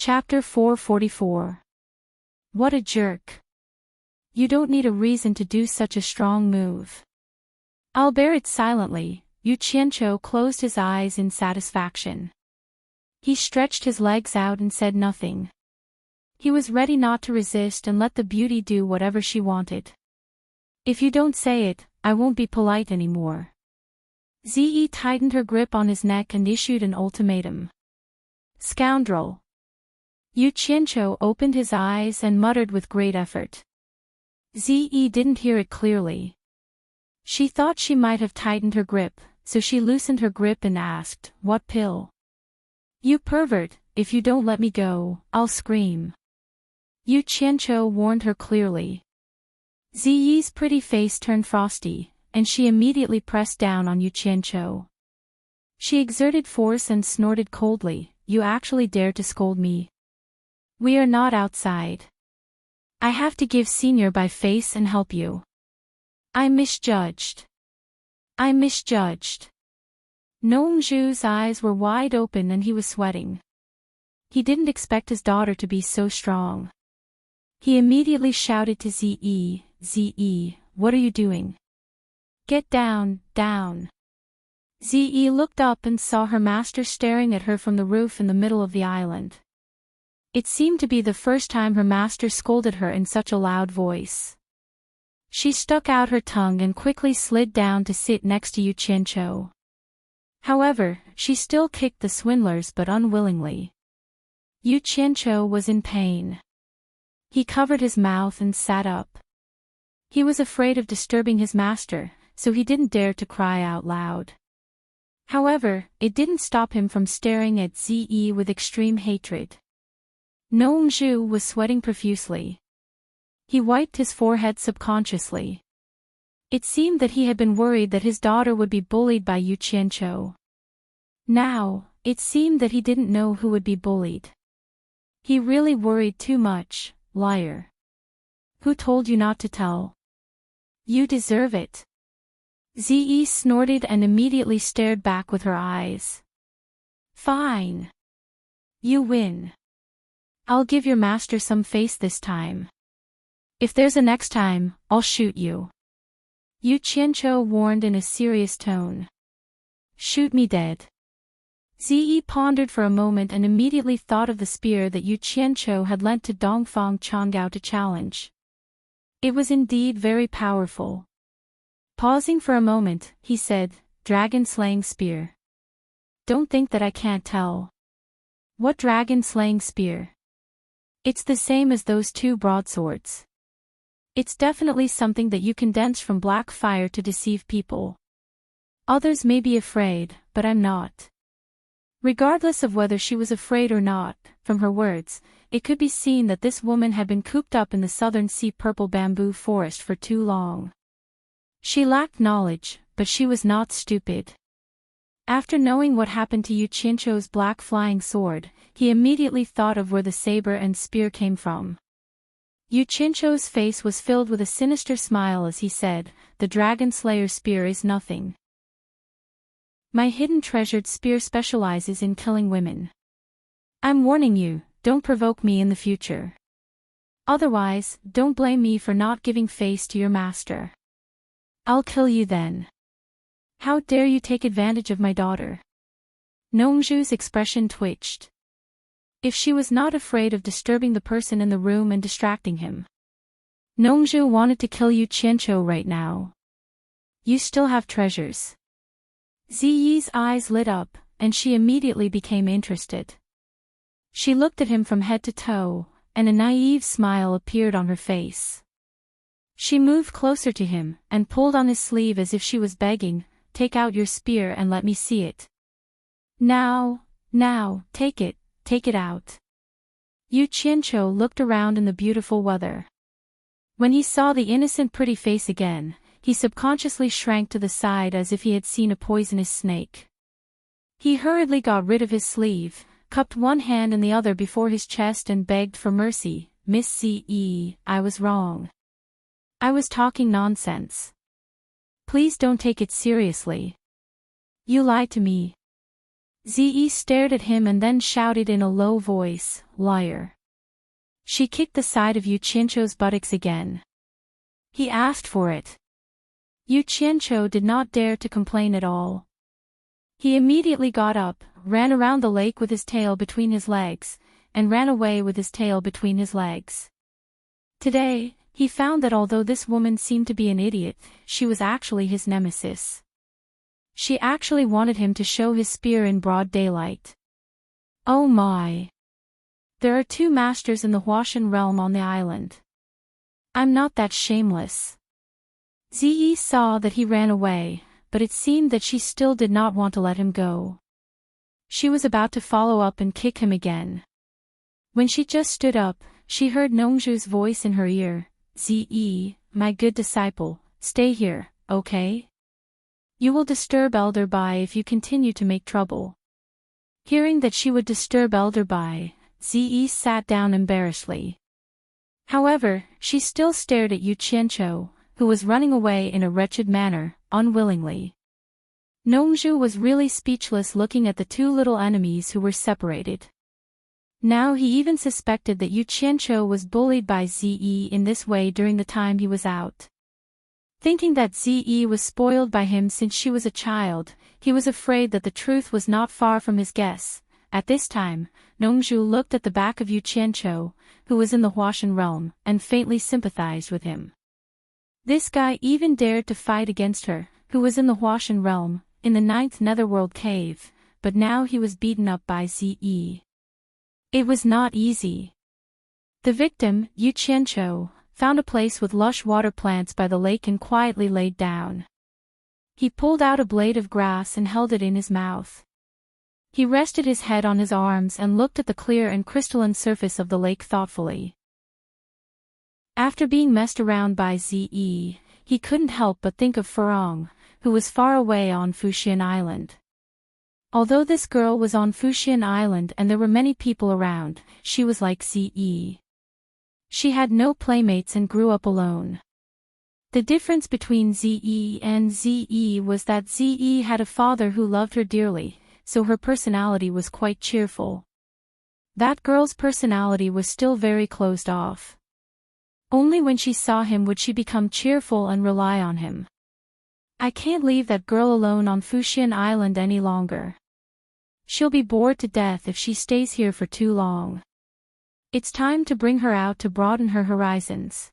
Chapter 444. What a jerk. You don't need a reason to do such a strong move. I'll bear it silently. Yu Qianqiu closed his eyes in satisfaction. He stretched his legs out and said nothing. He was ready not to resist and let the beauty do whatever she wanted. If you don't say it, I won't be polite anymore. Ziyi tightened her grip on his neck and issued an ultimatum. Scoundrel. Yu Qianqiu opened his eyes and muttered with great effort. Ziyi didn't hear it clearly. She thought she might have tightened her grip, so she loosened her grip and asked, "What pill?" "You pervert, if you don't let me go, I'll scream." Yu Qianqiu warned her clearly. Ziyi's pretty face turned frosty, and she immediately pressed down on Yu Qianqiu. She exerted force and snorted coldly, "You actually dare to scold me? We are not outside. I have to give senior by face and help you. I misjudged. I misjudged." Nongzhu's eyes were wide open and he was sweating. He didn't expect his daughter to be so strong. He immediately shouted to Ziyi, "Ziyi, what are you doing? Get down, down." Ziyi looked up and saw her master staring at her from the roof in the middle of the island. It seemed to be the first time her master scolded her in such a loud voice. She stuck out her tongue and quickly slid down to sit next to Yu Qianqiu. However, she still kicked the swindlers but unwillingly. Yu Qianqiu was in pain. He covered his mouth and sat up. He was afraid of disturbing his master, so he didn't dare to cry out loud. However, it didn't stop him from staring at Ziyi with extreme hatred. Nongzhu was sweating profusely. He wiped his forehead subconsciously. It seemed that he had been worried that his daughter would be bullied by Yu Qianqiu. Now, it seemed that he didn't know who would be bullied. He really worried too much, liar. Who told you not to tell? You deserve it. Ziyi snorted and immediately stared back with her eyes. Fine. You win. I'll give your master some face this time. If there's a next time, I'll shoot you. Yu Qianqiu warned in a serious tone. Shoot me dead. Ziyi pondered for a moment and immediately thought of the spear that Yu Qianqiu had lent to Dongfang Changgao to challenge. It was indeed very powerful. Pausing for a moment, he said, "Dragon-slaying spear. Don't think that I can't tell." "What dragon-slaying spear?" "It's the same as those two broadswords. It's definitely something that you condense from black fire to deceive people. Others may be afraid, but I'm not." Regardless of whether she was afraid or not, from her words, it could be seen that this woman had been cooped up in the southern sea purple bamboo forest for too long. She lacked knowledge, but she was not stupid. After knowing what happened to Yu Qianqiu's black flying sword, he immediately thought of where the saber and spear came from. Yu Qianqiu's face was filled with a sinister smile as he said, "The Dragon Slayer spear is nothing. My hidden treasured spear specializes in killing women. I'm warning you, don't provoke me in the future. Otherwise, don't blame me for not giving face to your master. I'll kill you then. How dare you take advantage of my daughter?" Nongzhu's expression twitched. If she was not afraid of disturbing the person in the room and distracting him. Nongzhu wanted to kill Yu Qianqiu right now. You still have treasures. Ziyi's eyes lit up, and she immediately became interested. She looked at him from head to toe, and a naive smile appeared on her face. She moved closer to him, and pulled on his sleeve as if she was begging, "Take out your spear and let me see it. Now, take it out." Yu Qianqiu looked around in the beautiful weather. When he saw the innocent pretty face again, he subconsciously shrank to the side as if he had seen a poisonous snake. He hurriedly got rid of his sleeve, cupped one hand in the other before his chest and begged for mercy, "Miss Ziyi, I was wrong. I was talking nonsense. Please don't take it seriously. You lied to me. Ze stared at him and then shouted in a low voice, "Liar." She kicked the side of Yu Qianqiu's buttocks again. He asked for it. Yu Qianqiu did not dare to complain at all. He immediately got up, ran around the lake with his tail between his legs, and ran away with his tail between his legs. Today, he found that although this woman seemed to be an idiot, she was actually his nemesis. She actually wanted him to show his spear in broad daylight. Oh my! There are 2 masters in the Huashan realm on the island. I'm not that shameless. Ze saw that he ran away, but it seemed that she still did not want to let him go. She was about to follow up and kick him again. When she just stood up, she heard Nongzhu's voice in her ear. "Ze, my good disciple, stay here, okay? You will disturb Elder Bai if you continue to make trouble." Hearing that she would disturb Elder Bai, Ze sat down embarrassedly. However, she still stared at Yu Qianqiu, who was running away in a wretched manner, unwillingly. Nongzhu was really speechless looking at the 2 little enemies who were separated. Now he even suspected that Yu Qianqiu was bullied by Ze in this way during the time he was out. Thinking that Ze was spoiled by him since she was a child, he was afraid that the truth was not far from his guess. At this time, Nongzhu looked at the back of Yu Qianqiu, who was in the Huashan realm, and faintly sympathized with him. This guy even dared to fight against her, who was in the Huashan realm, in the 9th netherworld cave, but now he was beaten up by Ze. It was not easy. The victim, Yu Qianqiu, found a place with lush water plants by the lake and quietly laid down. He pulled out a blade of grass and held it in his mouth. He rested his head on his arms and looked at the clear and crystalline surface of the lake thoughtfully. After being messed around by Ze, he couldn't help but think of Furong, who was far away on Fuxian Island. Although this girl was on Fuxian Island and there were many people around, she was like Ze. She had no playmates and grew up alone. The difference between Ze and Ze was that Ze had a father who loved her dearly, so her personality was quite cheerful. That girl's personality was still very closed off. Only when she saw him would she become cheerful and rely on him. I can't leave that girl alone on Fuxian Island any longer. She'll be bored to death if she stays here for too long. It's time to bring her out to broaden her horizons.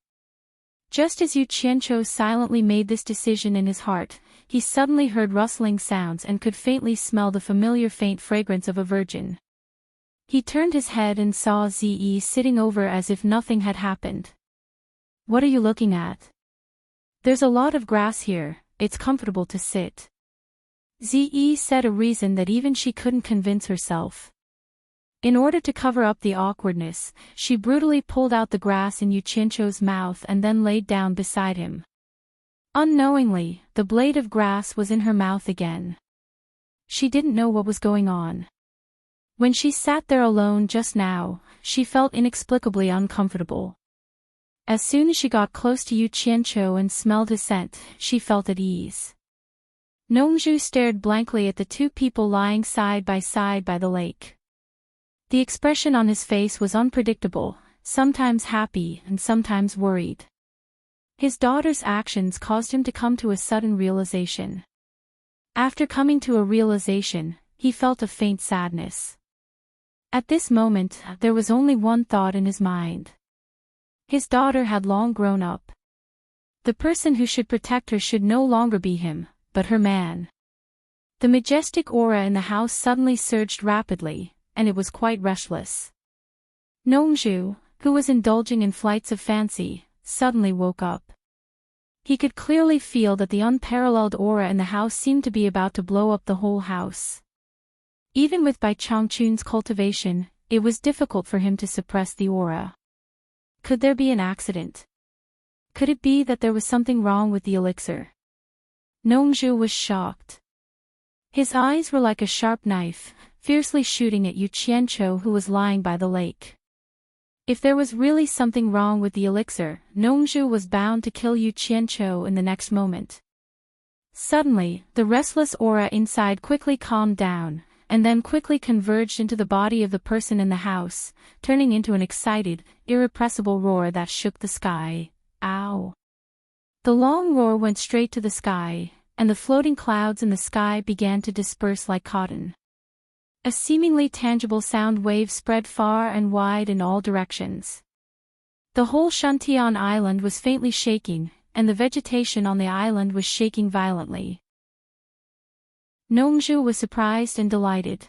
Just as Yu Qianqiu silently made this decision in his heart, he suddenly heard rustling sounds and could faintly smell the familiar faint fragrance of a virgin. He turned his head and saw Ze sitting over as if nothing had happened. "What are you looking at?" "There's a lot of grass here, it's comfortable to sit." Ze said a reason that even she couldn't convince herself. In order to cover up the awkwardness, she brutally pulled out the grass in Yu Qianqiu's mouth and then laid down beside him. Unknowingly, the blade of grass was in her mouth again. She didn't know what was going on. When she sat there alone just now, she felt inexplicably uncomfortable. As soon as she got close to Yu Qianqiu and smelled his scent, she felt at ease. Nongzhu stared blankly at the 2 people lying side by the lake. The expression on his face was unpredictable, sometimes happy and sometimes worried. His daughter's actions caused him to come to a sudden realization. After coming to a realization, he felt a faint sadness. At this moment, there was only one thought in his mind. His daughter had long grown up. The person who should protect her should no longer be him, but her man. The majestic aura in the house suddenly surged rapidly, and it was quite restless. Nongzhu, who was indulging in flights of fancy, suddenly woke up. He could clearly feel that the unparalleled aura in the house seemed to be about to blow up the whole house. Even with Bai Changchun's cultivation, it was difficult for him to suppress the aura. Could there be an accident? Could it be that there was something wrong with the elixir? Nongzhu was shocked. His eyes were like a sharp knife, fiercely shooting at Yu Qianqiu, who was lying by the lake. If there was really something wrong with the elixir, Nongzhu was bound to kill Yu Qianqiu in the next moment. Suddenly, the restless aura inside quickly calmed down, and then quickly converged into the body of the person in the house, turning into an excited, irrepressible roar that shook the sky. Ow! The long roar went straight to the sky, and the floating clouds in the sky began to disperse like cotton. A seemingly tangible sound wave spread far and wide in all directions. The whole Shantian island was faintly shaking, and the vegetation on the island was shaking violently. Nongzhu was surprised and delighted.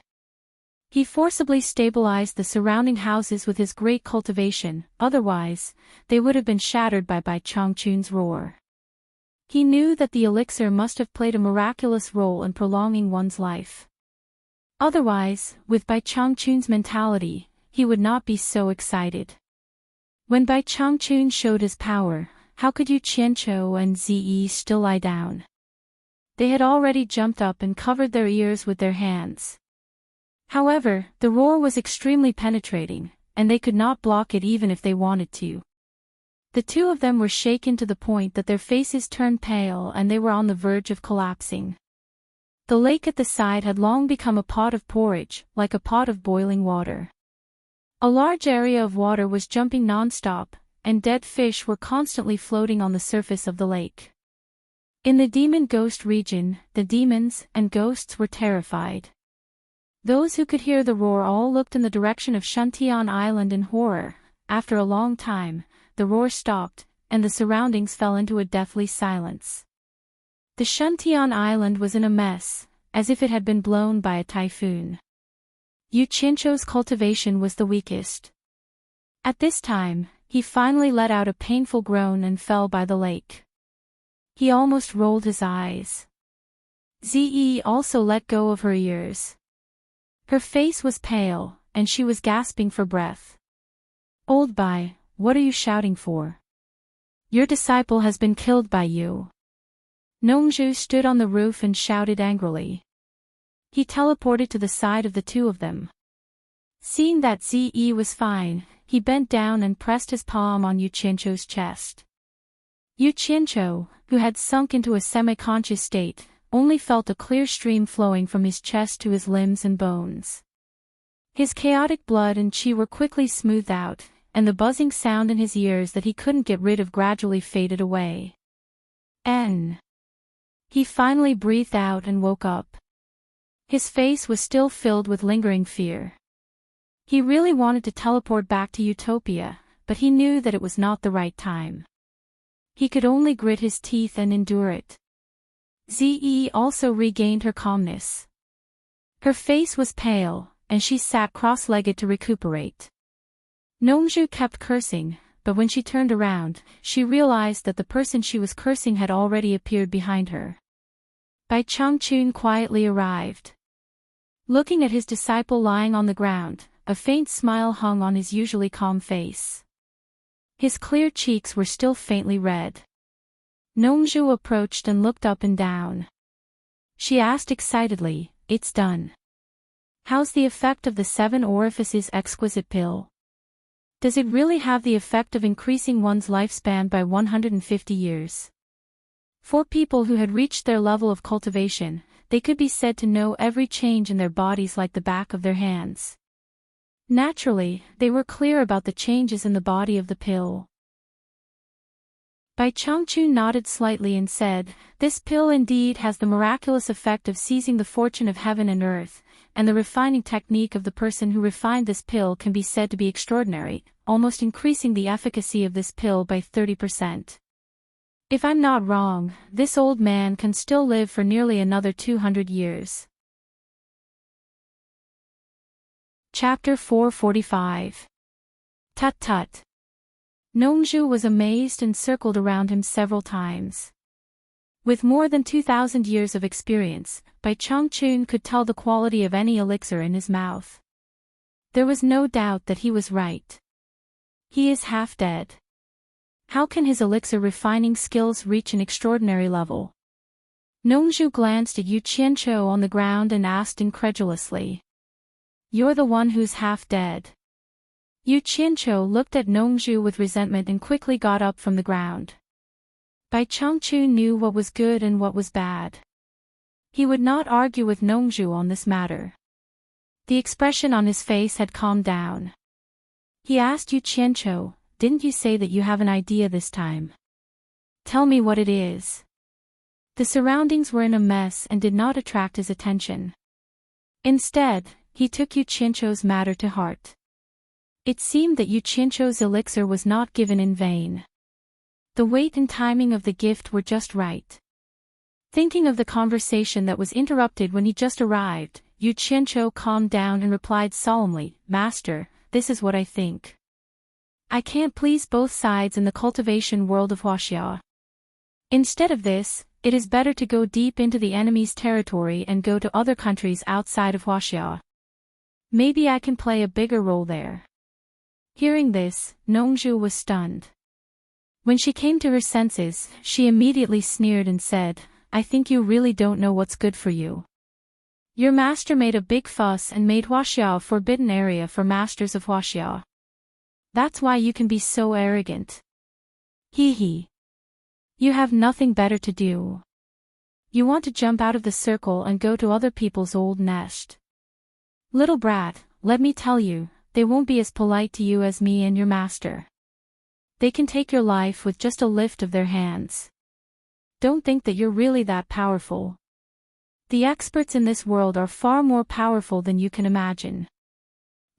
He forcibly stabilized the surrounding houses with his great cultivation, otherwise, they would have been shattered by Bai Changchun's roar. He knew that the elixir must have played a miraculous role in prolonging one's life. Otherwise, with Bai Changchun's mentality, he would not be so excited. When Bai Changchun showed his power, how could Yu Qianqiu and Ziyi still lie down? They had already jumped up and covered their ears with their hands. However, the roar was extremely penetrating, and they could not block it even if they wanted to. The two of them were shaken to the point that their faces turned pale and they were on the verge of collapsing. The lake at the side had long become a pot of porridge, like a pot of boiling water. A large area of water was jumping non-stop, and dead fish were constantly floating on the surface of the lake. In the demon ghost region, the demons and ghosts were terrified. Those who could hear the roar all looked in the direction of Shantian Island in horror. After a long time, the roar stopped, and the surroundings fell into a deathly silence. The Shantian Island was in a mess, as if it had been blown by a typhoon. Yu Qianqiu's cultivation was the weakest. At this time, he finally let out a painful groan and fell by the lake. He almost rolled his eyes. Ziyi also let go of her ears. Her face was pale, and she was gasping for breath. "Old Bai, what are you shouting for? Your disciple has been killed by you." Nongzhu stood on the roof and shouted angrily. He teleported to the side of the two of them. Seeing that Ziyi was fine, he bent down and pressed his palm on Yu Qianqiu's chest. Yu Qianqiu, who had sunk into a semi-conscious state, only felt a clear stream flowing from his chest to his limbs and bones. His chaotic blood and qi were quickly smoothed out, and the buzzing sound in his ears that he couldn't get rid of gradually faded away. He finally breathed out and woke up. His face was still filled with lingering fear. He really wanted to teleport back to Utopia, but he knew that it was not the right time. He could only grit his teeth and endure it. Ziyi also regained her calmness. Her face was pale, and she sat cross-legged to recuperate. Nongzhu kept cursing, but when she turned around, she realized that the person she was cursing had already appeared behind her. Bai Changchun quietly arrived. Looking at his disciple lying on the ground, a faint smile hung on his usually calm face. His clear cheeks were still faintly red. Nongzhu approached and looked up and down. She asked excitedly, "It's done. How's the effect of the 7 orifices exquisite pill? Does it really have the effect of increasing one's lifespan by 150 years? For people who had reached their level of cultivation, they could be said to know every change in their bodies like the back of their hands. Naturally, they were clear about the changes in the body of the pill. Bai Changchun nodded slightly and said, "This pill indeed has the miraculous effect of seizing the fortune of heaven and earth, and the refining technique of the person who refined this pill can be said to be extraordinary, almost increasing the efficacy of this pill by 30%. If I'm not wrong, this old man can still live for nearly another 200 years. Chapter 445. Tut tut. Nongzhu was amazed and circled around him several times. With more than 2,000 years of experience, Bai Changchun could tell the quality of any elixir in his mouth. There was no doubt that he was right. He is half dead. How can his elixir refining skills reach an extraordinary level? Nongzhu glanced at Yu Qianqiu on the ground and asked incredulously. "You're the one who's half dead." Yu Qianqiu looked at Nongzhu with resentment and quickly got up from the ground. Bai Changchun knew what was good and what was bad. He would not argue with Nongzhu on this matter. The expression on his face had calmed down. He asked Yu Qianqiu, "Didn't you say that you have an idea this time? Tell me what it is." The surroundings were in a mess and did not attract his attention. Instead, he took Yu Qianqiu's matter to heart. It seemed that Yu Qianqiu's elixir was not given in vain. The weight and timing of the gift were just right. Thinking of the conversation that was interrupted when he just arrived, Yu Qianqiu calmed down and replied solemnly, "Master, this is what I think. I can't please both sides in the cultivation world of Huaxia. Instead of this, it is better to go deep into the enemy's territory and go to other countries outside of Huaxia. Maybe I can play a bigger role there." Hearing this, Nongzhu was stunned. When she came to her senses, she immediately sneered and said, "I think you really don't know what's good for you. Your master made a big fuss and made Huaxia a forbidden area for masters of Huaxia. That's why you can be so arrogant. Hee hee. You have nothing better to do. You want to jump out of the circle and go to other people's old nest. Little brat, let me tell you, they won't be as polite to you as me and your master. They can take your life with just a lift of their hands. Don't think that you're really that powerful. The experts in this world are far more powerful than you can imagine.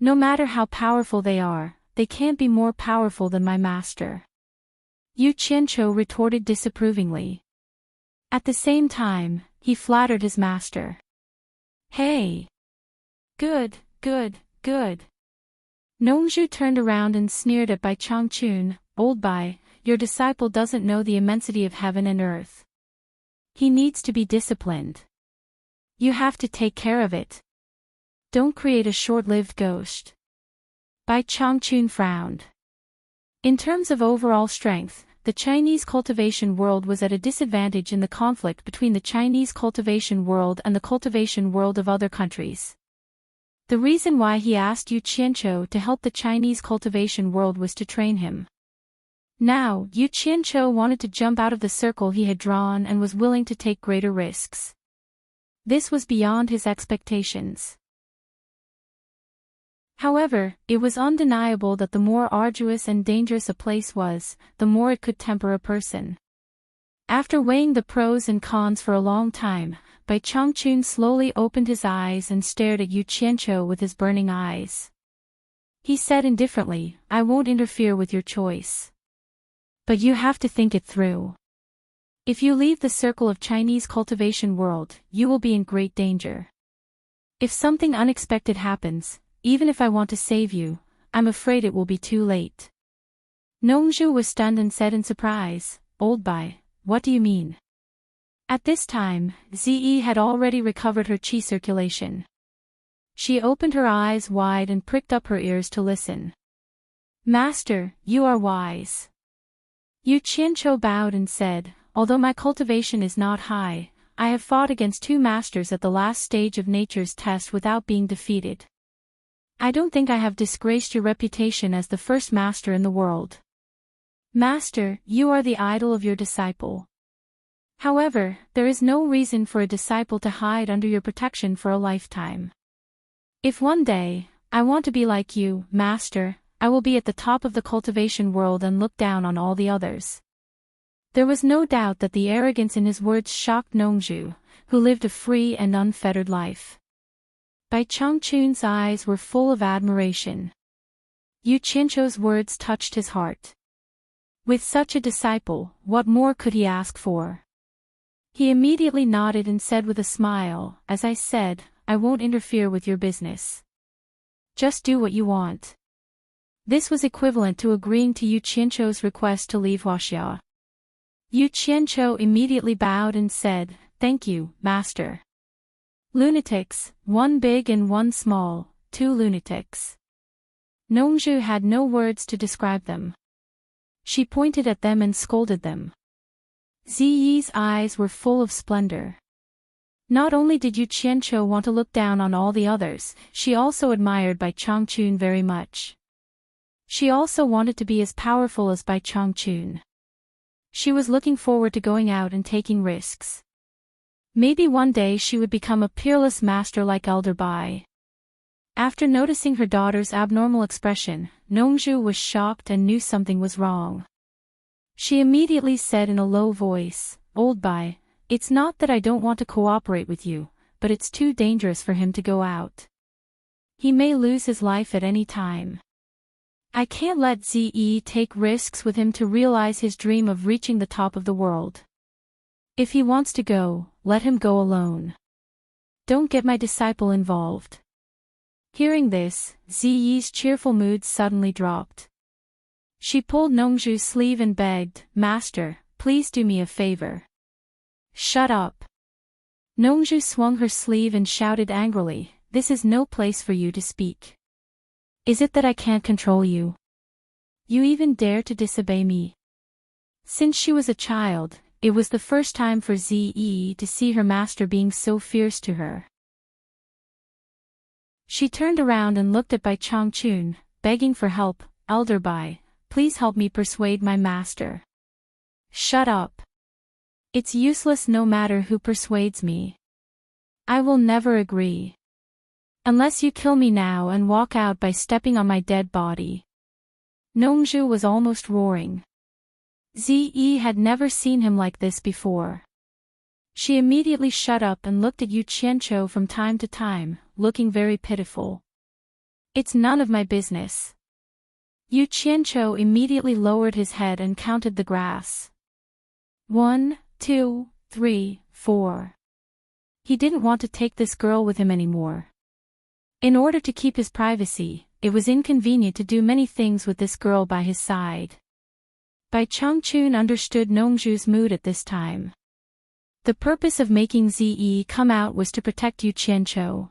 No matter how powerful they are, they can't be more powerful than my master." Yu Qianqiu retorted disapprovingly. At the same time, he flattered his master. "Hey! Good, good, good." Nongzhu turned around and sneered at Bai Changchun, "Old Bai, your disciple doesn't know the immensity of heaven and earth. He needs to be disciplined. You have to take care of it. Don't create a short-lived ghost." Bai Changchun frowned. In terms of overall strength, the Chinese cultivation world was at a disadvantage in the conflict between the Chinese cultivation world and the cultivation world of other countries. The reason why he asked Yu Qianqiu to help the Chinese cultivation world was to train him. Now, Yu Qianqiu wanted to jump out of the circle he had drawn and was willing to take greater risks. This was beyond his expectations. However, it was undeniable that the more arduous and dangerous a place was, the more it could temper a person. After weighing the pros and cons for a long time, Bai Changchun slowly opened his eyes and stared at Yu Qianqiu with his burning eyes. He said indifferently, "I won't interfere with your choice. But you have to think it through. If you leave the circle of Chinese cultivation world, you will be in great danger. If something unexpected happens, even if I want to save you, I'm afraid it will be too late." Nongzhu was stunned and said in surprise, "Old Bai, what do you mean?" At this time, Ziyi had already recovered her qi circulation. She opened her eyes wide and pricked up her ears to listen. "Master, you are wise." Yu Qianqiu bowed and said, "Although my cultivation is not high, I have fought against 2 masters at the last stage of nature's test without being defeated. I don't think I have disgraced your reputation as the first master in the world. Master, you are the idol of your disciple. However, there is no reason for a disciple to hide under your protection for a lifetime. If one day, I want to be like you, Master, I will be at the top of the cultivation world and look down on all the others." There was no doubt that the arrogance in his words shocked Nongzhu, who lived a free and unfettered life. Bai Changchun's eyes were full of admiration. Yu Qianqiu's words touched his heart. With such a disciple, what more could he ask for? He immediately nodded and said with a smile, "As I said, I won't interfere with your business. Just do what you want." This was equivalent to agreeing to Yu Qianqiu's request to leave Huaxia. Yu Qianqiu immediately bowed and said, "Thank you, Master." Lunatics, one big and one small, 2 lunatics. Nongzhu had no words to describe them. She pointed at them and scolded them. Ziyi's eyes were full of splendor. Not only did Yu Qianqiu want to look down on all the others, she also admired Bai Changchun very much. She also wanted to be as powerful as Bai Changchun. She was looking forward to going out and taking risks. Maybe one day she would become a peerless master like Elder Bai. After noticing her daughter's abnormal expression, Nongju was shocked and knew something was wrong. She immediately said in a low voice, "Old Bai, it's not that I don't want to cooperate with you, but it's too dangerous for him to go out. He may lose his life at any time. I can't let Ze take risks with him to realize his dream of reaching the top of the world. If he wants to go, let him go alone. Don't get my disciple involved." Hearing this, Ziyi's cheerful mood suddenly dropped. She pulled Nongju's sleeve and begged, "Master, please do me a favor." "Shut up." Nongju swung her sleeve and shouted angrily, "This is no place for you to speak. Is it that I can't control you? You even dare to disobey me?" Since she was a child, it was the first time for Ziyi to see her master being so fierce to her. She turned around and looked at Bai Changchun, begging for help. "Elder Bai, please help me persuade my master." "Shut up. It's useless no matter who persuades me. I will never agree. Unless you kill me now and walk out by stepping on my dead body." Nongju was almost roaring. Ziyi had never seen him like this before. She immediately shut up and looked at Yu Qianqiu from time to time, looking very pitiful. "It's none of my business." Yu Qianqiu immediately lowered his head and counted the grass. 1, 2, 3, 4. He didn't want to take this girl with him anymore. In order to keep his privacy, it was inconvenient to do many things with this girl by his side. Bai Changchun understood Nongju's mood at this time. The purpose of making Ziyi come out was to protect Yu Qianqiu.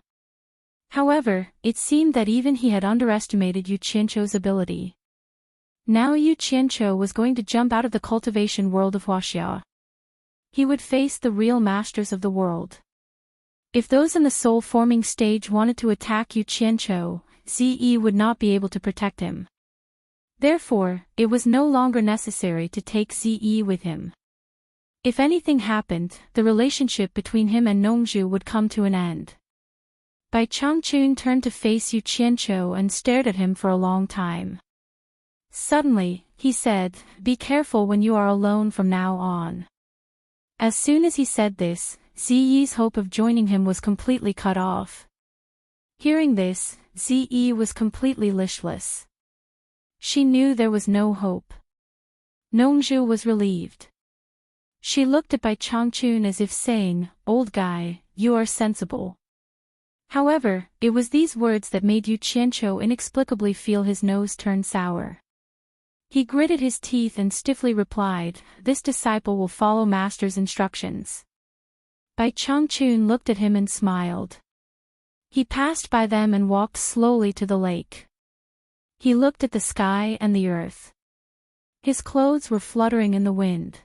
However, it seemed that even he had underestimated Yu Qianqiu's ability. Now Yu Qianqiu was going to jump out of the cultivation world of Huaxia. He would face the real masters of the world. If those in the soul-forming stage wanted to attack Yu Qianqiu, Ziyi would not be able to protect him. Therefore, it was no longer necessary to take Ziyi with him. If anything happened, the relationship between him and Nongju would come to an end. Bai Changchun turned to face Yu Qianqiu and stared at him for a long time. Suddenly, he said, "Be careful when you are alone from now on." As soon as he said this, Ziyi's hope of joining him was completely cut off. Hearing this, Ziyi was completely listless. She knew there was no hope. Nongju was relieved. She looked at Bai Changchun as if saying, "Old guy, you are sensible." However, it was these words that made Yu Qianqiu inexplicably feel his nose turn sour. He gritted his teeth and stiffly replied, "This disciple will follow master's instructions." Bai Changchun looked at him and smiled. He passed by them and walked slowly to the lake. He looked at the sky and the earth. His clothes were fluttering in the wind.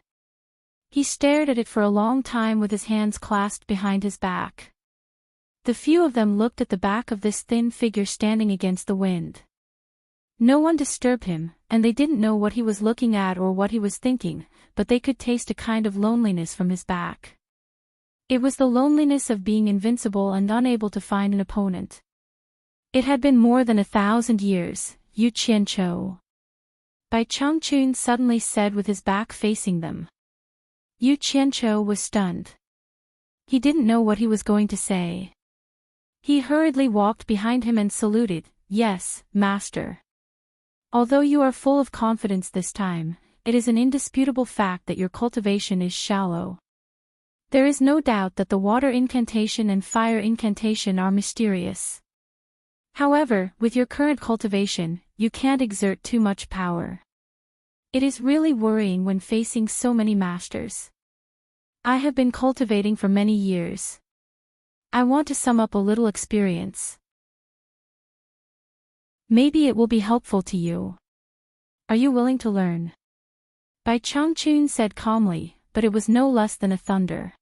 He stared at it for a long time with his hands clasped behind his back. The few of them looked at the back of this thin figure standing against the wind. No one disturbed him, and they didn't know what he was looking at or what he was thinking, but they could taste a kind of loneliness from his back. It was the loneliness of being invincible and unable to find an opponent. It had been more than 1,000 years, Yu Qianqiu. Bai Changchun suddenly said with his back facing them. Yu Qianqiu was stunned. He didn't know what he was going to say. He hurriedly walked behind him and saluted, "Yes, master. Although you are full of confidence this time, it is an indisputable fact that your cultivation is shallow. There is no doubt that the water incantation and fire incantation are mysterious. However, with your current cultivation, you can't exert too much power. It is really worrying when facing so many masters. I have been cultivating for many years. I want to sum up a little experience. Maybe it will be helpful to you. Are you willing to learn?" Bai Changchun said calmly, but it was no less than a thunder.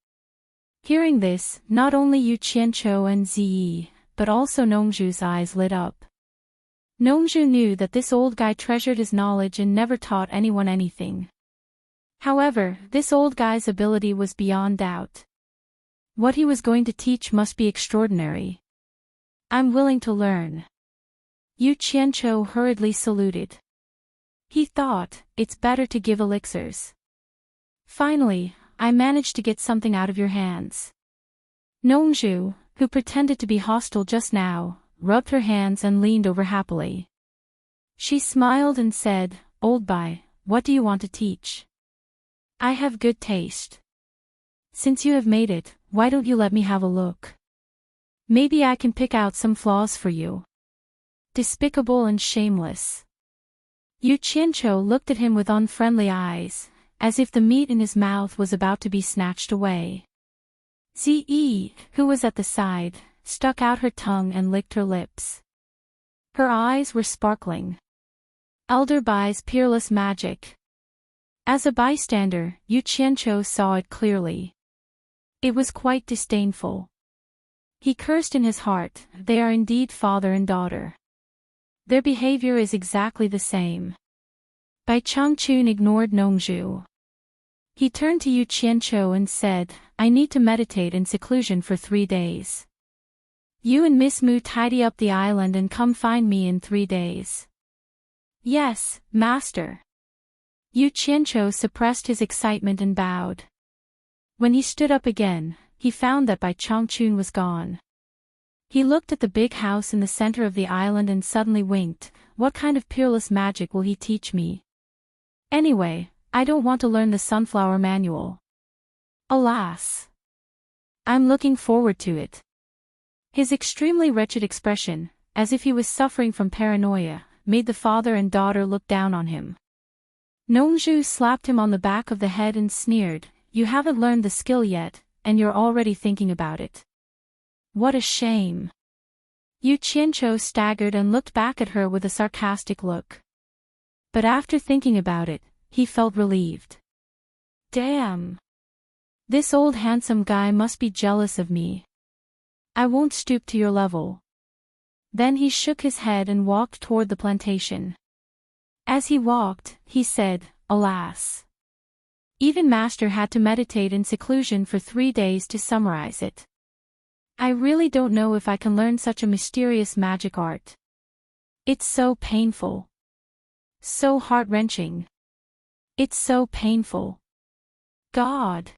Hearing this, not only Yu Qianqiu and Ziyi, but also Nongju's eyes lit up. Nongju knew that this old guy treasured his knowledge and never taught anyone anything. However, this old guy's ability was beyond doubt. What he was going to teach must be extraordinary. I'm willing to learn. Yu Qianqiu hurriedly saluted. He thought, it's better to give elixirs. Finally, I managed to get something out of your hands. Nongzhu, who pretended to be hostile just now, rubbed her hands and leaned over happily. She smiled and said, Old Bai, what do you want to teach? I have good taste. Since you have made it, why don't you let me have a look? Maybe I can pick out some flaws for you. Despicable and shameless. Yu Qianqiu looked at him with unfriendly eyes, as if the meat in his mouth was about to be snatched away. Ziyi, who was at the side, stuck out her tongue and licked her lips. Her eyes were sparkling. Elder Bai's peerless magic. As a bystander, Yu Qianqiu saw it clearly. It was quite disdainful. He cursed in his heart, they are indeed father and daughter. Their behavior is exactly the same. Bai Changchun ignored Nongzhu. He turned to Yu Qianqiu and said, I need to meditate in seclusion for 3 days. You and Miss Mu tidy up the island and come find me in 3 days. Yes, master. Yu Qianqiu suppressed his excitement and bowed. When he stood up again, he found that Bai Changchun was gone. He looked at the big house in the center of the island and suddenly winked. What kind of peerless magic will he teach me? Anyway, I don't want to learn the sunflower manual. Alas. I'm looking forward to it. His extremely wretched expression, as if he was suffering from paranoia, made the father and daughter look down on him. Nongzhu slapped him on the back of the head and sneered, You haven't learned the skill yet, and you're already thinking about it. What a shame. Yu Qianqiu staggered and looked back at her with a sarcastic look. But after thinking about it, he felt relieved. Damn. This old handsome guy must be jealous of me. I won't stoop to your level. Then he shook his head and walked toward the plantation. As he walked, he said, Alas. Even Master had to meditate in seclusion for 3 days to summarize it. I really don't know if I can learn such a mysterious magic art. It's so painful. So heart-wrenching. It's so painful. God.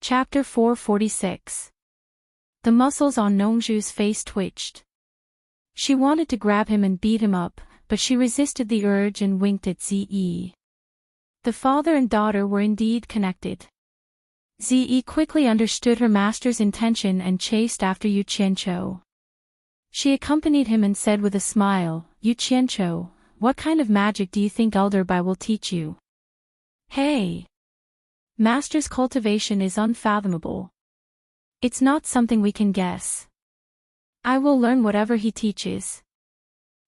Chapter 446. The muscles on Nongzhu's face twitched. She wanted to grab him and beat him up, but she resisted the urge and winked at Ziyi. The father and daughter were indeed connected. Ziyi quickly understood her master's intention and chased after Yu Qianqiu. She accompanied him and said with a smile, Yu Qianqiu, what kind of magic do you think Elder Bai will teach you? Hey! Master's cultivation is unfathomable. It's not something we can guess. I will learn whatever he teaches.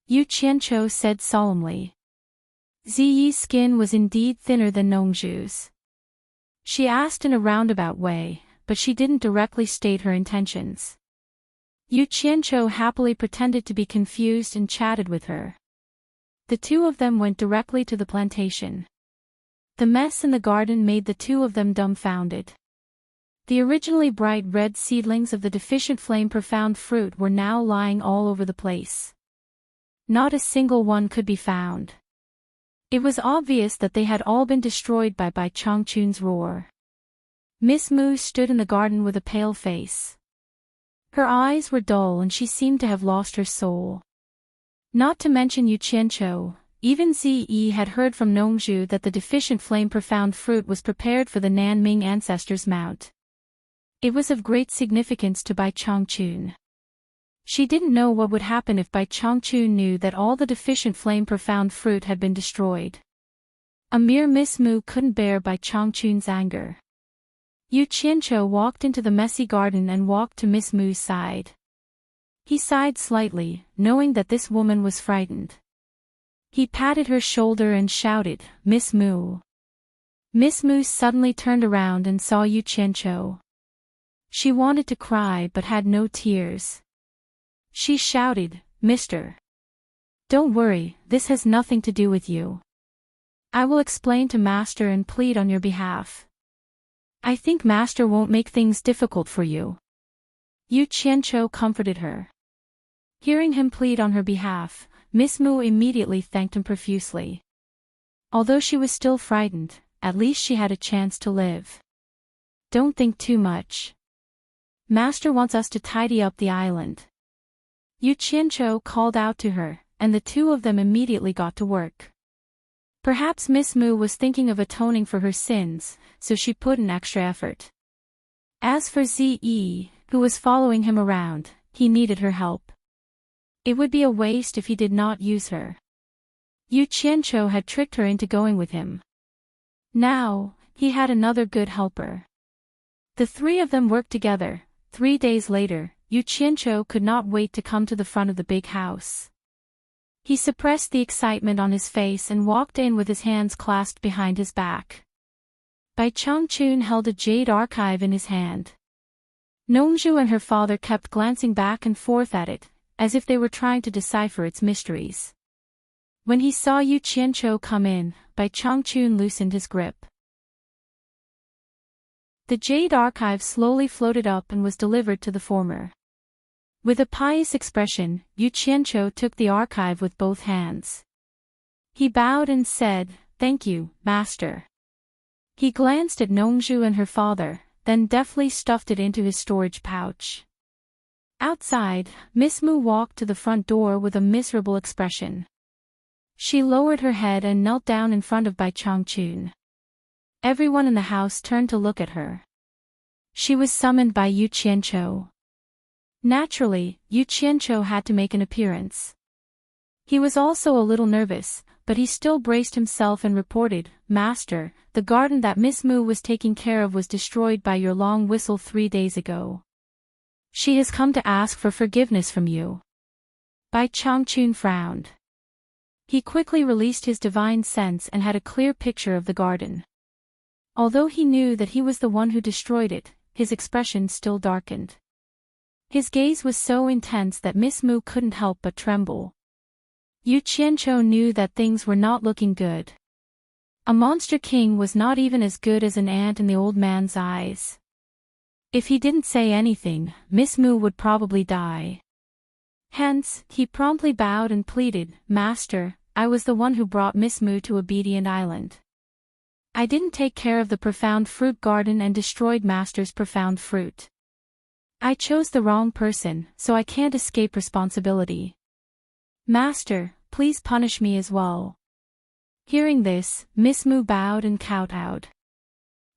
Yu Qianqiu said solemnly. Ziyi's skin was indeed thinner than Nongzhu's. She asked in a roundabout way, but she didn't directly state her intentions. Yu Qianqiu happily pretended to be confused and chatted with her. The two of them went directly to the plantation. The mess in the garden made the two of them dumbfounded. The originally bright red seedlings of the deficient flame profound fruit were now lying all over the place. Not a single one could be found. It was obvious that they had all been destroyed by Bai Changchun's roar. Miss Mu stood in the garden with a pale face. Her eyes were dull and she seemed to have lost her soul. Not to mention Yu Qianqiu, even Ziyi had heard from Nongzhu that the deficient flame profound fruit was prepared for the Nanming ancestors' mount. It was of great significance to Bai Changchun. She didn't know what would happen if Bai Changchun knew that all the deficient flame profound fruit had been destroyed. A mere Miss Mu couldn't bear Bai Changchun's anger. Yu Qianqiu walked into the messy garden and walked to Miss Mu's side. He sighed slightly, knowing that this woman was frightened. He patted her shoulder and shouted, Miss Mu. Miss Mu suddenly turned around and saw Yu Qianqiu. She wanted to cry but had no tears. She shouted, Mister. Don't worry, this has nothing to do with you. I will explain to Master and plead on your behalf. I think Master won't make things difficult for you. Yu Qianqiu comforted her. Hearing him plead on her behalf, Miss Mu immediately thanked him profusely. Although she was still frightened, at least she had a chance to live. Don't think too much. Master wants us to tidy up the island. Yu Qianqiu called out to her, and the two of them immediately got to work. Perhaps Miss Mu was thinking of atoning for her sins, so she put in extra effort. As for Zi, who was following him around, he needed her help. It would be a waste if he did not use her. Yu Qianqiu had tricked her into going with him. Now, he had another good helper. The three of them worked together. 3 days later, Yu Qianqiu could not wait to come to the front of the big house. He suppressed the excitement on his face and walked in with his hands clasped behind his back. Bai Changchun held a jade archive in his hand. Nongzhu and her father kept glancing back and forth at it, as if they were trying to decipher its mysteries. When he saw Yu Qianqiu come in, Bai Changchun loosened his grip. The jade archive slowly floated up and was delivered to the former. With a pious expression, Yu Qianqiu took the archive with both hands. He bowed and said, "Thank you, master." He glanced at Nongzhu and her father, then deftly stuffed it into his storage pouch. Outside, Miss Mu walked to the front door with a miserable expression. She lowered her head and knelt down in front of Bai Changchun. Everyone in the house turned to look at her. She was summoned by Yu Qianqiu. Naturally, Yu Qianqiu had to make an appearance. He was also a little nervous, but he still braced himself and reported, "Master, the garden that Miss Mu was taking care of was destroyed by your long whistle 3 days ago. She has come to ask for forgiveness from you." Bai Changchun frowned. He quickly released his divine sense and had a clear picture of the garden. Although he knew that he was the one who destroyed it, his expression still darkened. His gaze was so intense that Miss Mu couldn't help but tremble. Yu Qianqiu knew that things were not looking good. A monster king was not even as good as an ant in the old man's eyes. If he didn't say anything, Miss Mu would probably die. Hence, he promptly bowed and pleaded, "Master, I was the one who brought Miss Mu to Obedient Island. I didn't take care of the profound fruit garden and destroyed Master's profound fruit. I chose the wrong person, so I can't escape responsibility. Master, please punish me as well." Hearing this, Miss Mu bowed and kowtowed.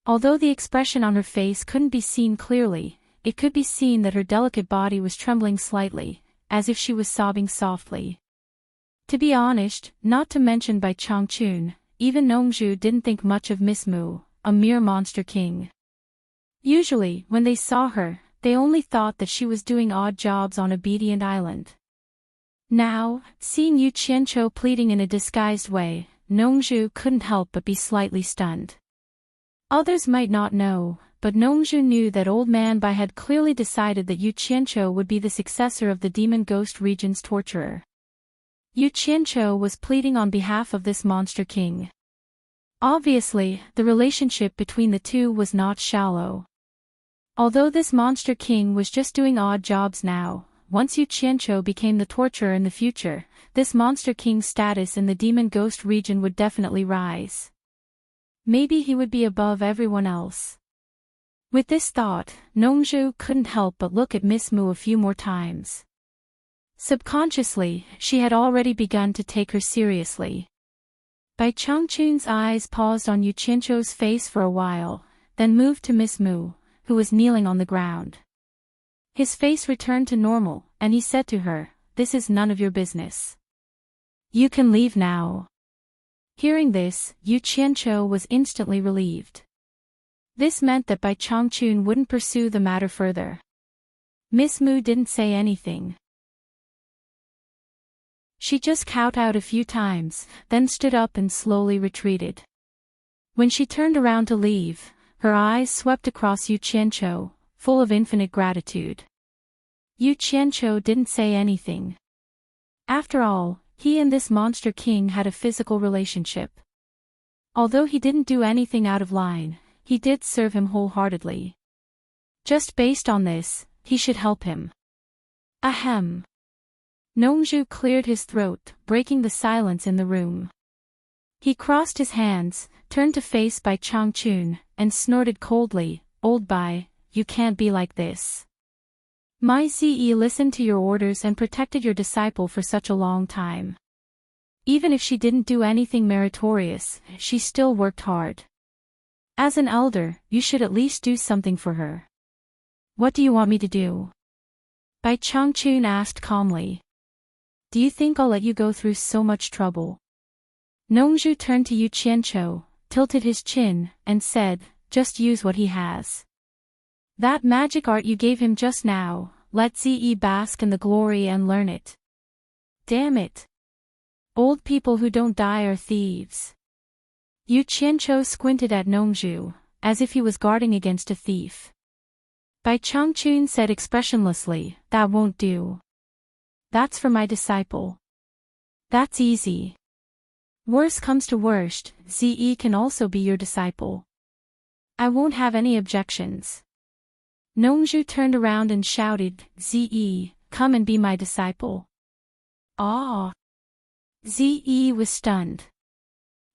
Although the expression on her face couldn't be seen clearly, it could be seen that her delicate body was trembling slightly, as if she was sobbing softly. To be honest, not to mention Bai Changchun, even Nongzhu didn't think much of Miss Mu, a mere monster king. Usually, when they saw her, they only thought that she was doing odd jobs on Obedient Island. Now, seeing Yu Qianqiu pleading in a disguised way, Nongzhu couldn't help but be slightly stunned. Others might not know, but Nongzhu knew that Old Man Bai had clearly decided that Yu Qianqiu would be the successor of the Demon Ghost Region's torturer. Yu Qianqiu was pleading on behalf of this monster king. Obviously, the relationship between the two was not shallow. Although this monster king was just doing odd jobs now, once Yu Qianqiu became the torturer in the future, this monster king's status in the Demon Ghost region would definitely rise. Maybe he would be above everyone else. With this thought, Nongzhu couldn't help but look at Miss Mu a few more times. Subconsciously, she had already begun to take her seriously. Bai Changchun's eyes paused on Yu Qianqiu's face for a while, then moved to Miss Mu, who was kneeling on the ground. His face returned to normal, and he said to her, "This is none of your business. You can leave now." Hearing this, Yu Qianqiu was instantly relieved. This meant that Bai Changchun wouldn't pursue the matter further. Miss Mu didn't say anything. She just kowtowed a few times, then stood up and slowly retreated. When she turned around to leave, her eyes swept across Yu Qianqiu, full of infinite gratitude. Yu Qianqiu didn't say anything. After all, he and this monster king had a physical relationship. Although he didn't do anything out of line, he did serve him wholeheartedly. Just based on this, he should help him. Ahem. Nongju cleared his throat, breaking the silence in the room. He crossed his hands, turned to face Bai Changchun, and snorted coldly, "Old Bai, you can't be like this. My Ze listened to your orders and protected your disciple for such a long time. Even if she didn't do anything meritorious, she still worked hard. As an elder, you should at least do something for her." "What do you want me to do?" Bai Changchun asked calmly. "Do you think I'll let you go through so much trouble?" Nongju turned to Yu Qianqiu, tilted his chin, and said, "Just use what he has. That magic art you gave him just now, let Ze bask in the glory and learn it. Damn it. Old people who don't die are thieves." Yu Qianqiu squinted at Nongju, as if he was guarding against a thief. Bai Changchun said expressionlessly, "That won't do. That's for my disciple. That's easy. Worst comes to worst, Ze can also be your disciple. I won't have any objections." Nongju turned around and shouted, "Ze, come and be my disciple." "Ah!" Ze was stunned.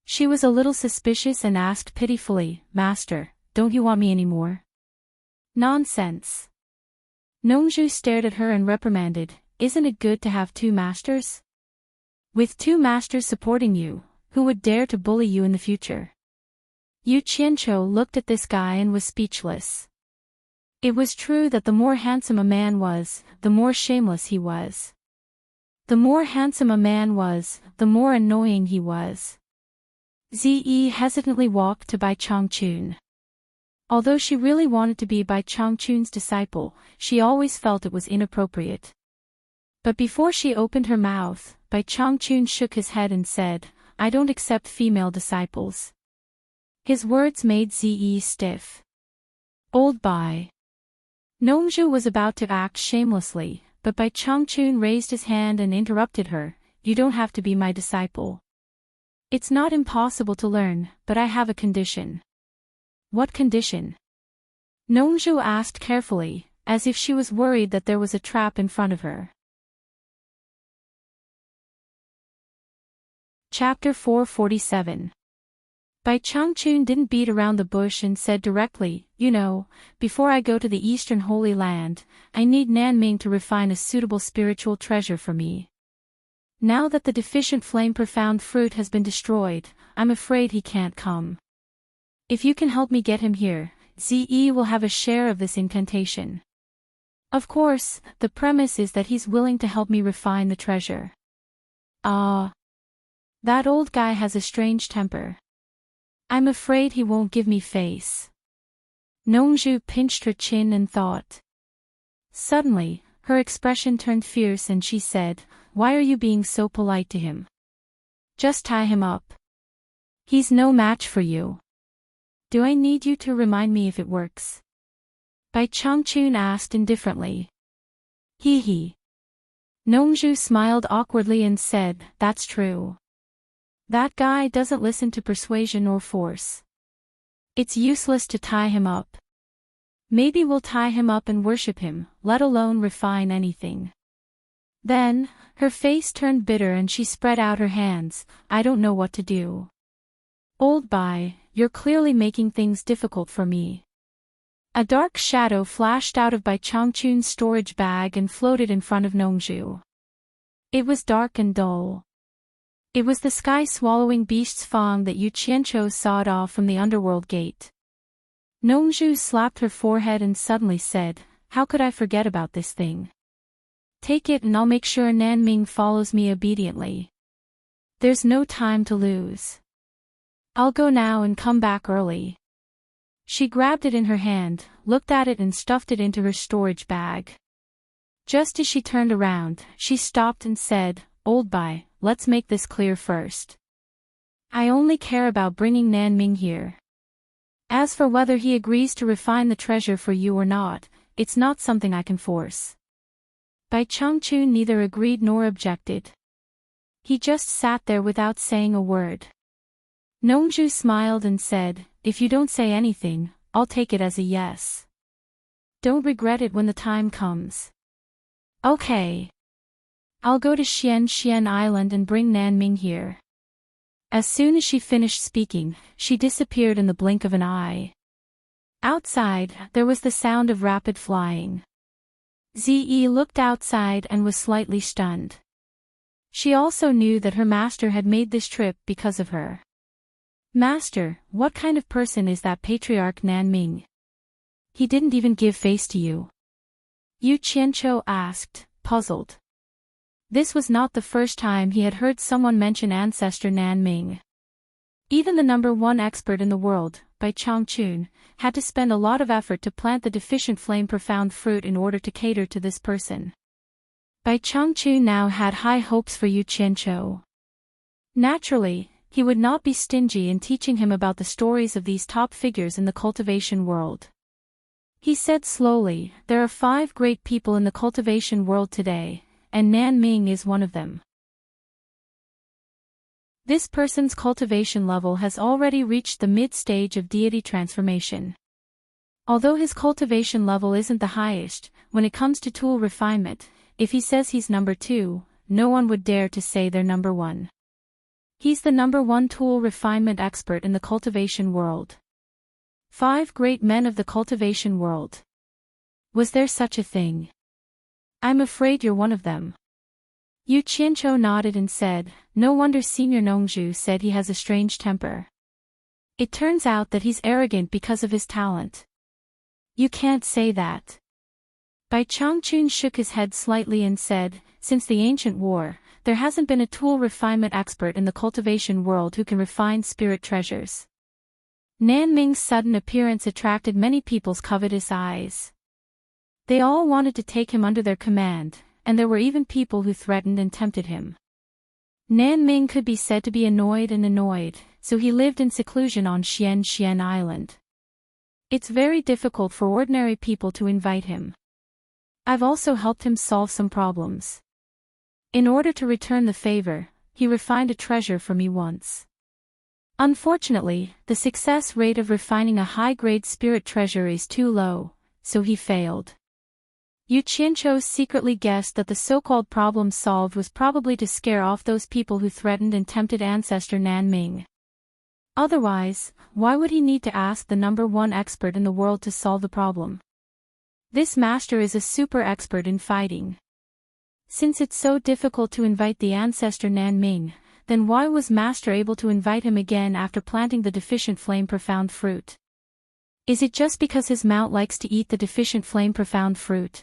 She was a little suspicious and asked pitifully, "Master, don't you want me anymore?" "Nonsense." Nongju stared at her and reprimanded, "Isn't it good to have two masters? With two masters supporting you, who would dare to bully you in the future?" Yu Qianqiu looked at this guy and was speechless. It was true that the more handsome a man was, the more shameless he was. The more handsome a man was, the more annoying he was. Ze hesitantly walked to Bai Changchun. Although she really wanted to be Bai Changchun's disciple, she always felt it was inappropriate. But before she opened her mouth, Bai Changchun shook his head and said, "I don't accept female disciples." His words made Ze stiff. "Old Bai." Nongju was about to act shamelessly, but Bai Changchun raised his hand and interrupted her, "You don't have to be my disciple. It's not impossible to learn, but I have a condition." "What condition?" Nongju asked carefully, as if she was worried that there was a trap in front of her. Chapter 447. Bai Changchun didn't beat around the bush and said directly, "You know, before I go to the Eastern Holy Land, I need Nanming to refine a suitable spiritual treasure for me. Now that the deficient flame profound fruit has been destroyed, I'm afraid he can't come. If you can help me get him here, Ze will have a share of this incantation. Of course, the premise is that he's willing to help me refine the treasure." "Ah. That old guy has a strange temper. I'm afraid he won't give me face." Nongju pinched her chin and thought. Suddenly, her expression turned fierce and she said, "Why are you being so polite to him? Just tie him up. He's no match for you." "Do I need you to remind me if it works?" Bai Changchun asked indifferently. "Hee hee." Nongju smiled awkwardly and said, "That's true. That guy doesn't listen to persuasion or force. It's useless to tie him up. Maybe we'll tie him up and worship him, let alone refine anything." Then, her face turned bitter and she spread out her hands, "I don't know what to do. Old Bai, you're clearly making things difficult for me." A dark shadow flashed out of Bai Changchun's storage bag and floated in front of Nongju. It was dark and dull. It was the sky-swallowing beast's fang that Yu Qianqiu sawed off from the underworld gate. Nongju slapped her forehead and suddenly said, "How could I forget about this thing? Take it and I'll make sure Nanming follows me obediently. There's no time to lose. I'll go now and come back early." She grabbed it in her hand, looked at it and stuffed it into her storage bag. Just as she turned around, she stopped and said, "Old Bai, let's make this clear first. I only care about bringing Nanming here. As for whether he agrees to refine the treasure for you or not, it's not something I can force." Bai Changchun neither agreed nor objected. He just sat there without saying a word. Nongju smiled and said, "If you don't say anything, I'll take it as a yes." don't regret it when the time comes. Okay. I'll go to Xian Island and bring Nanming here. As soon as she finished speaking, she disappeared in the blink of an eye. Outside, there was the sound of rapid flying. Ze looked outside and was slightly stunned. She also knew that her master had made this trip because of her. Master, what kind of person is that patriarch Nanming? He didn't even give face to you. Yu Qianqiu asked, puzzled. This was not the first time he had heard someone mention ancestor Nanming. Even the #1 expert in the world, Bai Changchun, had to spend a lot of effort to plant the deficient flame profound fruit in order to cater to this person. Bai Changchun now had high hopes for Yu Qianqiu. Naturally, he would not be stingy in teaching him about the stories of these top figures in the cultivation world. He said slowly, there are 5 great people in the cultivation world today, and Nanming is one of them. This person's cultivation level has already reached the mid-stage of deity transformation. Although his cultivation level isn't the highest, when it comes to tool refinement, if he says he's #2, no one would dare to say they're #1. He's the #1 tool refinement expert in the cultivation world. 5 great men of the cultivation world. Was there such a thing? I'm afraid you're one of them. Yu Qianqiu nodded and said, no wonder Senior Nongzhu said he has a strange temper. It turns out that he's arrogant because of his talent. You can't say that. Bai Changchun shook his head slightly and said, since the ancient war, there hasn't been a tool refinement expert in the cultivation world who can refine spirit treasures. Nanming's sudden appearance attracted many people's covetous eyes. They all wanted to take him under their command, and there were even people who threatened and tempted him. Nanming could be said to be annoyed, so he lived in seclusion on Xian Island. It's very difficult for ordinary people to invite him. I've also helped him solve some problems. In order to return the favor, he refined a treasure for me once. Unfortunately, the success rate of refining a high-grade spirit treasure is too low, so he failed. Yu Qianqiu secretly guessed that the so-called problem solved was probably to scare off those people who threatened and tempted ancestor Nanming. Otherwise, why would he need to ask the #1 expert in the world to solve the problem? This master is a super expert in fighting. Since it's so difficult to invite the ancestor Nanming, then why was master able to invite him again after planting the deficient flame profound fruit? Is it just because his mount likes to eat the deficient flame profound fruit?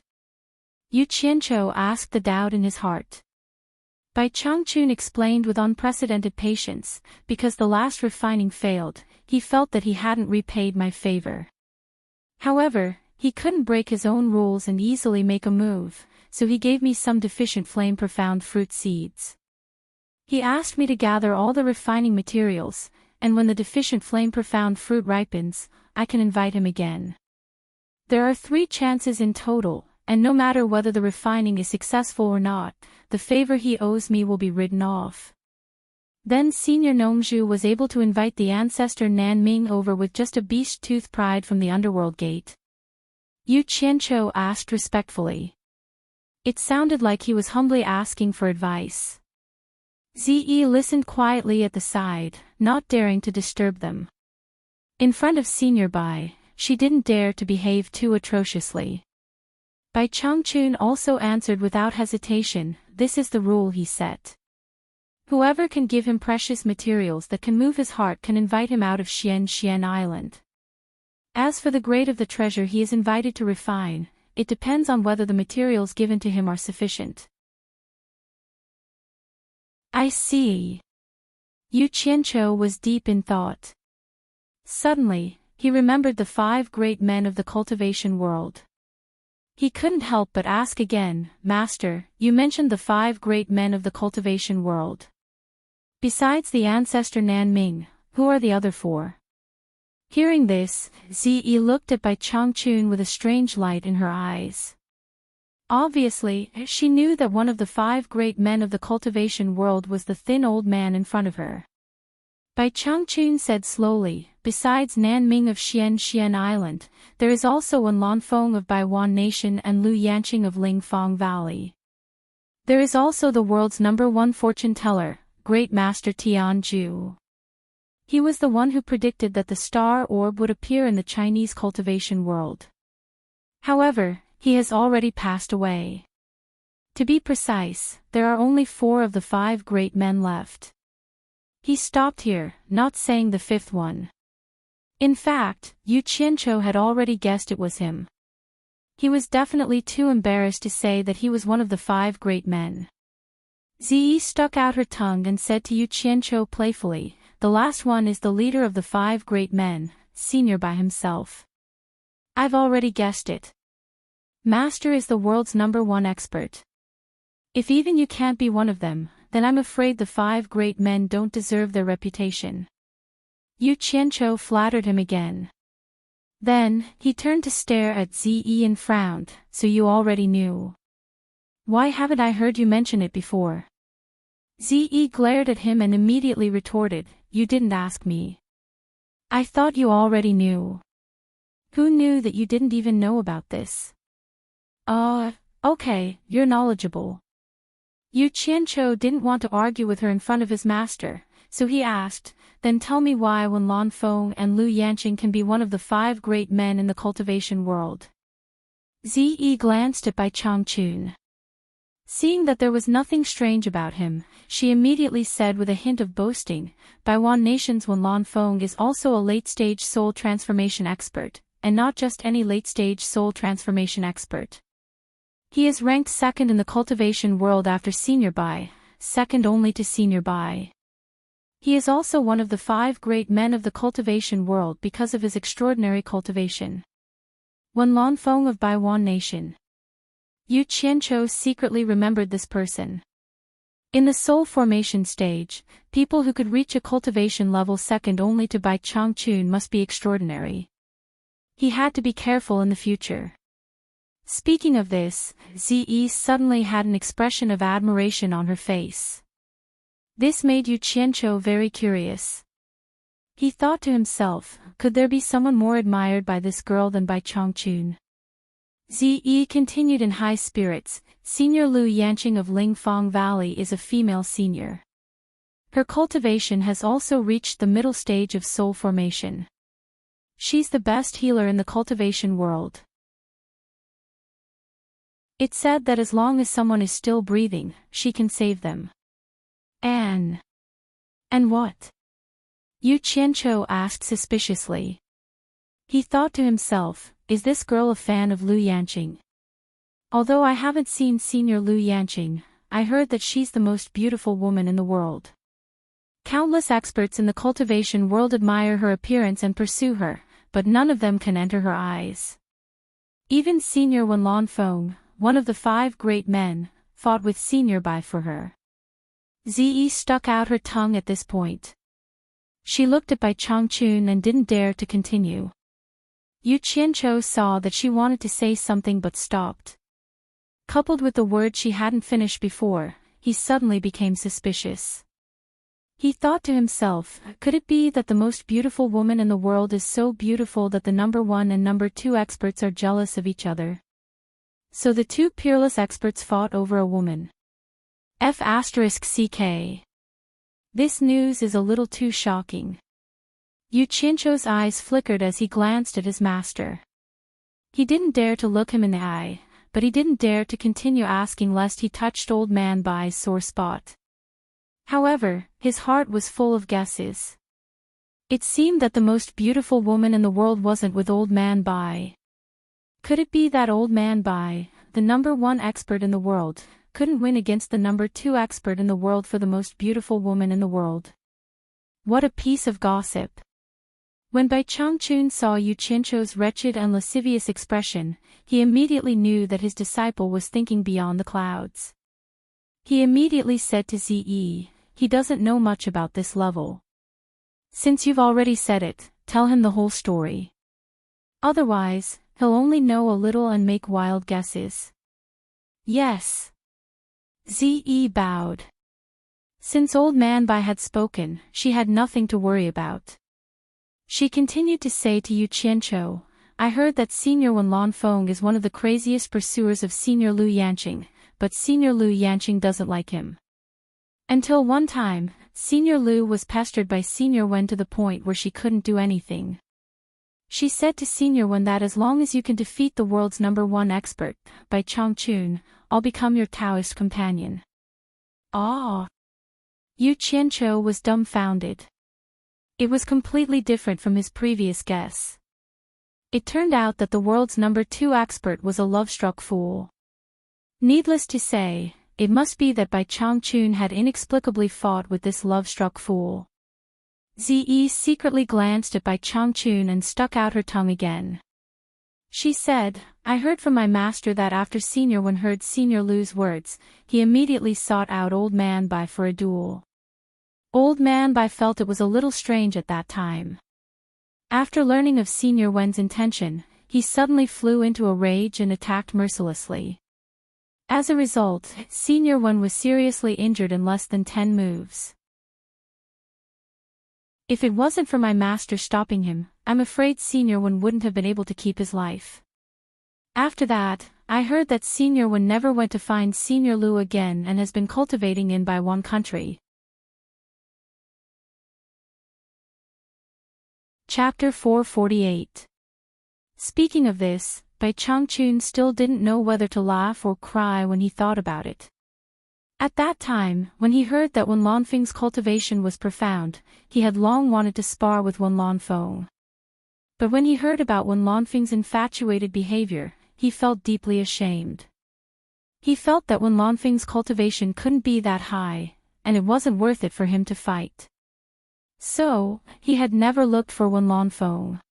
Yu Qianqiu asked the doubt in his heart. Bai Changchun explained with unprecedented patience, because the last refining failed, he felt that he hadn't repaid my favor. However, he couldn't break his own rules and easily make a move, so he gave me some deficient flame profound fruit seeds. He asked me to gather all the refining materials, and when the deficient flame profound fruit ripens, I can invite him again. There are 3 chances in total, and no matter whether the refining is successful or not, the favor he owes me will be written off. Then Senior Nongzhu was able to invite the ancestor Nanming over with just a beast-toothed pride from the underworld gate. Yu Qianqiu asked respectfully. It sounded like he was humbly asking for advice. Ze listened quietly at the side, not daring to disturb them. In front of Senior Bai, she didn't dare to behave too atrociously. Bai Changchun also answered without hesitation, this is the rule he set. Whoever can give him precious materials that can move his heart can invite him out of Xian Island. As for the grade of the treasure he is invited to refine, it depends on whether the materials given to him are sufficient. I see. Yu Qianqiu was deep in thought. Suddenly, he remembered the 5 great men of the cultivation world. He couldn't help but ask again, Master, you mentioned the 5 great men of the cultivation world. Besides the ancestor Nanming, who are the other 4? Hearing this, Ze looked at Bai Changchun with a strange light in her eyes. Obviously, she knew that one of the 5 great men of the cultivation world was the thin old man in front of her. Bai Changchun said slowly, besides Nanming of Xian Island, there is also Wanlanfeng of Baiwan Nation and Lu Yanqing of Lingfang Valley. There is also the world's #1 fortune teller, Great Master Tianzhu. He was the one who predicted that the star orb would appear in the Chinese cultivation world. However, he has already passed away. To be precise, there are only 4 of the 5 great men left. He stopped here, not saying the 5th one. In fact, Yu Qianzhou had already guessed it was him. He was definitely too embarrassed to say that he was one of the 5 great men. Ziyi stuck out her tongue and said to Yu Qianzhou playfully, "The last one is the leader of the 5 great men, senior by himself." "I've already guessed it. Master is the world's #1 expert. If even you can't be one of them, then I'm afraid the 5 great men don't deserve their reputation." Yu Qianzhou flattered him again. Then, he turned to stare at Ziyi and frowned, "So you already knew. Why haven't I heard you mention it before?" Ziyi glared at him and immediately retorted, "You didn't ask me. I thought you already knew. Who knew that you didn't even know about this?" Okay, you're knowledgeable." Yu Qianzhou didn't want to argue with her in front of his master, so he asked, "Then tell me why Wanlanfeng and Lu Yanqing can be one of the 5 great men in the cultivation world." Ziyi glanced at Bai Changchun. Seeing that there was nothing strange about him, she immediately said with a hint of boasting, "Baiwan Nation's Wanlanfeng is also a late-stage soul transformation expert, and not just any late-stage soul transformation expert. He is ranked 2nd in the cultivation world after Senior Bai, 2nd only to Senior Bai. He is also one of the 5 great men of the cultivation world because of his extraordinary cultivation. Wanlanfeng of Baiwan Nation." Yu Qianzhou secretly remembered this person. In the soul formation stage, people who could reach a cultivation level 2nd only to Bai Changchun must be extraordinary. He had to be careful in the future. Speaking of this, Ziyi suddenly had an expression of admiration on her face. This made Yu Qianzhou very curious. He thought to himself, could there be someone more admired by this girl than Bai Changchun? Ziyi continued in high spirits, "Senior Lu Yanqing of Lingfang Valley is a female senior. Her cultivation has also reached the middle stage of soul formation. She's the best healer in the cultivation world. It's said that as long as someone is still breathing, she can save them." And what? Yu Qianzhou asked suspiciously. He thought to himself, is this girl a fan of Lu Yanqing? Although I haven't seen Senior Lu Yanqing, I heard that she's the most beautiful woman in the world. Countless experts in the cultivation world admire her appearance and pursue her, but none of them can enter her eyes. Even Senior Wanlanfeng, one of the 5 great men, fought with Senior Bai for her. Ziyi stuck out her tongue at this point. She looked at Bai Changchun and didn't dare to continue. Yu Qianzhou saw that she wanted to say something but stopped. Coupled with the word she hadn't finished before, he suddenly became suspicious. He thought to himself, could it be that the most beautiful woman in the world is so beautiful that the #1 and #2 experts are jealous of each other? So the 2 peerless experts fought over a woman. F***ck. This news is a little too shocking. Yu Qianzhou's eyes flickered as he glanced at his master. He didn't dare to look him in the eye, but he didn't dare to continue asking lest he touched old man Bai's sore spot. However, his heart was full of guesses. It seemed that the most beautiful woman in the world wasn't with old man Bai. Could it be that old man Bai, the #1 expert in the world, couldn't win against the #2 expert in the world for the most beautiful woman in the world? What a piece of gossip. When Bai Changchun saw Yu Qianzhou's wretched and lascivious expression, he immediately knew that his disciple was thinking beyond the clouds. He immediately said to Ziyi, he doesn't know much about this level. Since you've already said it, tell him the whole story. Otherwise, he'll only know a little and make wild guesses. Yes. Ziyi bowed. Since Old Man Bai had spoken, she had nothing to worry about. She continued to say to Yu Qianqiu, I heard that Senior Wen Lanfeng is one of the craziest pursuers of Senior Lu Yanqing, but Senior Lu Yanqing doesn't like him. Until one time, Senior Lu was pestered by Senior Wen to the point where she couldn't do anything. She said to Senior Wen that as long as you can defeat the world's #1 expert, Bai Changchun, I'll become your Taoist companion. Ah! Yu Qianqiu was dumbfounded. It was completely different from his previous guess. It turned out that the world's #2 expert was a love-struck fool. Needless to say, it must be that Bai Changchun had inexplicably fought with this love-struck fool. Ziyi secretly glanced at Bai Changchun and stuck out her tongue again. She said, I heard from my master that after Senior Wen heard Senior Lu's words, he immediately sought out Old Man Bai for a duel. Old Man Bai felt it was a little strange at that time. After learning of Senior Wen's intention, he suddenly flew into a rage and attacked mercilessly. As a result, Senior Wen was seriously injured in less than 10 moves. If it wasn't for my master stopping him, I'm afraid Senior Wen wouldn't have been able to keep his life. After that, I heard that Senior Wen never went to find Senior Lu again and has been cultivating in Baiwan country. Chapter 448. Speaking of this, Bai Changchun still didn't know whether to laugh or cry when he thought about it. At that time, when he heard that Wen Lanfeng's cultivation was profound, he had long wanted to spar with Wen Lanfeng. But when he heard about Wen Lanfeng's infatuated behavior, he felt deeply ashamed. He felt that Wen Lanfeng's cultivation couldn't be that high, and it wasn't worth it for him to fight. So, he had never looked for Wen Lanfeng.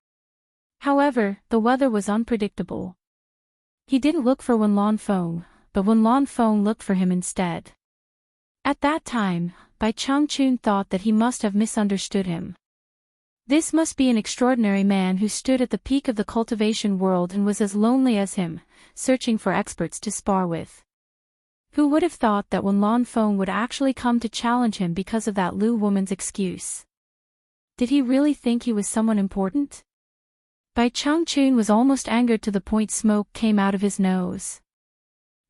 However, the weather was unpredictable. He didn't look for Wen Lanfeng, but Wen Lanfeng looked for him instead. At that time, Bai Changchun thought that he must have misunderstood him. This must be an extraordinary man who stood at the peak of the cultivation world and was as lonely as him, searching for experts to spar with. Who would have thought that Wen Lanfeng would actually come to challenge him because of that Lu woman's excuse? Did he really think he was someone important? Bai Changchun was almost angered to the point smoke came out of his nose.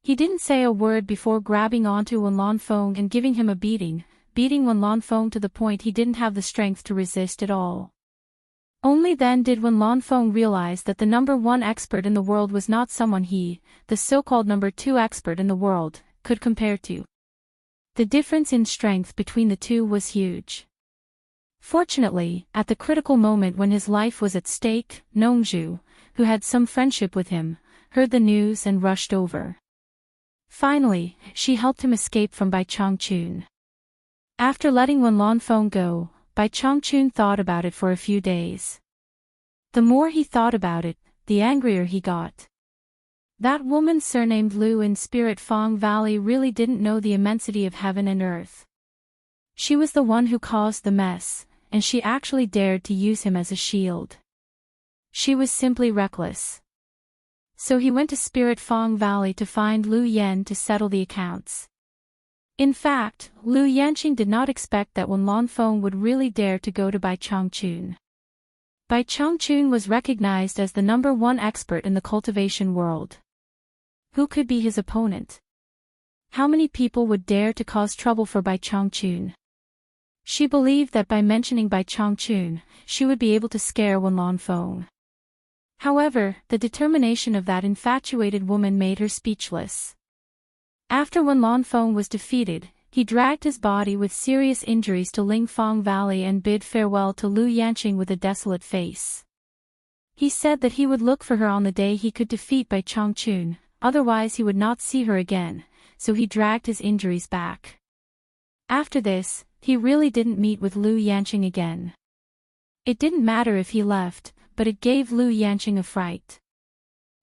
He didn't say a word before grabbing onto Wen Lanfeng and giving him a beating Wen Lanfeng to the point he didn't have the strength to resist at all. Only then did Wen Lanfeng realize that the #1 expert in the world was not someone he, the so-called #2 expert in the world, could compare to. The difference in strength between the two was huge. Fortunately, at the critical moment when his life was at stake, Nongzhu, who had some friendship with him, heard the news and rushed over. Finally, she helped him escape from Bai Changchun. After letting Wen Lanfeng go, Bai Changchun thought about it for a few days. The more he thought about it, the angrier he got. That woman surnamed Lu in Spirit Fang Valley really didn't know the immensity of heaven and earth. She was the one who caused the mess, and she actually dared to use him as a shield. She was simply reckless. So he went to Spirit Fang Valley to find Lu Yan to settle the accounts. In fact, Lu Yanqing did not expect that Wen Lanfeng would really dare to go to Bai Changchun. Bai Changchun was recognized as the #1 expert in the cultivation world. Who could be his opponent? How many people would dare to cause trouble for Bai Changchun? She believed that by mentioning Bai Changchun, she would be able to scare Wen Lanfeng. However, the determination of that infatuated woman made her speechless. After Wen Lanfeng was defeated, he dragged his body with serious injuries to Lingfang Valley and bid farewell to Lu Yanqing with a desolate face. He said that he would look for her on the day he could defeat Bai Changchun, otherwise he would not see her again, so he dragged his injuries back. After this, he really didn't meet with Lu Yanqing again. It didn't matter if he left, but it gave Lu Yanqing a fright.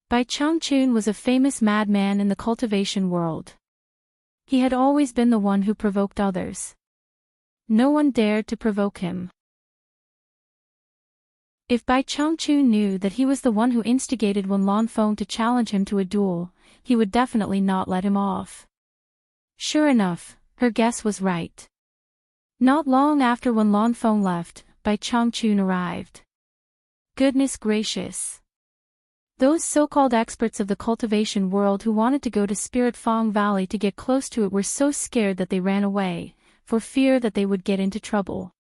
Bai Changchun was a famous madman in the cultivation world. He had always been the one who provoked others. No one dared to provoke him. If Bai Changchun knew that he was the one who instigated Wen Lanfeng to challenge him to a duel, he would definitely not let him off. Sure enough, her guess was right. Not long after when Lan Feng left, Bai Changchun arrived. Goodness gracious. Those so-called experts of the cultivation world who wanted to go to Spirit Fong Valley to get close to it were so scared that they ran away, for fear that they would get into trouble.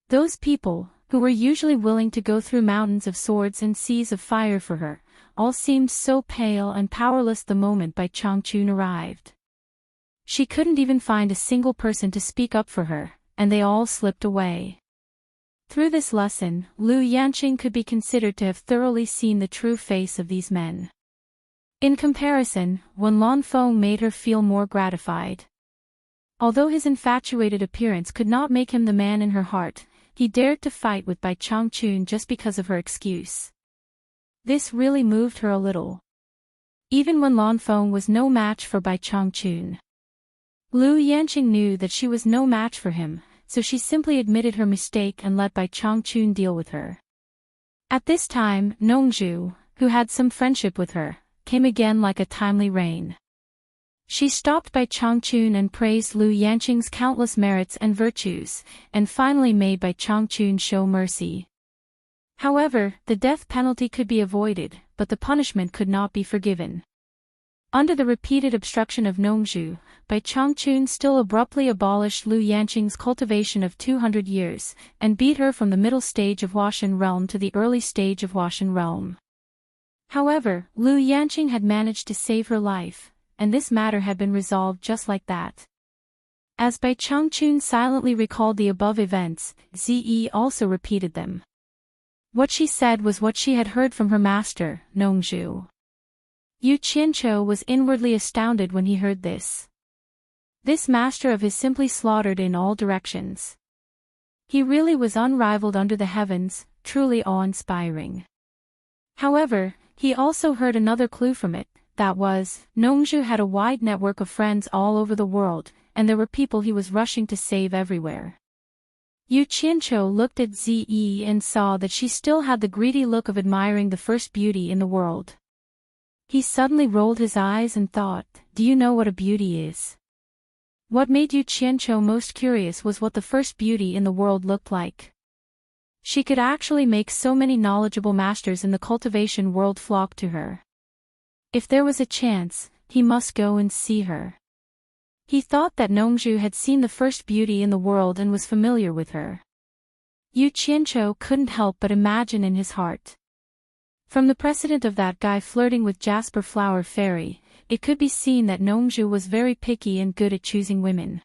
Those people, who were usually willing to go through mountains of swords and seas of fire for her, all seemed so pale and powerless the moment Bai Changchun arrived. She couldn't even find a single person to speak up for her, and they all slipped away. Through this lesson, Liu Yanqing could be considered to have thoroughly seen the true face of these men. In comparison, Wen Lanfeng made her feel more gratified. Although his infatuated appearance could not make him the man in her heart, he dared to fight with Bai Changchun just because of her excuse. This really moved her a little. Even when Lanfeng was no match for Bai Changchun. Liu Yanqing knew that she was no match for him, so she simply admitted her mistake and let Bai Changchun deal with her. At this time, Nongzhu, who had some friendship with her, came again like a timely rain. She stopped Bai Changchun and praised Liu Yanqing's countless merits and virtues, and finally made Bai Changchun show mercy. However, the death penalty could be avoided, but the punishment could not be forgiven. Under the repeated obstruction of Nongzhu, Bai Changchun still abruptly abolished Liu Yanqing's cultivation of 200 years, and beat her from the middle stage of Huashan realm to the early stage of Huashan realm. However, Liu Yanqing had managed to save her life, and this matter had been resolved just like that. As Bai Changchun silently recalled the above events, Zi also repeated them. What she said was what she had heard from her master, Nongzhu. Yu Qianqiu was inwardly astounded when he heard this. This master of his simply slaughtered in all directions. He really was unrivaled under the heavens, truly awe-inspiring. However, he also heard another clue from it, that was, Nongzhu had a wide network of friends all over the world, and there were people he was rushing to save everywhere. Yu Qianqiu looked at Zi and saw that she still had the greedy look of admiring the first beauty in the world. He suddenly rolled his eyes and thought, do you know what a beauty is? What made Yu Qianqiu most curious was what the first beauty in the world looked like. She could actually make so many knowledgeable masters in the cultivation world flock to her. If there was a chance, he must go and see her. He thought that Nongzhu had seen the first beauty in the world and was familiar with her. Yu Qianqiu couldn't help but imagine in his heart. From the precedent of that guy flirting with Jasper Flower Fairy, it could be seen that Nongzhu was very picky and good at choosing women.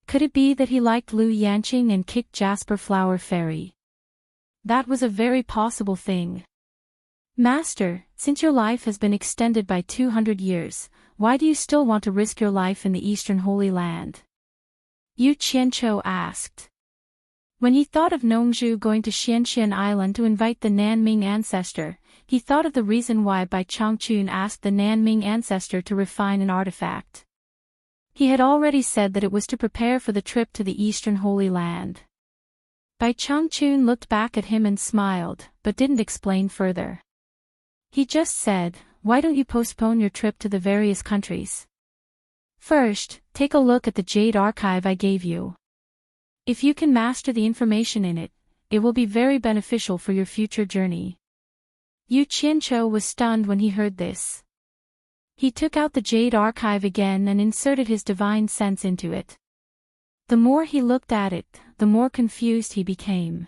Could it be that he liked Liu Yanqing and kicked Jasper Flower Fairy? That was a very possible thing. Master, since your life has been extended by 200 years, why do you still want to risk your life in the Eastern Holy Land? Yu Qianqiu asked. When he thought of Nongzhu going to Xianxian Island to invite the Nanming ancestor, he thought of the reason why Bai Changchun asked the Nanming ancestor to refine an artifact. He had already said that it was to prepare for the trip to the Eastern Holy Land. Bai Changchun looked back at him and smiled, but didn't explain further. He just said, why don't you postpone your trip to the various countries? First, take a look at the Jade Archive I gave you. If you can master the information in it, it will be very beneficial for your future journey. Yu Qianqiu was stunned when he heard this. He took out the Jade Archive again and inserted his divine sense into it. The more he looked at it, the more confused he became.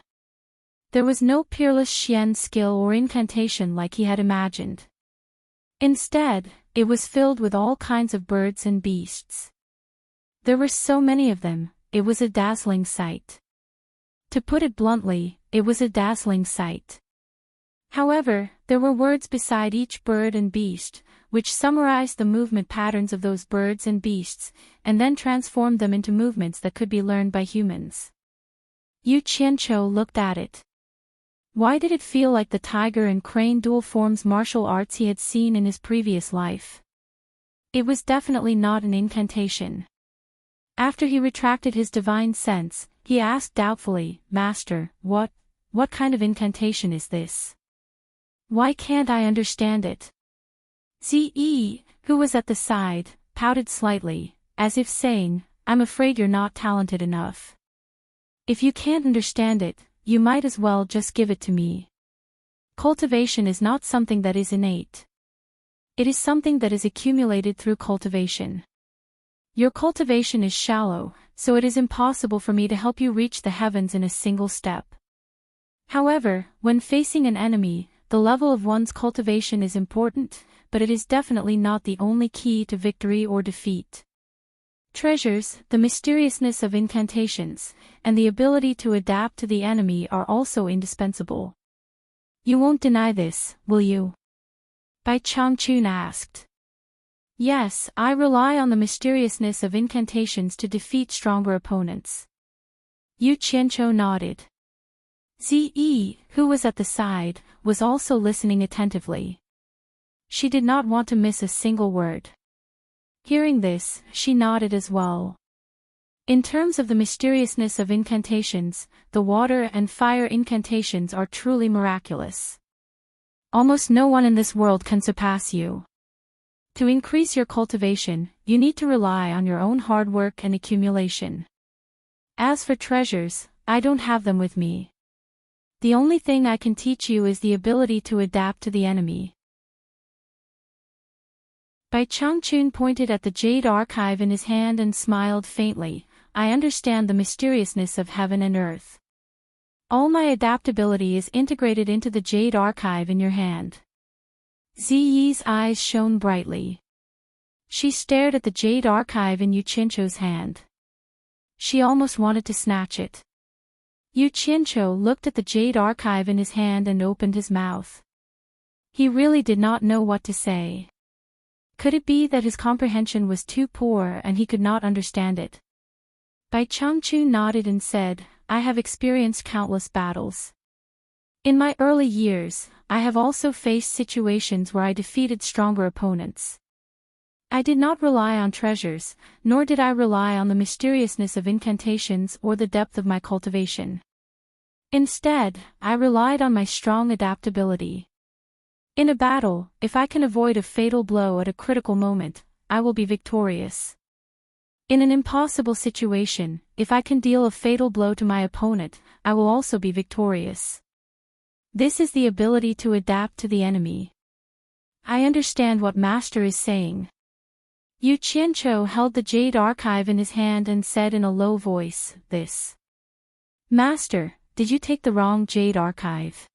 There was no peerless Xian skill or incantation like he had imagined. Instead, it was filled with all kinds of birds and beasts. There were so many of them, it was a dazzling sight. To put it bluntly, it was a dazzling sight. However, there were words beside each bird and beast, which summarized the movement patterns of those birds and beasts, and then transformed them into movements that could be learned by humans. Yu Qianqiu looked at it. Why did it feel like the tiger and crane dual forms martial arts he had seen in his previous life? It was definitely not an incantation. After he retracted his divine sense, he asked doubtfully, Master, what kind of incantation is this? Why can't I understand it? Zi, who was at the side, pouted slightly, as if saying, I'm afraid you're not talented enough. If you can't understand it, you might as well just give it to me. Cultivation is not something that is innate. It is something that is accumulated through cultivation. Your cultivation is shallow, so it is impossible for me to help you reach the heavens in a single step. However, when facing an enemy, the level of one's cultivation is important, but it is definitely not the only key to victory or defeat. Treasures, the mysteriousness of incantations, and the ability to adapt to the enemy are also indispensable. You won't deny this, will you? Bai Changchun asked. Yes, I rely on the mysteriousness of incantations to defeat stronger opponents. Yu Qianqiu nodded. Zi, who was at the side, was also listening attentively. She did not want to miss a single word. Hearing this, she nodded as well. In terms of the mysteriousness of incantations, the water and fire incantations are truly miraculous. Almost no one in this world can surpass you. To increase your cultivation, you need to rely on your own hard work and accumulation. As for treasures, I don't have them with me. The only thing I can teach you is the ability to adapt to the enemy. Bai Changchun pointed at the jade archive in his hand and smiled faintly. I understand the mysteriousness of heaven and earth. All my adaptability is integrated into the jade archive in your hand. Ziyi's eyes shone brightly. She stared at the jade archive in Yu Qianqiu's hand. She almost wanted to snatch it. Yu Qianqiu looked at the jade archive in his hand and opened his mouth. He really did not know what to say. Could it be that his comprehension was too poor and he could not understand it? Bai Changchun nodded and said, I have experienced countless battles. In my early years, I have also faced situations where I defeated stronger opponents. I did not rely on treasures, nor did I rely on the mysteriousness of incantations or the depth of my cultivation. Instead, I relied on my strong adaptability. In a battle, if I can avoid a fatal blow at a critical moment, I will be victorious. In an impossible situation, if I can deal a fatal blow to my opponent, I will also be victorious. This is the ability to adapt to the enemy. I understand what Master is saying. Yu Qianqiu held the jade archive in his hand and said in a low voice, This. Master, did you take the wrong jade archive?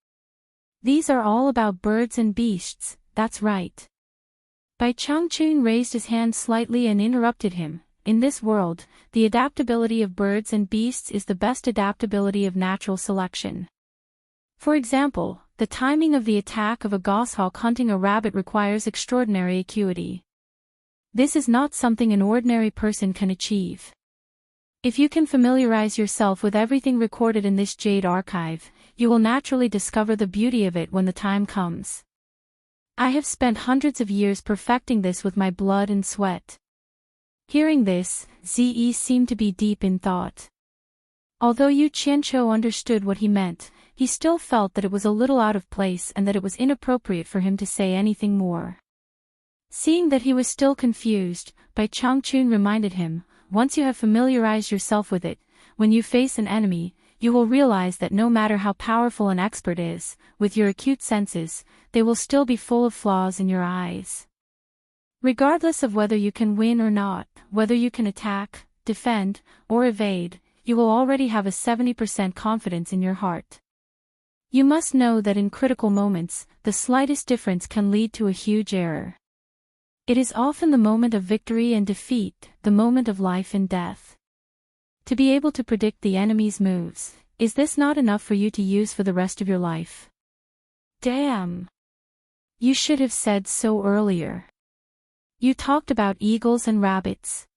These are all about birds and beasts, that's right. Bai Changchun raised his hand slightly and interrupted him. In this world, the adaptability of birds and beasts is the best adaptability of natural selection. For example, the timing of the attack of a goshawk hunting a rabbit requires extraordinary acuity. This is not something an ordinary person can achieve. If you can familiarize yourself with everything recorded in this jade archive, you will naturally discover the beauty of it when the time comes. I have spent hundreds of years perfecting this with my blood and sweat. Hearing this, Zi seemed to be deep in thought. Although Yu Qianqiu understood what he meant, he still felt that it was a little out of place and that it was inappropriate for him to say anything more. Seeing that he was still confused, Bai Changchun reminded him, once you have familiarized yourself with it, when you face an enemy, you will realize that no matter how powerful an expert is, with your acute senses, they will still be full of flaws in your eyes. Regardless of whether you can win or not, whether you can attack, defend, or evade, you will already have a 70% confidence in your heart. You must know that in critical moments, the slightest difference can lead to a huge error. It is often the moment of victory and defeat, the moment of life and death. To be able to predict the enemy's moves, is this not enough for you to use for the rest of your life? Damn! You should have said so earlier. You talked about eagles and rabbits.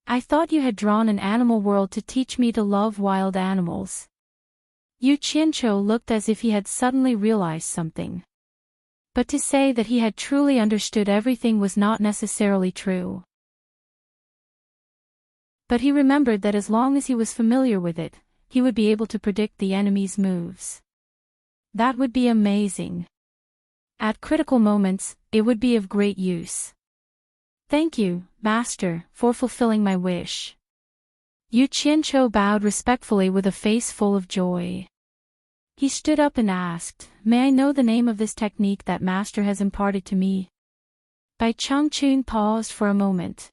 I thought you had drawn an animal world to teach me to love wild animals. Yu Qianqiu looked as if he had suddenly realized something. But to say that he had truly understood everything was not necessarily true. But he remembered that as long as he was familiar with it, he would be able to predict the enemy's moves. That would be amazing. At critical moments, it would be of great use. Thank you, Master, for fulfilling my wish. Yu Qianqiu bowed respectfully with a face full of joy. He stood up and asked, "May I know the name of this technique that master has imparted to me?" Bai Changchun paused for a moment.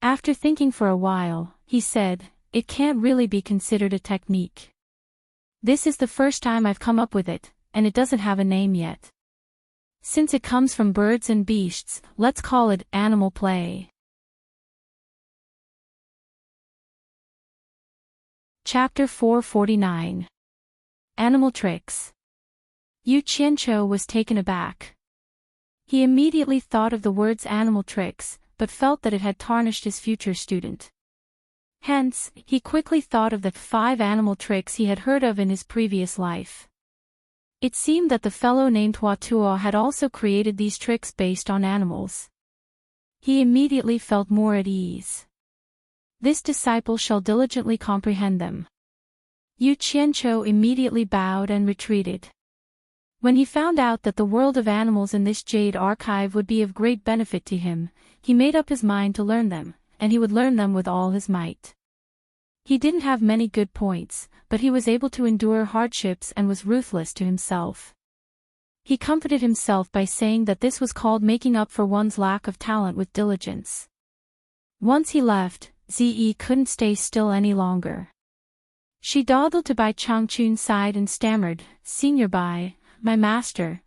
After thinking for a while, he said, "It can't really be considered a technique. This is the first time I've come up with it, and it doesn't have a name yet. Since it comes from birds and beasts, let's call it animal play." Chapter 449. Animal Tricks. Yu Qianqiu was taken aback. He immediately thought of the words animal tricks, but felt that it had tarnished his future student. Hence, he quickly thought of the 5 animal tricks he had heard of in his previous life. It seemed that the fellow named Hua Tuo had also created these tricks based on animals. He immediately felt more at ease. This disciple shall diligently comprehend them. Yu Qianqiu immediately bowed and retreated. When he found out that the world of animals in this jade archive would be of great benefit to him, he made up his mind to learn them, and he would learn them with all his might. He didn't have many good points, but he was able to endure hardships and was ruthless to himself. He comforted himself by saying that this was called making up for one's lack of talent with diligence. Once he left, Zi couldn't stay still any longer. She dawdled to Bai Changchun's side and stammered, "Senior Bai, my master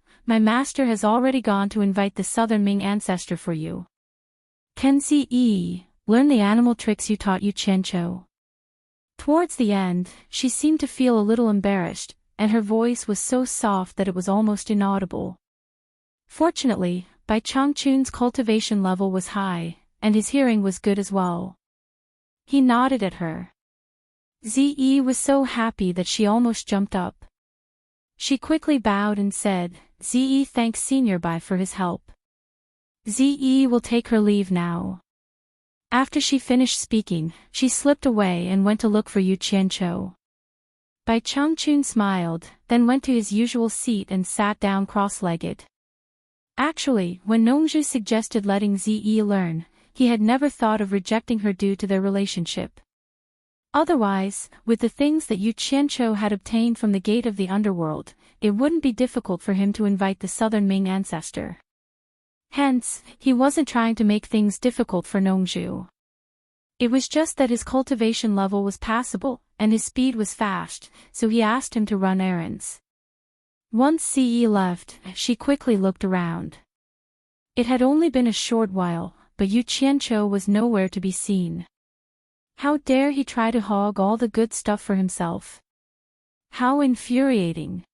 has already gone to invite the Southern Ming ancestor for you. Can Zi learn the animal tricks you taught Yu Qianqiu?" Towards the end, she seemed to feel a little embarrassed, and her voice was so soft that it was almost inaudible. Fortunately, Bai Changchun's cultivation level was high, and his hearing was good as well. He nodded at her. Zi was so happy that she almost jumped up. She quickly bowed and said, "Zi thanks Senior Bai for his help. Zi will take her leave now." After she finished speaking, she slipped away and went to look for Yu Qianqiu. Bai Changchun smiled, then went to his usual seat and sat down cross-legged. Actually, when Nongzhu suggested letting Zi learn, he had never thought of rejecting her due to their relationship. Otherwise, with the things that Yu Qianqiu had obtained from the gate of the underworld, it wouldn't be difficult for him to invite the Southern Ming ancestor. Hence, he wasn't trying to make things difficult for Nongzhu. It was just that his cultivation level was passable, and his speed was fast, so he asked him to run errands. Once Ce left, she quickly looked around. It had only been a short while, but Yu Qianqiu was nowhere to be seen. How dare he try to hog all the good stuff for himself? How infuriating!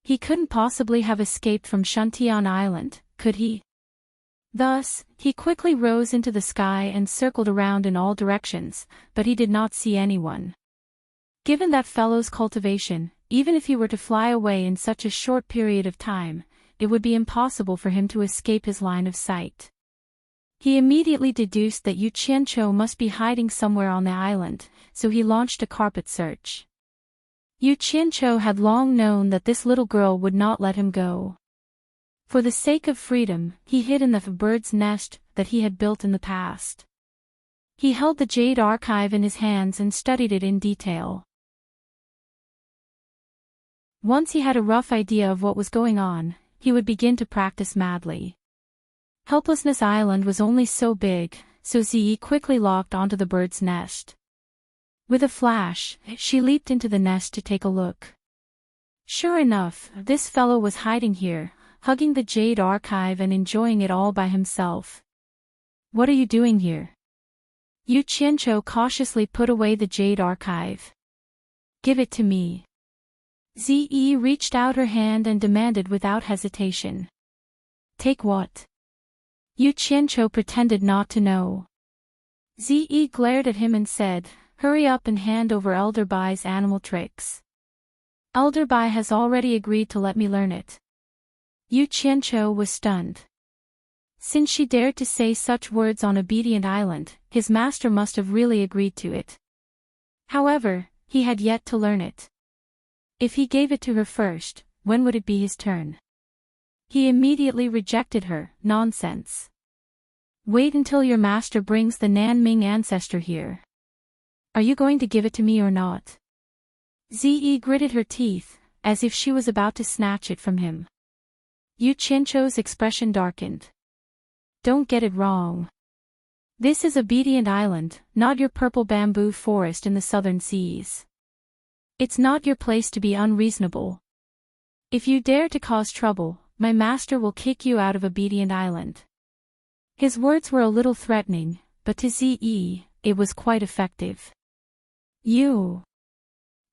He couldn't possibly have escaped from Shuntian Island, could he? Thus, he quickly rose into the sky and circled around in all directions, but he did not see anyone. Given that fellow's cultivation, even if he were to fly away in such a short period of time, it would be impossible for him to escape his line of sight. He immediately deduced that Yu Qianqiu must be hiding somewhere on the island, so he launched a carpet search. Yu Qianqiu had long known that this little girl would not let him go. For the sake of freedom, he hid in the bird's nest that he had built in the past. He held the jade archive in his hands and studied it in detail. Once he had a rough idea of what was going on, he would begin to practice madly. Helplessness Island was only so big, so Zi quickly locked onto the bird's nest. With a flash, she leaped into the nest to take a look. Sure enough, this fellow was hiding here, hugging the jade archive and enjoying it all by himself. "What are you doing here?" Yu Qianqiu cautiously put away the jade archive. "Give it to me." Zi reached out her hand and demanded without hesitation. "Take what?" Yu Qianqiu pretended not to know. Zi glared at him and said, "Hurry up and hand over Elder Bai's animal tricks. Elder Bai has already agreed to let me learn it." Yu Qianqiu was stunned. Since she dared to say such words on Obedient Island, his master must have really agreed to it. However, he had yet to learn it. If he gave it to her first, when would it be his turn? He immediately rejected her. "Nonsense. Wait until your master brings the Nan Ming ancestor here." Are you going to give it to me or not? Ze gritted her teeth, as if she was about to snatch it from him. Yu Qianzhou's expression darkened. Don't get it wrong. This is Obedient Island, not your purple bamboo forest in the southern seas. It's not your place to be unreasonable. If you dare to cause trouble, my master will kick you out of Obedient Island. His words were a little threatening, but to Ze, it was quite effective. You.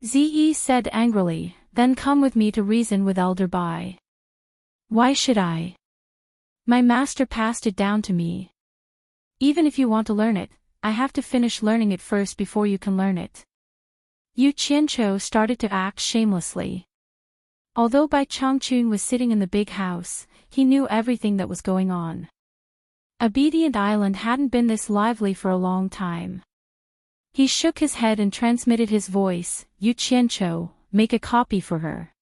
Ze said angrily, then come with me to reason with Elder Bai. Why should I? My master passed it down to me. Even if you want to learn it, I have to finish learning it first before you can learn it. Yu Qianzhou started to act shamelessly. Although Bai Changchun was sitting in the big house, he knew everything that was going on. Obedient Island hadn't been this lively for a long time. He shook his head and transmitted his voice, Yu Qianzhou, make a copy for her.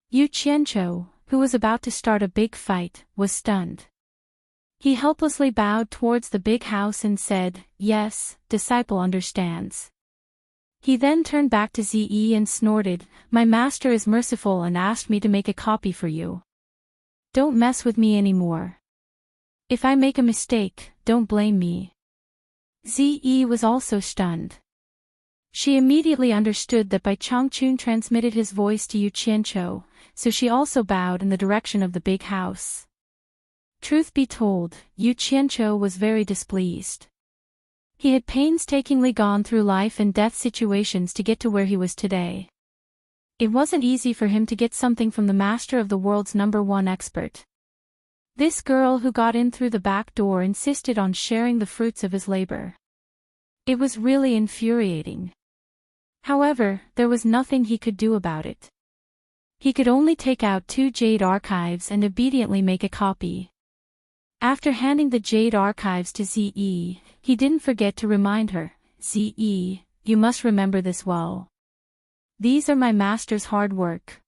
Yu Qianzhou, who was about to start a big fight, was stunned. He helplessly bowed towards the big house and said, yes, disciple understands. He then turned back to Ze and snorted, my master is merciful and asked me to make a copy for you. Don't mess with me anymore. If I make a mistake, don't blame me. Ze was also stunned. She immediately understood that Bai Changchun transmitted his voice to Yu Qianzhou, so she also bowed in the direction of the big house. Truth be told, Yu Qianzhou was very displeased. He had painstakingly gone through life and death situations to get to where he was today. It wasn't easy for him to get something from the master of the world's #1 expert. This girl who got in through the back door insisted on sharing the fruits of his labor. It was really infuriating. However, there was nothing he could do about it. He could only take out 2 jade archives and obediently make a copy. After handing the jade archives to Ze, he didn't forget to remind her, Ze, you must remember this well. These are my master's hard work.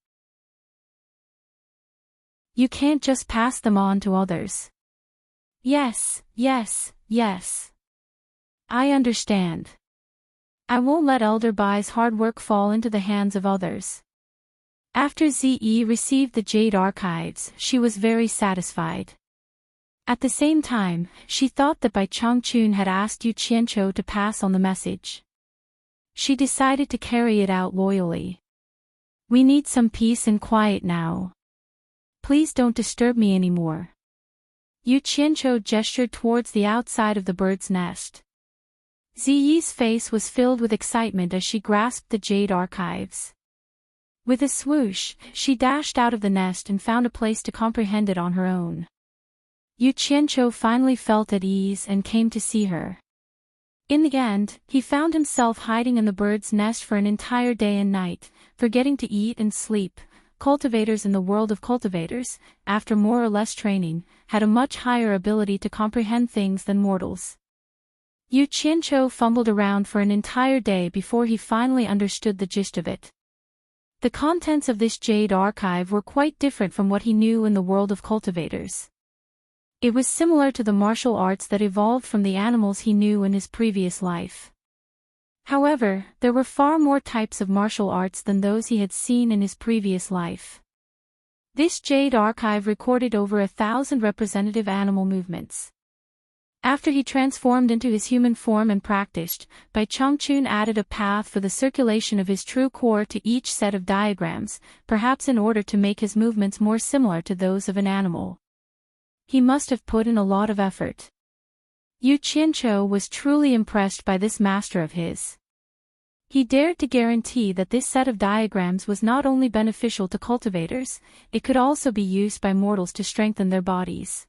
You can't just pass them on to others. Yes, yes, yes. I understand. I won't let Elder Bai's hard work fall into the hands of others. After Ze received the jade archives, she was very satisfied. At the same time, she thought that Bai Changchun had asked Yu Qianzhou to pass on the message. She decided to carry it out loyally. We need some peace and quiet now. Please don't disturb me anymore. Yu Qianzhou gestured towards the outside of the bird's nest. Ziyi's face was filled with excitement as she grasped the jade archives. With a swoosh, she dashed out of the nest and found a place to comprehend it on her own. Yu Qianzhou finally felt at ease and came to see her. In the end, he found himself hiding in the bird's nest for an entire day and night, forgetting to eat and sleep. Cultivators in the world of cultivators, after more or less training, had a much higher ability to comprehend things than mortals. Yu Qianzhou fumbled around for an entire day before he finally understood the gist of it. The contents of this jade archive were quite different from what he knew in the world of cultivators. It was similar to the martial arts that evolved from the animals he knew in his previous life. However, there were far more types of martial arts than those he had seen in his previous life. This jade archive recorded over 1,000 representative animal movements. After he transformed into his human form and practiced, Bai Changchun added a path for the circulation of his true core to each set of diagrams, perhaps in order to make his movements more similar to those of an animal. He must have put in a lot of effort. Yu Qianzhou was truly impressed by this master of his. He dared to guarantee that this set of diagrams was not only beneficial to cultivators, it could also be used by mortals to strengthen their bodies.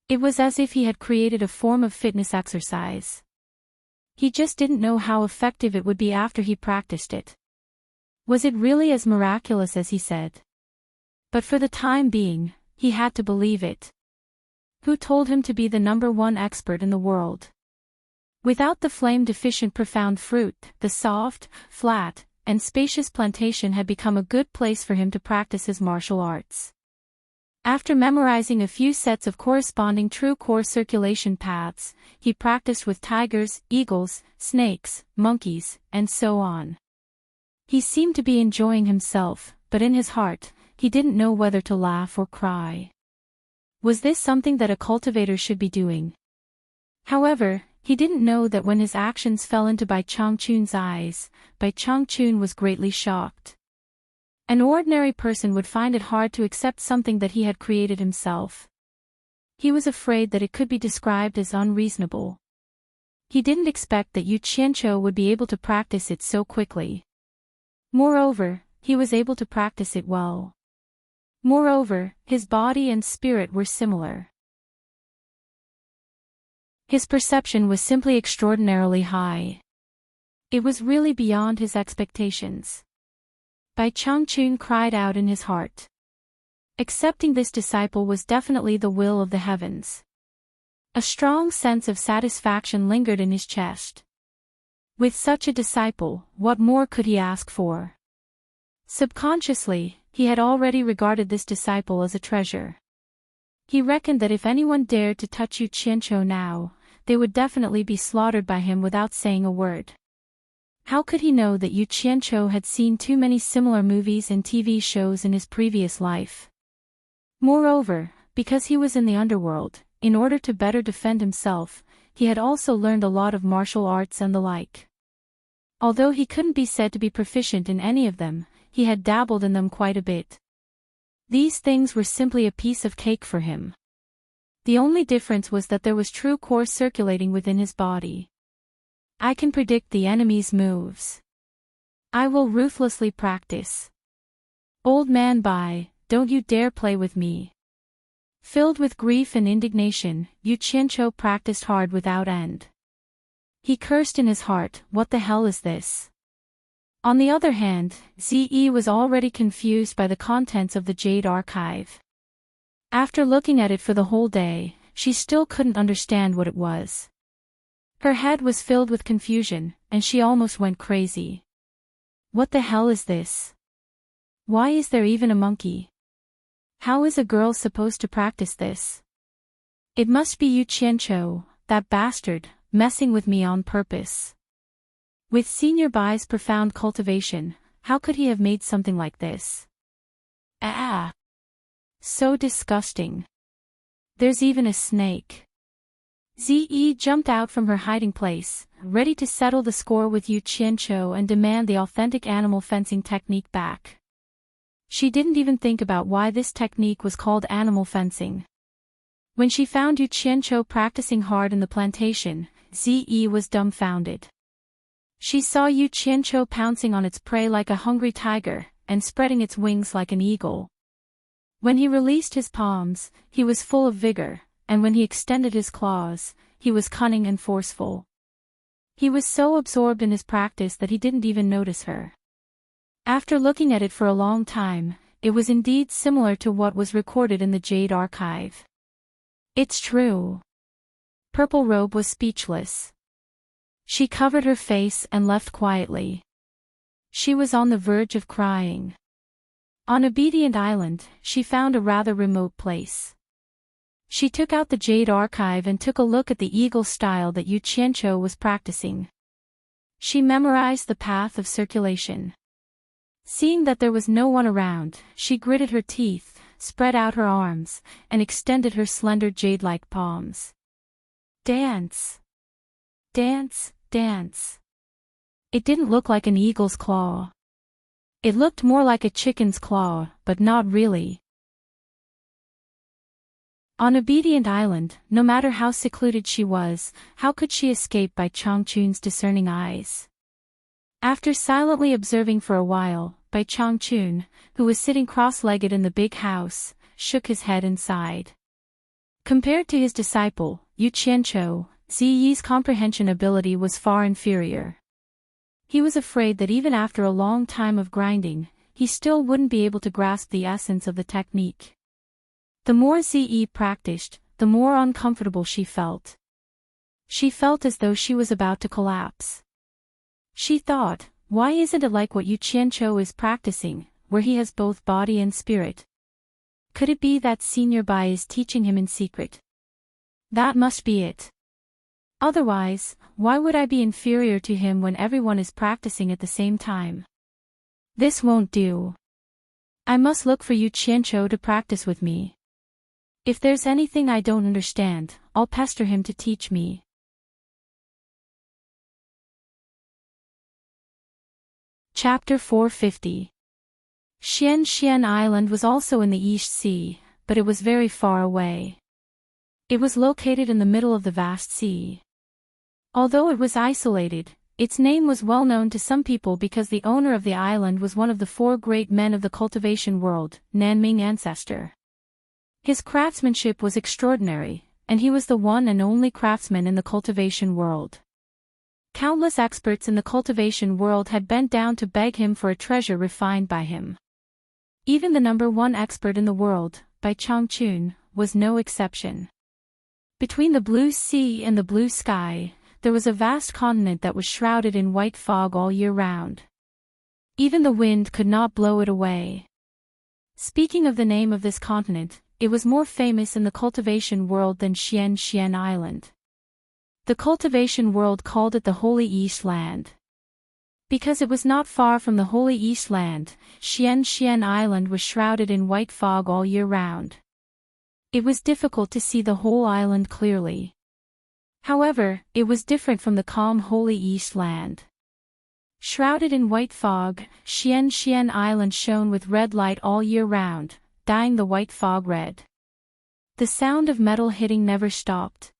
It was as if he had created a form of fitness exercise. He just didn't know how effective it would be after he practiced it. Was it really as miraculous as he said? But for the time being, he had to believe it. Who told him to be the #1 expert in the world? Without the flame-deficient profound fruit, the soft, flat, and spacious plantation had become a good place for him to practice his martial arts. After memorizing a few sets of corresponding true core circulation paths, he practiced with tigers, eagles, snakes, monkeys, and so on. He seemed to be enjoying himself, but in his heart, he didn't know whether to laugh or cry. Was this something that a cultivator should be doing? However, he didn't know that when his actions fell into Bai Changchun's eyes, Bai Changchun was greatly shocked. An ordinary person would find it hard to accept something that he had created himself. He was afraid that it could be described as unreasonable. He didn't expect that Yu Qianqiu would be able to practice it so quickly. Moreover, he was able to practice it well. Moreover, his body and spirit were similar. His perception was simply extraordinarily high. It was really beyond his expectations. Bai Changchun cried out in his heart. Accepting this disciple was definitely the will of the heavens. A strong sense of satisfaction lingered in his chest. With such a disciple, what more could he ask for? Subconsciously, he had already regarded this disciple as a treasure. He reckoned that if anyone dared to touch Yu Qianqiu now, they would definitely be slaughtered by him without saying a word. How could he know that Yu Qianqiu had seen too many similar movies and TV shows in his previous life? Moreover, because he was in the underworld, in order to better defend himself, he had also learned a lot of martial arts and the like. Although he couldn't be said to be proficient in any of them, he had dabbled in them quite a bit. These things were simply a piece of cake for him. The only difference was that there was true core circulating within his body. I can predict the enemy's moves. I will ruthlessly practice. Old man Bai, don't you dare play with me. Filled with grief and indignation, Yu Qianqiu practiced hard without end. He cursed in his heart, what the hell is this? On the other hand, Ziyi was already confused by the contents of the Jade Archive. After looking at it for the whole day, she still couldn't understand what it was. Her head was filled with confusion, and she almost went crazy. What the hell is this? Why is there even a monkey? How is a girl supposed to practice this? It must be Yu Qianqiu, that bastard, messing with me on purpose. With Senior Bai's profound cultivation, how could he have made something like this? Ah! So disgusting. There's even a snake. Ziyi jumped out from her hiding place, ready to settle the score with Yu Qianqiu and demand the authentic animal fencing technique back. She didn't even think about why this technique was called animal fencing. When she found Yu Qianqiu practicing hard in the plantation, Ziyi was dumbfounded. She saw Yu Qianqiu pouncing on its prey like a hungry tiger, and spreading its wings like an eagle. When he released his palms, he was full of vigor, and when he extended his claws, he was cunning and forceful. He was so absorbed in his practice that he didn't even notice her. After looking at it for a long time, it was indeed similar to what was recorded in the Jade Archive. It's true. Purple Robe was speechless. She covered her face and left quietly. She was on the verge of crying. On Obedient Island, she found a rather remote place. She took out the Jade Archive and took a look at the eagle style that Yu Qianqiu was practicing. She memorized the path of circulation. Seeing that there was no one around, she gritted her teeth, spread out her arms, and extended her slender jade-like palms. Dance! Dance, dance. It didn't look like an eagle's claw. It looked more like a chicken's claw, but not really. On Obedient Island, no matter how secluded she was, how could she escape Bai Changchun's discerning eyes? After silently observing for a while, Bai Changchun, who was sitting cross-legged in the big house, shook his head and sighed. Compared to his disciple, Yu Qianqiu, Ziyi's comprehension ability was far inferior. He was afraid that even after a long time of grinding, he still wouldn't be able to grasp the essence of the technique. The more Ziyi practiced, the more uncomfortable she felt. She felt as though she was about to collapse. She thought, why isn't it like what Yu Qianqiu is practicing, where he has both body and spirit? Could it be that Senior Bai is teaching him in secret? That must be it. Otherwise, why would I be inferior to him when everyone is practicing at the same time? This won't do. I must look for Yu Qianqiu to practice with me. If there's anything I don't understand, I'll pester him to teach me. Chapter 450. Xian Island was also in the East Sea, but it was very far away. It was located in the middle of the vast sea. Although it was isolated, its name was well known to some people because the owner of the island was one of the 4 great men of the cultivation world, Nanming ancestor. His craftsmanship was extraordinary, and he was the one and only craftsman in the cultivation world. Countless experts in the cultivation world had bent down to beg him for a treasure refined by him. Even the #1 expert in the world, Bai Changchun, was no exception. Between the blue sea and the blue sky, there was a vast continent that was shrouded in white fog all year round. Even the wind could not blow it away. Speaking of the name of this continent, it was more famous in the cultivation world than Xian Island. The cultivation world called it the Holy East Land. Because it was not far from the Holy East Land, Xian Island was shrouded in white fog all year round. It was difficult to see the whole island clearly. However, it was different from the calm Holy East Land. Shrouded in white fog, Xian Island shone with red light all year round, dyeing the white fog red. The sound of metal hitting never stopped.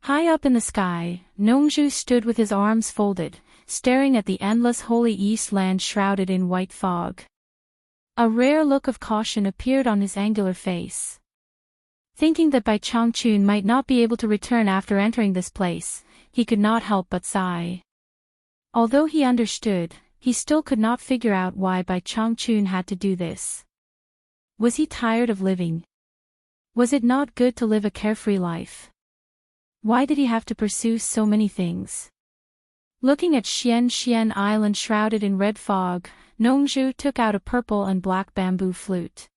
High up in the sky, Nongzhu stood with his arms folded, staring at the endless Holy East Land shrouded in white fog. A rare look of caution appeared on his angular face. Thinking that Bai Changchun might not be able to return after entering this place, he could not help but sigh. Although he understood, he still could not figure out why Bai Changchun had to do this. Was he tired of living? Was it not good to live a carefree life? Why did he have to pursue so many things? Looking at Xian Island shrouded in red fog, Nongzhu took out a purple and black bamboo flute.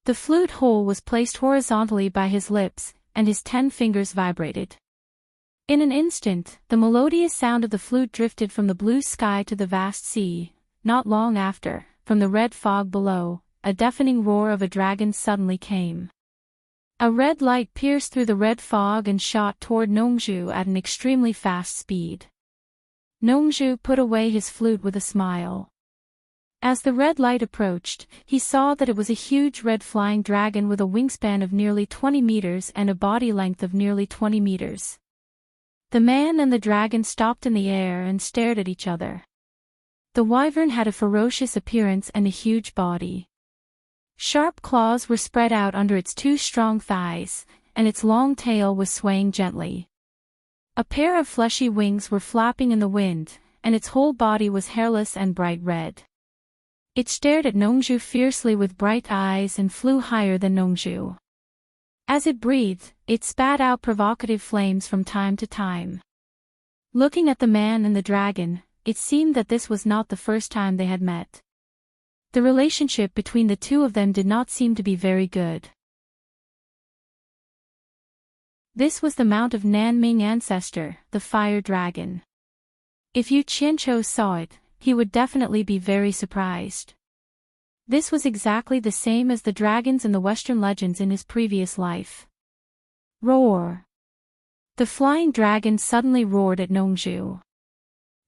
The flute hole was placed horizontally by his lips, and his 10 fingers vibrated. In an instant, the melodious sound of the flute drifted from the blue sky to the vast sea. Not long after, from the red fog below, a deafening roar of a dragon suddenly came. A red light pierced through the red fog and shot toward Nongzhu at an extremely fast speed. Nongzhu put away his flute with a smile. As the red light approached, he saw that it was a huge red flying dragon with a wingspan of nearly 20 meters and a body length of nearly 20 meters. The man and the dragon stopped in the air and stared at each other. The wyvern had a ferocious appearance and a huge body. Sharp claws were spread out under its 2 strong thighs, and its long tail was swaying gently. A pair of fleshy wings were flapping in the wind, and its whole body was hairless and bright red. It stared at Nongzhu fiercely with bright eyes and flew higher than Nongzhu. As it breathed, it spat out provocative flames from time to time. Looking at the man and the dragon, it seemed that this was not the first time they had met. The relationship between the two of them did not seem to be very good. This was the mount of Nanming ancestor, the fire dragon. If Yu Qianqiu saw it, he would definitely be very surprised. This was exactly the same as the dragons in the Western legends in his previous life. Roar! The flying dragon suddenly roared at Nongzhu.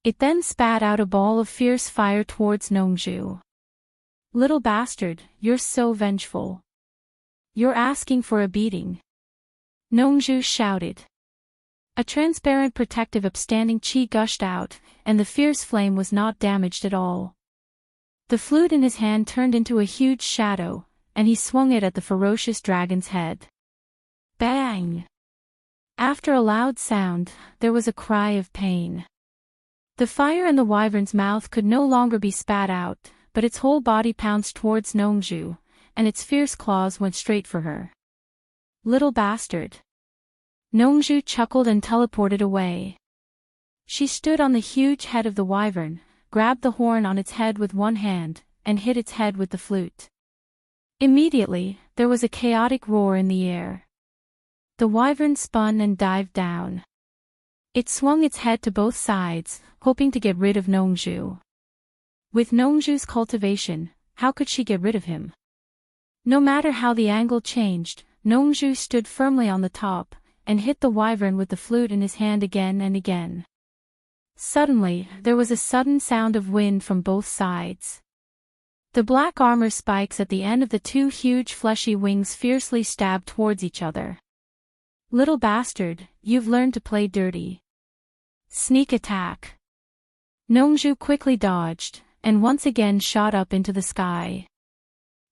It then spat out a ball of fierce fire towards Nongzhu. Little bastard, you're so vengeful. You're asking for a beating. Nongzhu shouted. A transparent protective upstanding chi gushed out, and the fierce flame was not damaged at all. The flute in his hand turned into a huge shadow, and he swung it at the ferocious dragon's head. Bang! After a loud sound, there was a cry of pain. The fire in the wyvern's mouth could no longer be spat out, but its whole body pounced towards Nongzhu, and its fierce claws went straight for her. Little bastard! Nongzhu chuckled and teleported away. She stood on the huge head of the wyvern, grabbed the horn on its head with one hand, and hit its head with the flute. Immediately, there was a chaotic roar in the air. The wyvern spun and dived down. It swung its head to both sides, hoping to get rid of Nongju. With Nongju's cultivation, how could she get rid of him? No matter how the angle changed, Nongju stood firmly on the top, and hit the wyvern with the flute in his hand again and again. Suddenly, there was a sudden sound of wind from both sides. The black armor spikes at the end of the two huge fleshy wings fiercely stabbed towards each other. Little bastard, you've learned to play dirty. Sneak attack. Nongju quickly dodged, and once again shot up into the sky.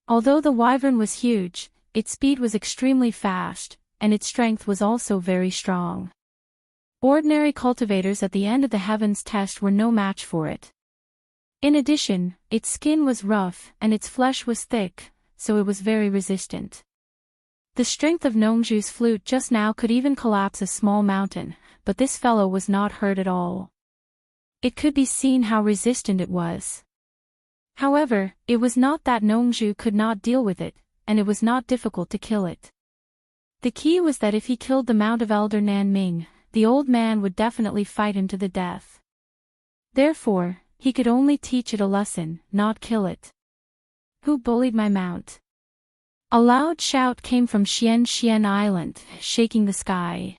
Although the wyvern was huge, its speed was extremely fast, and its strength was also very strong. Ordinary cultivators at the end of the heavens test were no match for it. In addition, its skin was rough and its flesh was thick, so it was very resistant. The strength of Nongju's flute just now could even collapse a small mountain, but this fellow was not hurt at all. It could be seen how resistant it was. However, it was not that Nongju could not deal with it, and it was not difficult to kill it. The key was that if he killed the Mount of Elder Nanming, the old man would definitely fight him to the death. Therefore, he could only teach it a lesson, not kill it. Who bullied my mount? A loud shout came from Xian Island, shaking the sky.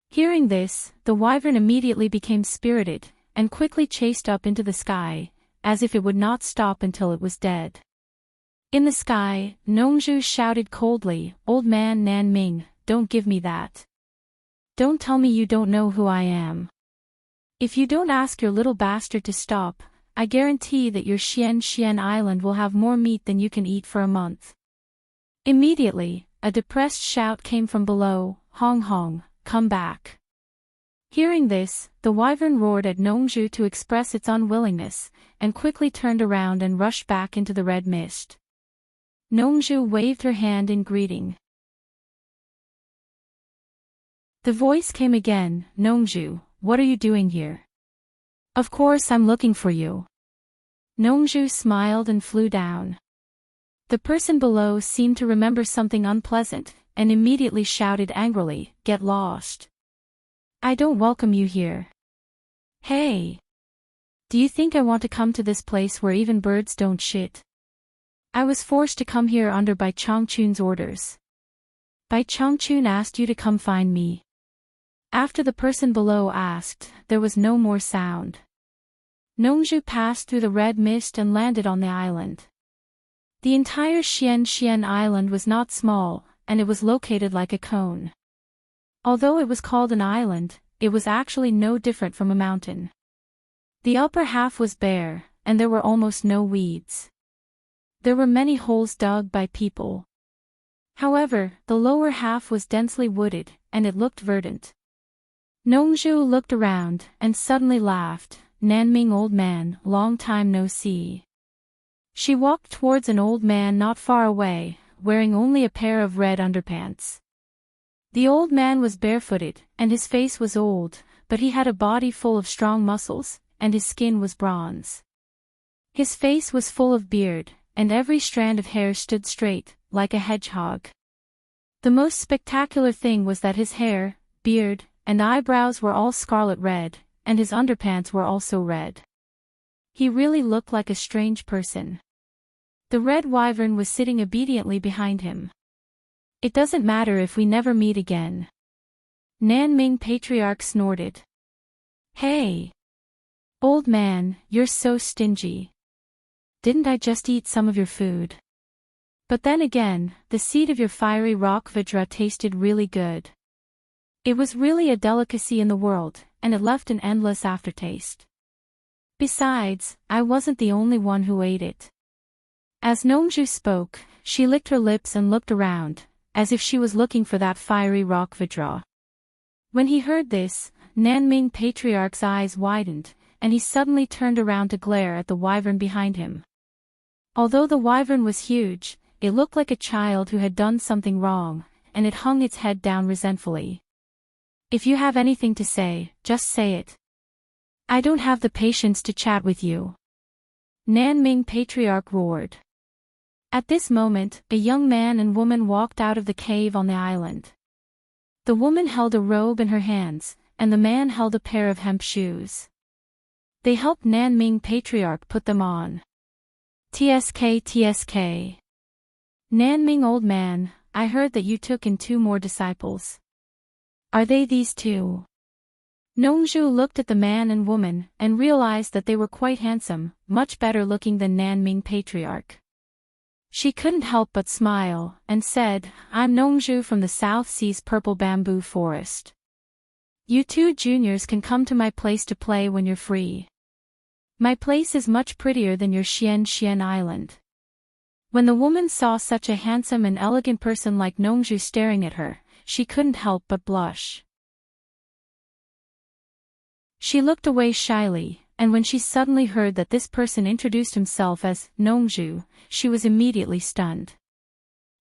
Hearing this, the wyvern immediately became spirited, and quickly chased up into the sky, as if it would not stop until it was dead. In the sky, Nongju shouted coldly, "Old man Nanming, don't give me that. Don't tell me you don't know who I am. If you don't ask your little bastard to stop, I guarantee that your Xian Island will have more meat than you can eat for a month." Immediately, a depressed shout came from below, "Hong Hong, come back." Hearing this, the wyvern roared at Nongju to express its unwillingness, and quickly turned around and rushed back into the red mist. Nongju waved her hand in greeting. The voice came again, "Nongju, what are you doing here?" "Of course I'm looking for you." Nongju smiled and flew down. The person below seemed to remember something unpleasant, and immediately shouted angrily, "Get lost. I don't welcome you here. Hey! Do you think I want to come to this place where even birds don't shit? I was forced to come here under Bai Changchun's orders. Bai Changchun asked you to come find me." After the person below asked, there was no more sound. Nongju passed through the red mist and landed on the island. The entire Xian Island was not small, and it was located like a cone. Although it was called an island, it was actually no different from a mountain. The upper half was bare, and there were almost no weeds. There were many holes dug by people. However, the lower half was densely wooded, and it looked verdant. Nongju looked around, and suddenly laughed, "Nanming old man, long time no see." She walked towards an old man not far away, wearing only a pair of red underpants. The old man was barefooted, and his face was old, but he had a body full of strong muscles, and his skin was bronze. His face was full of beard, and every strand of hair stood straight, like a hedgehog. The most spectacular thing was that his hair, beard, and eyebrows were all scarlet red, and his underpants were also red. He really looked like a strange person. The red wyvern was sitting obediently behind him. "It doesn't matter if we never meet again." Nanming Patriarch snorted. "Hey! Old man, you're so stingy. Didn't I just eat some of your food? But then again, the seed of your fiery rock vajra tasted really good. It was really a delicacy in the world, and it left an endless aftertaste. Besides, I wasn't the only one who ate it." As Nongju spoke, she licked her lips and looked around, as if she was looking for that fiery rock vajra. When he heard this, Nanming Patriarch's eyes widened, and he suddenly turned around to glare at the wyvern behind him. Although the wyvern was huge, it looked like a child who had done something wrong, and it hung its head down resentfully. "If you have anything to say, just say it. I don't have the patience to chat with you." Nanming Patriarch roared. At this moment, a young man and woman walked out of the cave on the island. The woman held a robe in her hands, and the man held a pair of hemp shoes. They helped Nanming Patriarch put them on. TSK. Nanming old man, I heard that you took in 2 more disciples. Are they these 2? Nongzhu looked at the man and woman, and realized that they were quite handsome, much better looking than Nanming Patriarch. She couldn't help but smile, and said, I'm Nongzhu from the South Sea's Purple Bamboo Forest. You 2 juniors can come to my place to play when you're free. My place is much prettier than your Xian Island. When the woman saw such a handsome and elegant person like Nongzhu staring at her, she couldn't help but blush. She looked away shyly, and when she suddenly heard that this person introduced himself as Nongzhu, she was immediately stunned.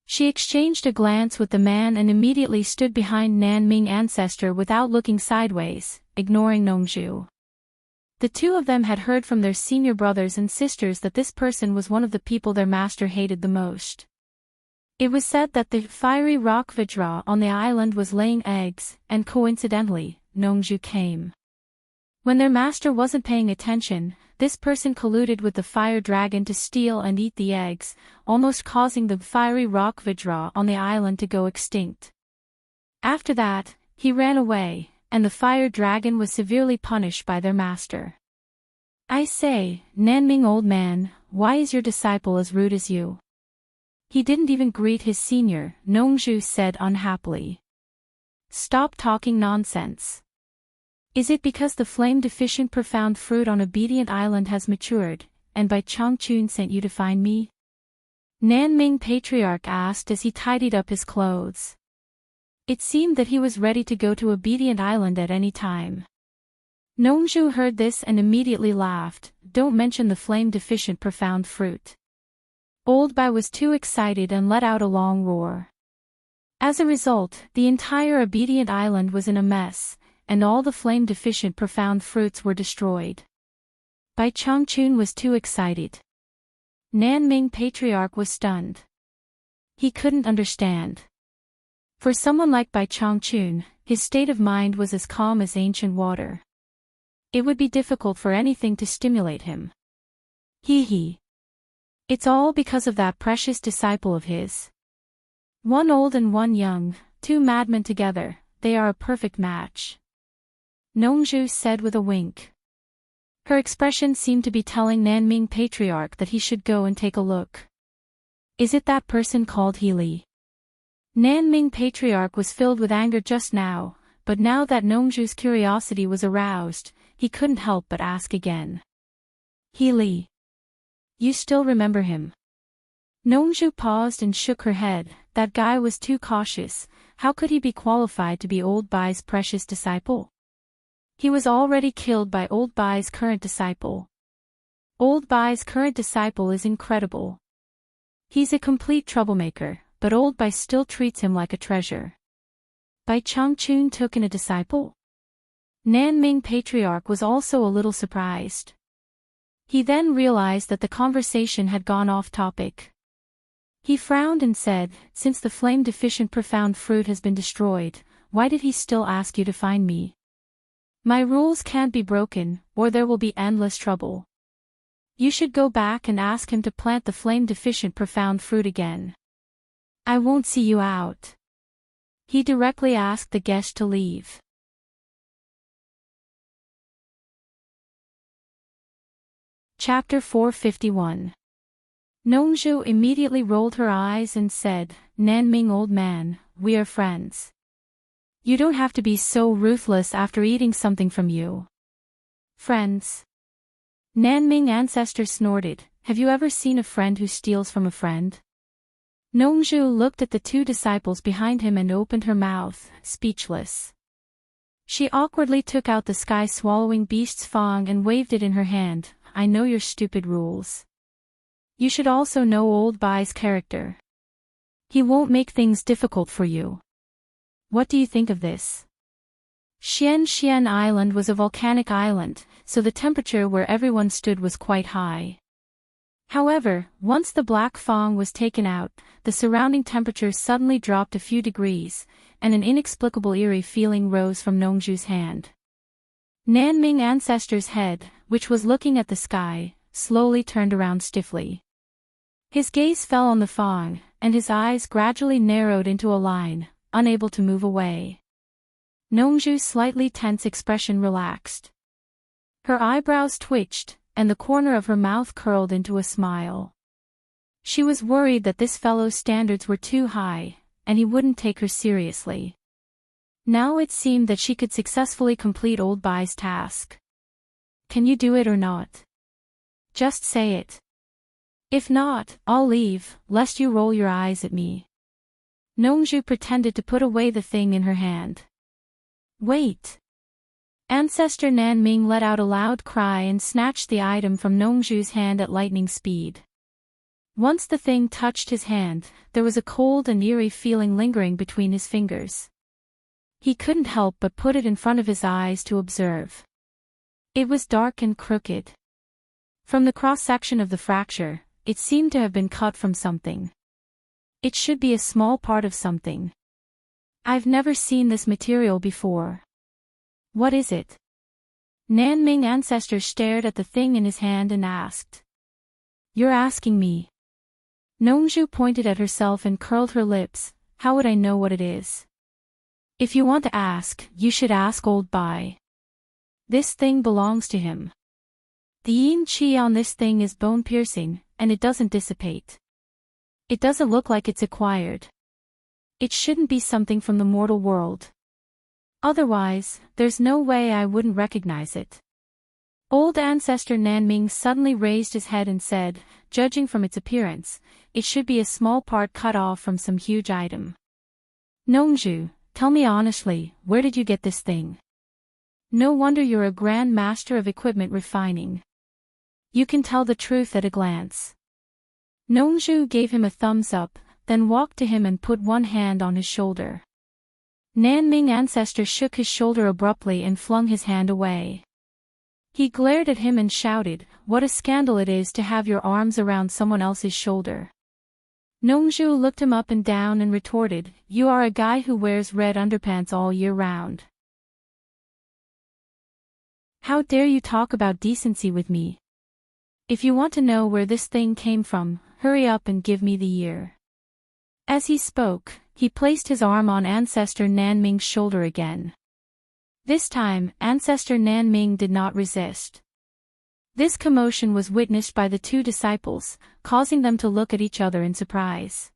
She exchanged a glance with the man and immediately stood behind Nanming ancestor without looking sideways, ignoring Nongzhu. The 2 of them had heard from their senior brothers and sisters that this person was one of the people their master hated the most. It was said that the fiery rock Vajra on the island was laying eggs, and coincidentally, Nongzhu came. When their master wasn't paying attention, this person colluded with the fire dragon to steal and eat the eggs, almost causing the fiery rock Vajra on the island to go extinct. After that, he ran away, and the fire dragon was severely punished by their master. I say, Nanming old man, why is your disciple as rude as you? He didn't even greet his senior, Nongzhu said unhappily. Stop talking nonsense. Is it because the flame-deficient profound fruit on Obedient Island has matured, and Bai Changchun sent you to find me? Nanming Patriarch asked as he tidied up his clothes. It seemed that he was ready to go to Obedient Island at any time. Nongzhu heard this and immediately laughed, don't mention the flame-deficient profound fruit. Old Bai was too excited and let out a long roar. As a result, the entire Obedient Island was in a mess, and all the flame-deficient profound fruits were destroyed. Bai Changchun was too excited. Nanming Patriarch was stunned. He couldn't understand. For someone like Bai Changchun, his state of mind was as calm as ancient water. It would be difficult for anything to stimulate him. Hee. It's all because of that precious disciple of his. One old and one young, 2 madmen together, they are a perfect match. Nongzhu said with a wink. Her expression seemed to be telling Nanming Patriarch that he should go and take a look. Is it that person called Healy? Nanming Patriarch was filled with anger just now, but now that Nongzhu's curiosity was aroused, he couldn't help but ask again. Healy. You still remember him? Nongzhu paused and shook her head, that guy was too cautious, how could he be qualified to be Old Bai's precious disciple? He was already killed by Old Bai's current disciple. Old Bai's current disciple is incredible. He's a complete troublemaker, but Old Bai still treats him like a treasure. Bai Changchun took in a disciple? Nanming Patriarch was also a little surprised. He then realized that the conversation had gone off topic. He frowned and said, since the flame-deficient profound fruit has been destroyed, why did he still ask you to find me? My rules can't be broken, or there will be endless trouble. You should go back and ask him to plant the flame-deficient profound fruit again. I won't see you out. He directly asked the guest to leave. Chapter 451. Nongzhu immediately rolled her eyes and said, Nanming old man, we are friends. You don't have to be so ruthless after eating something from you. Friends? Nanming ancestor snorted, have you ever seen a friend who steals from a friend? Nongzhu looked at the 2 disciples behind him and opened her mouth, speechless. She awkwardly took out the sky-swallowing beast's fang and waved it in her hand. I know your stupid rules. You should also know Old Bai's character. He won't make things difficult for you. What do you think of this? Xian Island was a volcanic island, so the temperature where everyone stood was quite high. However, once the black fong was taken out, the surrounding temperature suddenly dropped a few degrees, and an inexplicable eerie feeling rose from Nongju's hand. Nanming Ancestor's head, which was looking at the sky, slowly turned around stiffly. His gaze fell on the fong, and his eyes gradually narrowed into a line, unable to move away. Nongju's slightly tense expression relaxed. Her eyebrows twitched, and the corner of her mouth curled into a smile. She was worried that this fellow's standards were too high, and he wouldn't take her seriously. Now it seemed that she could successfully complete Old Bai's task. Can you do it or not? Just say it. If not, I'll leave, lest you roll your eyes at me. Nongju pretended to put away the thing in her hand. Wait. Ancestor Nanming let out a loud cry and snatched the item from Nongju's hand at lightning speed. Once the thing touched his hand, there was a cold and eerie feeling lingering between his fingers. He couldn't help but put it in front of his eyes to observe. It was dark and crooked. From the cross-section of the fracture, it seemed to have been cut from something. It should be a small part of something. I've never seen this material before. What is it? Nanming Ancestor stared at the thing in his hand and asked. You're asking me. Nongju pointed at herself and curled her lips. How would I know what it is? If you want to ask, you should ask Old Bai. This thing belongs to him. The yin qi on this thing is bone-piercing, and it doesn't dissipate. It doesn't look like it's acquired. It shouldn't be something from the mortal world. Otherwise, there's no way I wouldn't recognize it. Old Ancestor Nanming suddenly raised his head and said, judging from its appearance, it should be a small part cut off from some huge item. Nongju, tell me honestly, where did you get this thing? No wonder you're a grand master of equipment refining. You can tell the truth at a glance. Nongju gave him a thumbs up, then walked to him and put one hand on his shoulder. Nanming Ancestor shook his shoulder abruptly and flung his hand away. He glared at him and shouted, what a scandal it is to have your arms around someone else's shoulder. Nongju looked him up and down and retorted, you are a guy who wears red underpants all year round. How dare you talk about decency with me? If you want to know where this thing came from, hurry up and give me the year. As he spoke, he placed his arm on Ancestor Nanming's shoulder again. This time, Ancestor Nanming did not resist. This commotion was witnessed by the two disciples, causing them to look at each other in surprise.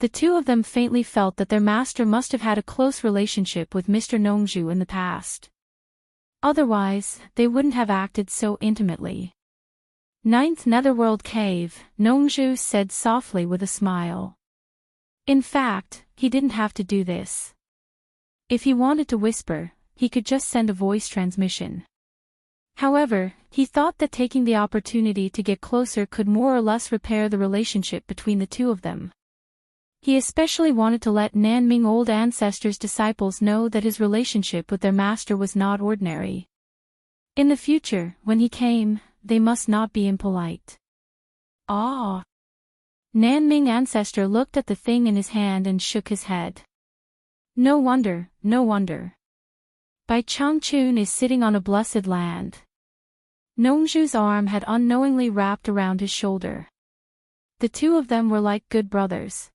The two of them faintly felt that their master must have had a close relationship with Mr. Nongju in the past. Otherwise, they wouldn't have acted so intimately. Ninth Netherworld Cave, Nongju said softly with a smile. In fact, he didn't have to do this. If he wanted to whisper, he could just send a voice transmission. However, he thought that taking the opportunity to get closer could more or less repair the relationship between the two of them. He especially wanted to let Nanming Old Ancestor's disciples know that his relationship with their master was not ordinary. In the future, when he came, they must not be impolite. Ah! Nanming Ancestor looked at the thing in his hand and shook his head. No wonder, no wonder. Bai Changchun is sitting on a blessed land. Nongju's arm had unknowingly wrapped around his shoulder. The two of them were like good brothers.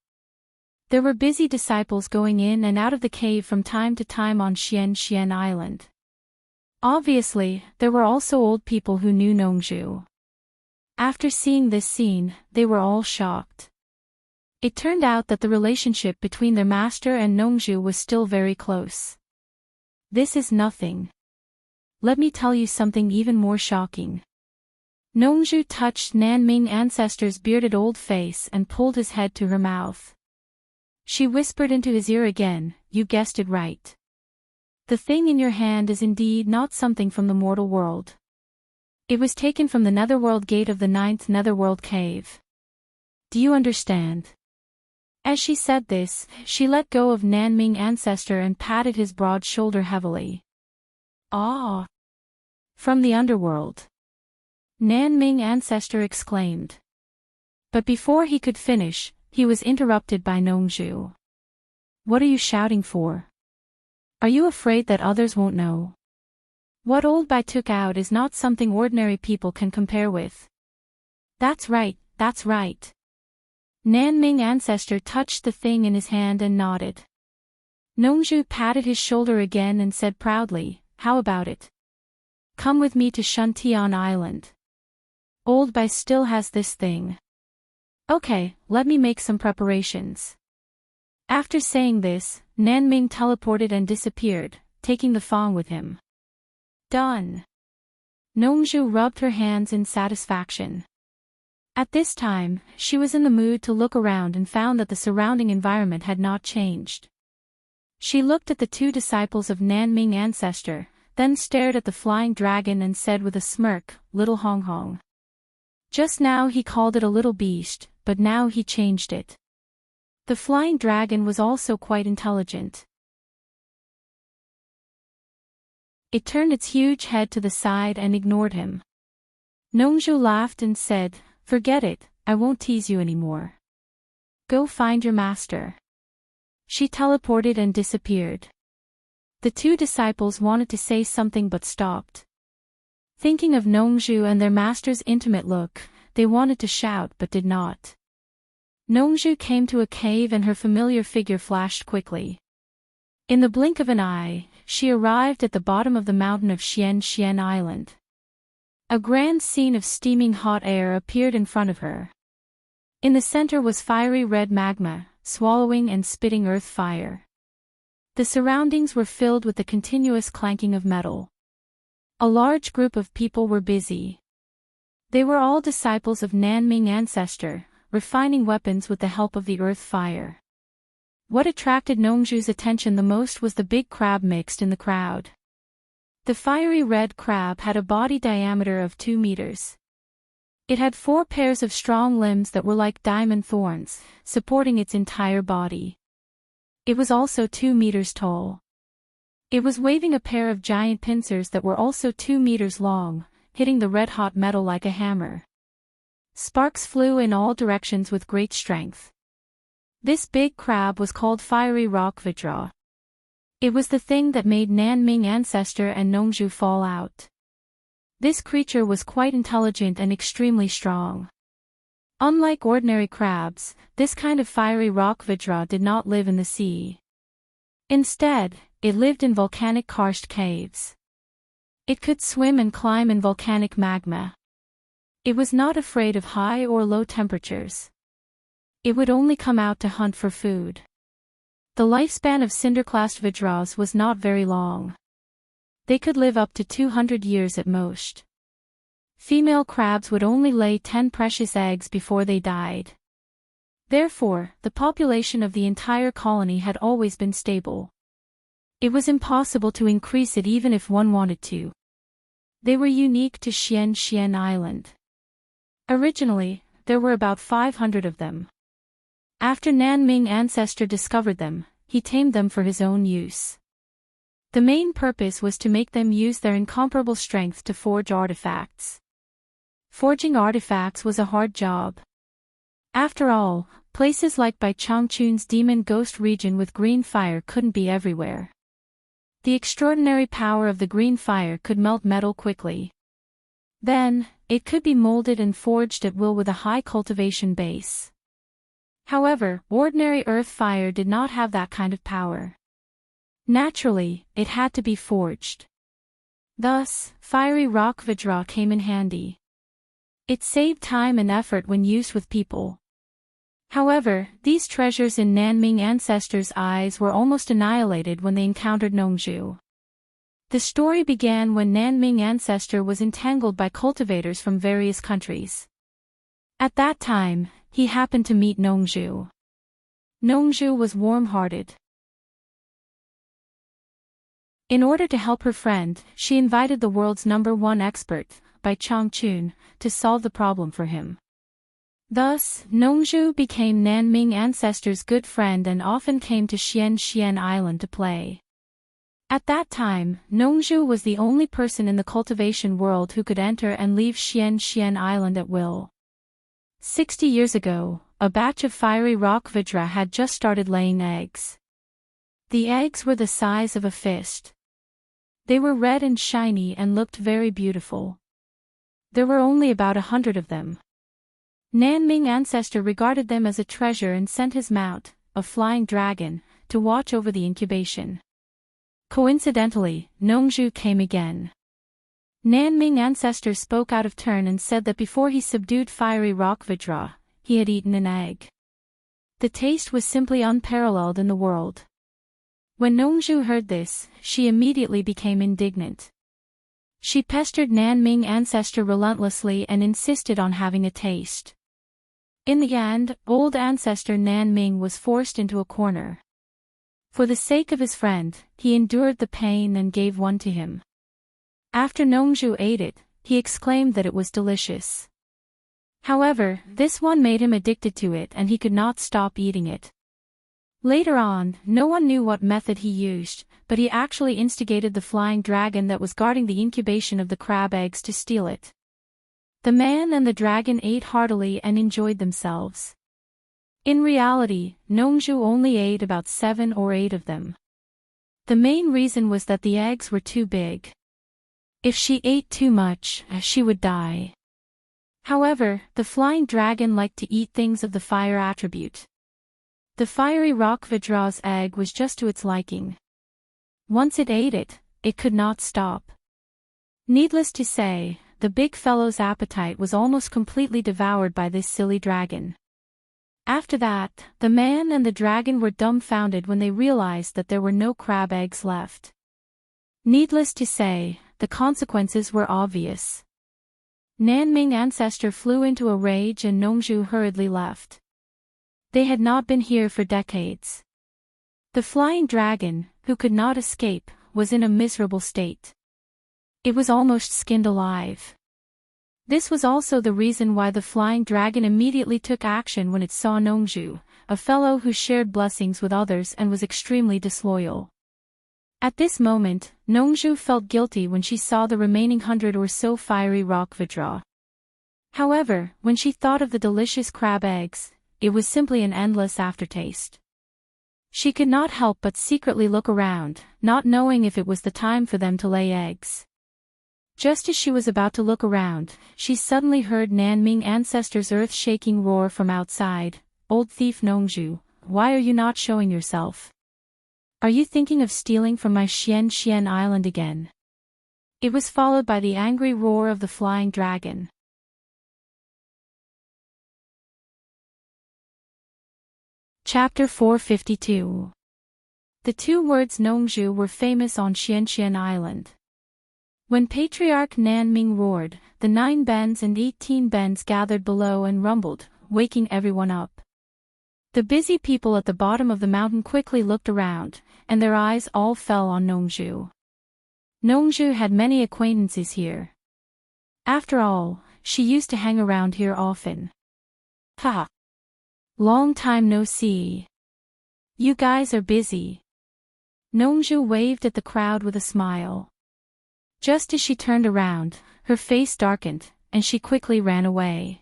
There were busy disciples going in and out of the cave from time to time on Xian Island. Obviously, there were also old people who knew Nongju. After seeing this scene, they were all shocked. It turned out that the relationship between their master and Nongju was still very close. This is nothing. Let me tell you something even more shocking. Nongju touched Nanming Ancestor's bearded old face and pulled his head to her mouth. She whispered into his ear again, you guessed it right. The thing in your hand is indeed not something from the mortal world. It was taken from the Netherworld gate of the 9th Netherworld cave. Do you understand? As she said this, she let go of Nanming Ancestor and patted his broad shoulder heavily. Ah! From the underworld. Nanming Ancestor exclaimed. But before he could finish, he was interrupted by Nongju. What are you shouting for? Are you afraid that others won't know? What Old Bai took out is not something ordinary people can compare with. That's right, that's right. Nanming Ancestor touched the thing in his hand and nodded. Nongju patted his shoulder again and said proudly, how about it? Come with me to Shuntian Island. Old Bai still has this thing. Okay, let me make some preparations. After saying this, Nanming teleported and disappeared, taking the Fong with him. Done. Nongju rubbed her hands in satisfaction. At this time, she was in the mood to look around and found that the surrounding environment had not changed. She looked at the two disciples of Nanming Ancestor, then stared at the flying dragon and said with a smirk, Little Hong Hong. Just now he called it a little beast, but now he changed it. The flying dragon was also quite intelligent. It turned its huge head to the side and ignored him. Nongju laughed and said, Forget it, I won't tease you anymore. Go find your master. She teleported and disappeared. The two disciples wanted to say something but stopped. Thinking of Nongju and their master's intimate look, they wanted to shout but did not. Nongju came to a cave and her familiar figure flashed quickly. In the blink of an eye, she arrived at the bottom of the mountain of Xian Island. A grand scene of steaming hot air appeared in front of her. In the center was fiery red magma, swallowing and spitting earth fire. The surroundings were filled with the continuous clanking of metal. A large group of people were busy. They were all disciples of Nanming Ancestor, refining weapons with the help of the earth fire. What attracted Nongju's attention the most was the big crab mixed in the crowd. The fiery red crab had a body diameter of 2 meters. It had 4 pairs of strong limbs that were like diamond thorns, supporting its entire body. It was also 2 meters tall. It was waving a pair of giant pincers that were also 2 meters long, hitting the red-hot metal like a hammer. Sparks flew in all directions with great strength. This big crab was called Fiery Rock Vajra. It was the thing that made Nanming Ancestor and Nongju fall out. This creature was quite intelligent and extremely strong. Unlike ordinary crabs, this kind of fiery rock vajra did not live in the sea. Instead, it lived in volcanic karst caves. It could swim and climb in volcanic magma. It was not afraid of high or low temperatures. It would only come out to hunt for food. The lifespan of cinderclast vajras was not very long. They could live up to 200 years at most. Female crabs would only lay 10 precious eggs before they died. Therefore, the population of the entire colony had always been stable. It was impossible to increase it even if one wanted to. They were unique to Xian Island. Originally, there were about 500 of them. After Nanming Ancestor discovered them, he tamed them for his own use. The main purpose was to make them use their incomparable strength to forge artifacts. Forging artifacts was a hard job. After all, places like Bai Changchun's demon ghost region with green fire couldn't be everywhere. The extraordinary power of the green fire could melt metal quickly. Then, it could be molded and forged at will with a high cultivation base. However, ordinary earth fire did not have that kind of power. Naturally, it had to be forged. Thus, fiery rock vajra came in handy. It saved time and effort when used with people. However, these treasures in Nanming Ancestor's eyes were almost annihilated when they encountered Nongju. The story began when Nanming Ancestor was entangled by cultivators from various countries. At that time, he happened to meet Nongju. Nongju was warm-hearted. In order to help her friend, she invited the world's #1 expert, Bai Changchun, to solve the problem for him. Thus, Nongju became Nanming Ancestor's good friend and often came to Xian Island to play. At that time, Nongju was the only person in the cultivation world who could enter and leave Xian Island at will. 60 years ago, a batch of fiery rock vidra had just started laying eggs. The eggs were the size of a fist. They were red and shiny and looked very beautiful. There were only about 100 of them. Nanming Ancestor regarded them as a treasure and sent his mount, a flying dragon, to watch over the incubation. Coincidentally, Nongzhu came again. Nanming Ancestor spoke out of turn and said that before he subdued fiery rock vidra, he had eaten an egg. The taste was simply unparalleled in the world. When Nongzhu heard this, she immediately became indignant. She pestered Nanming Ancestor relentlessly and insisted on having a taste. In the end, old ancestor Nanming was forced into a corner. For the sake of his friend, he endured the pain and gave one to him. After Nongzhu ate it, he exclaimed that it was delicious. However, this one made him addicted to it and he could not stop eating it. Later on, no one knew what method he used, but he actually instigated the flying dragon that was guarding the incubation of the crab eggs to steal it. The man and the dragon ate heartily and enjoyed themselves. In reality, Nongzhu only ate about 7 or 8 of them. The main reason was that the eggs were too big. If she ate too much, she would die. However, the flying dragon liked to eat things of the fire attribute. The fiery rock vidra's egg was just to its liking. Once it ate it, it could not stop. Needless to say, the big fellow's appetite was almost completely devoured by this silly dragon. After that, the man and the dragon were dumbfounded when they realized that there were no crab eggs left. Needless to say, the consequences were obvious. Nanming Ancestor flew into a rage and Nongzhu hurriedly left. They had not been here for decades. The flying dragon, who could not escape, was in a miserable state. It was almost skinned alive. This was also the reason why the flying dragon immediately took action when it saw Nongzhu, a fellow who shared blessings with others and was extremely disloyal. At this moment, Nongzhu felt guilty when she saw the remaining 100 or so fiery rock vidra. However, when she thought of the delicious crab eggs, it was simply an endless aftertaste. She could not help but secretly look around, not knowing if it was the time for them to lay eggs. Just as she was about to look around, she suddenly heard Nanming Ancestor's earth-shaking roar from outside. "Old thief Nongzhu, why are you not showing yourself? Are you thinking of stealing from my Xian island again?" It was followed by the angry roar of the flying dragon. Chapter 452. The 2 words Nongzhu were famous on Xian island. When Patriarch Nanming roared, the 9 bens and 18 bens gathered below and rumbled, waking everyone up. The busy people at the bottom of the mountain quickly looked around, and their eyes all fell on Nongzhu. Nongzhu had many acquaintances here. After all, she used to hang around here often. "Ha! Long time no see. You guys are busy." Nongzhu waved at the crowd with a smile. Just as she turned around, her face darkened, and she quickly ran away.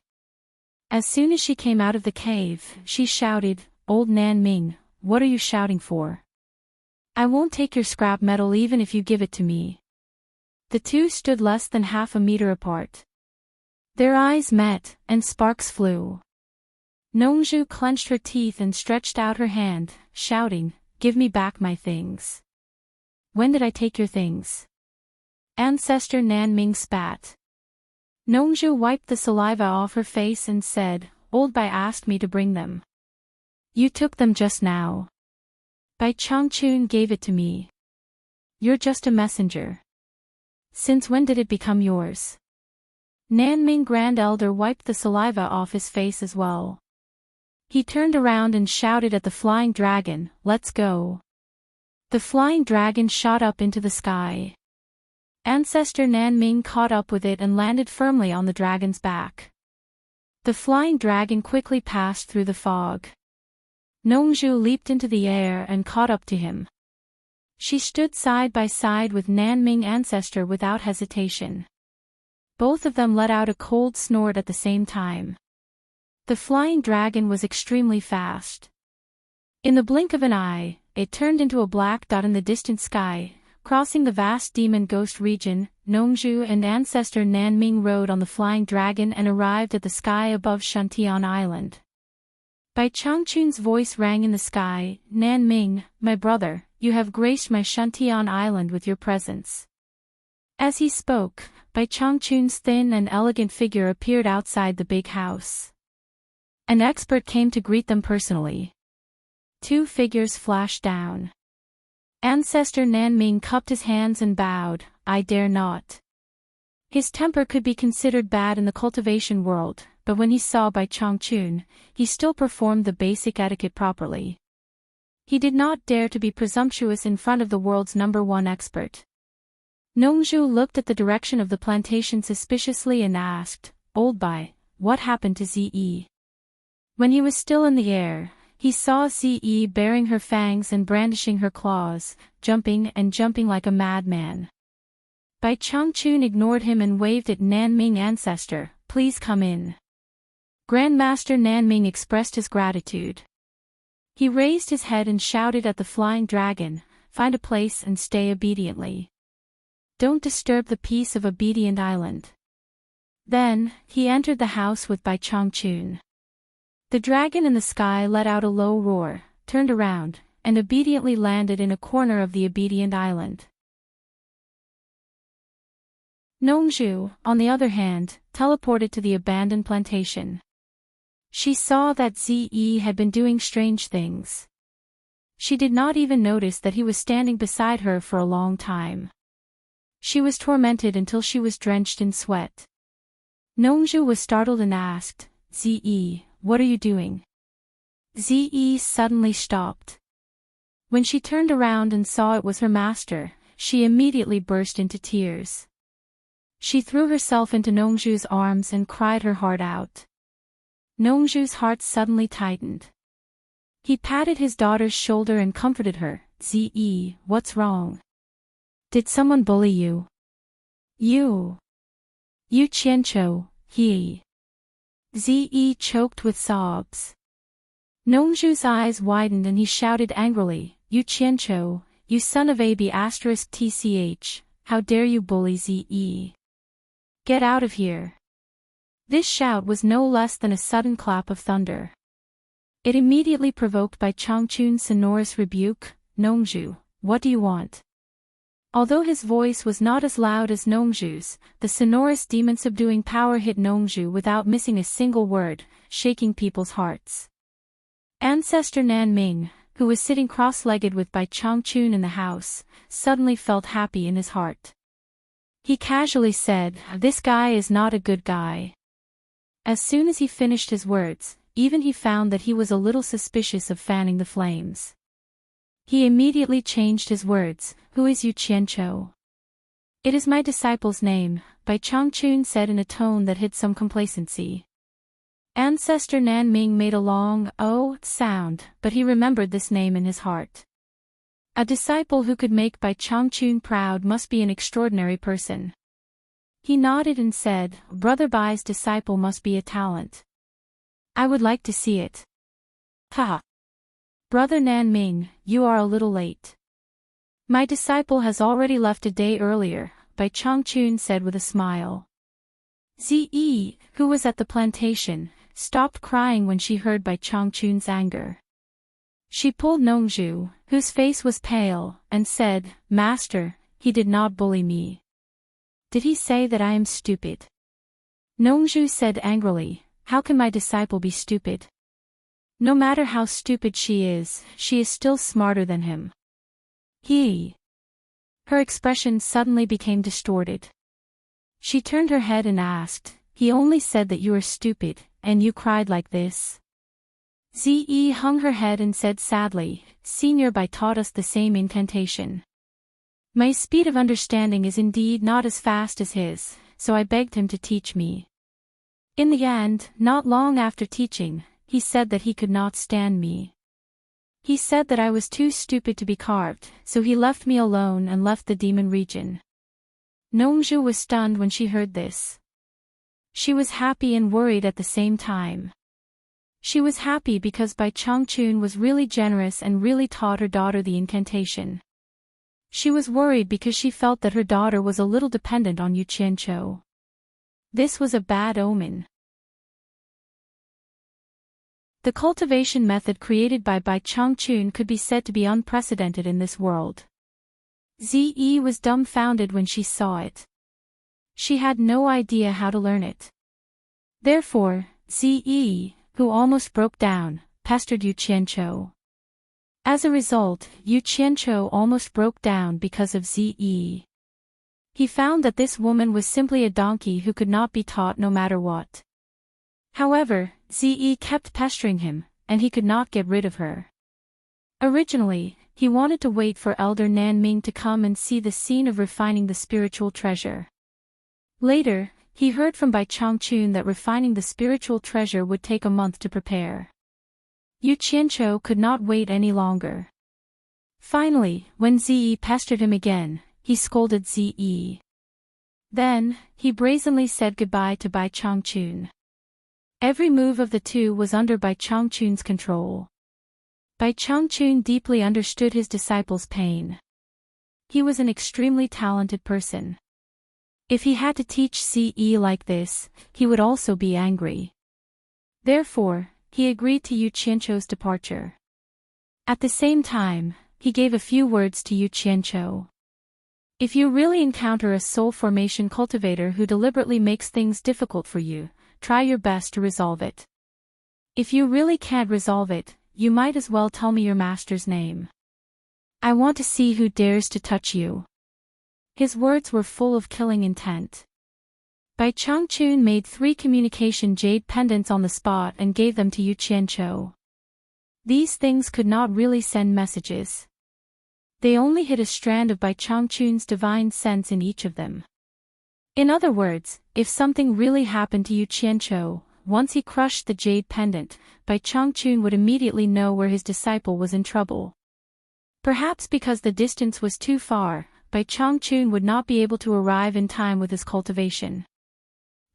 As soon as she came out of the cave, she shouted, "Old Nanming, what are you shouting for? I won't take your scrap metal even if you give it to me." The 2 stood less than half a meter apart. Their eyes met, and sparks flew. Nongzhu clenched her teeth and stretched out her hand, shouting, "Give me back my things." "When did I take your things?" Ancestor Nanming spat. Nongzhu wiped the saliva off her face and said, "Old Bai asked me to bring them. You took them just now. Bai Changchun gave it to me. You're just a messenger. Since when did it become yours?" Nanming Grand Elder wiped the saliva off his face as well. He turned around and shouted at the flying dragon, "Let's go." The flying dragon shot up into the sky. Ancestor Nanming caught up with it and landed firmly on the dragon's back. The flying dragon quickly passed through the fog. Nongzhu leaped into the air and caught up to him. She stood side by side with Nanming Ancestor without hesitation. Both of them let out a cold snort at the same time. The flying dragon was extremely fast. In the blink of an eye, it turned into a black dot in the distant sky, crossing the vast demon ghost region. Nongzhu and ancestor Nanming rode on the flying dragon and arrived at the sky above Shantian Island. Bai Changchun's voice rang in the sky. Nanming, my brother, you have graced my Shantian Island with your presence. As he spoke, Bai Changchun's thin and elegant figure appeared outside the big house. An expert came to greet them personally. Two figures flashed down. Ancestor Nanming cupped his hands and bowed. I dare not. His temper could be considered bad in the cultivation world, but when he saw Bai Changchun, he still performed the basic etiquette properly. He did not dare to be presumptuous in front of the world's #1 expert. Nongzhu looked at the direction of the plantation suspiciously and asked, Old Bai, what happened to Ze? When he was still in the air, he saw Ze baring her fangs and brandishing her claws, jumping like a madman. Bai Changchun ignored him and waved at Nanming ancestor, please come in. Grandmaster Nanming expressed his gratitude. He raised his head and shouted at the flying dragon, find a place and stay obediently. Don't disturb the peace of Obedient Island. Then, he entered the house with Bai Changchun. The dragon in the sky let out a low roar, turned around, and obediently landed in a corner of the Obedient Island. Nongzhu, on the other hand, teleported to the abandoned plantation. She saw that Ze had been doing strange things. She did not even notice that he was standing beside her for a long time. She was tormented until she was drenched in sweat. Nongzhu was startled and asked, Ze, what are you doing? Ze suddenly stopped. When she turned around and saw it was her master, she immediately burst into tears. She threw herself into Nongzhu's arms and cried her heart out. Nongzhu's heart suddenly tightened. He patted his daughter's shoulder and comforted her. Ze, what's wrong? Did someone bully you? You Qianqiu, he. Ze choked with sobs. Nongzhu's eyes widened and he shouted angrily, You Qianqiu, you son of AB*****, how dare you bully Ze? Get out of here. This shout was no less than a sudden clap of thunder. It immediately provoked Bai Changchun's sonorous rebuke, Nongzhu, what do you want? Although his voice was not as loud as Nongzhu's, the sonorous demon-subduing power hit Nongzhu without missing a single word, shaking people's hearts. Ancestor Nanming, who was sitting cross-legged with Bai Changchun in the house, suddenly felt happy in his heart. He casually said, This guy is not a good guy. As soon as he finished his words, even he found that he was a little suspicious of fanning the flames. He immediately changed his words, Who is Yu Qianqiu? It is my disciple's name, Bai Changchun said in a tone that hid some complacency. Ancestor Nanming made a long, oh, sound, but he remembered this name in his heart. A disciple who could make Bai Changchun proud must be an extraordinary person. He nodded and said, Brother Bai's disciple must be a talent. I would like to see it. Ha! Brother Nanming, you are a little late. My disciple has already left a day earlier, Bai Changchun said with a smile. Ze, who was at the plantation, stopped crying when she heard Bai Changchun's anger. She pulled Nongzhu, whose face was pale, and said, Master, he did not bully me. Did he say that I am stupid? Nongzhu said angrily, How can my disciple be stupid? No matter how stupid she is still smarter than him. Her expression suddenly became distorted. She turned her head and asked, He only said that you are stupid, and you cried like this? Ze hung her head and said sadly, Senior Bai taught us the same incantation. My speed of understanding is indeed not as fast as his, so I begged him to teach me. In the end, not long after teaching, he said that he could not stand me. He said that I was too stupid to be carved, so he left me alone and left the demon region. Nongzhu was stunned when she heard this. She was happy and worried at the same time. She was happy because Bai Changchun was really generous and really taught her daughter the incantation. She was worried because she felt that her daughter was a little dependent on Yu Qianqiu. This was a bad omen. The cultivation method created by Bai Changchun could be said to be unprecedented in this world. Ziyi was dumbfounded when she saw it. She had no idea how to learn it. Therefore, Ziyi, who almost broke down, pestered Yu Qianqiu. As a result, Yu Qianqiu almost broke down because of Ziyi. He found that this woman was simply a donkey who could not be taught no matter what. However, Ziyi kept pestering him, and he could not get rid of her. Originally, he wanted to wait for Elder Nanming to come and see the scene of refining the spiritual treasure. Later, he heard from Bai Changchun that refining the spiritual treasure would take a month to prepare. Yu Qianqiu could not wait any longer. Finally, when Ziyi pestered him again, he scolded Ziyi. Then, he brazenly said goodbye to Bai Changchun. Every move of the two was under Bai Changchun's control. Bai Changchun deeply understood his disciple's pain. He was an extremely talented person. If he had to teach Ziyi like this, he would also be angry. Therefore, he agreed to Yu Qianqiu's departure. At the same time, he gave a few words to Yu Qianqiu. If you really encounter a soul formation cultivator who deliberately makes things difficult for you, try your best to resolve it. If you really can't resolve it, you might as well tell me your master's name. I want to see who dares to touch you. His words were full of killing intent. Bai Changchun made 3 communication jade pendants on the spot and gave them to Yu Qianqiu. These things could not really send messages. They only hid a strand of Bai Changchun's divine sense in each of them. In other words, if something really happened to Yu Qianqiu, once he crushed the jade pendant, Bai Changchun would immediately know where his disciple was in trouble. Perhaps because the distance was too far, Bai Changchun would not be able to arrive in time with his cultivation.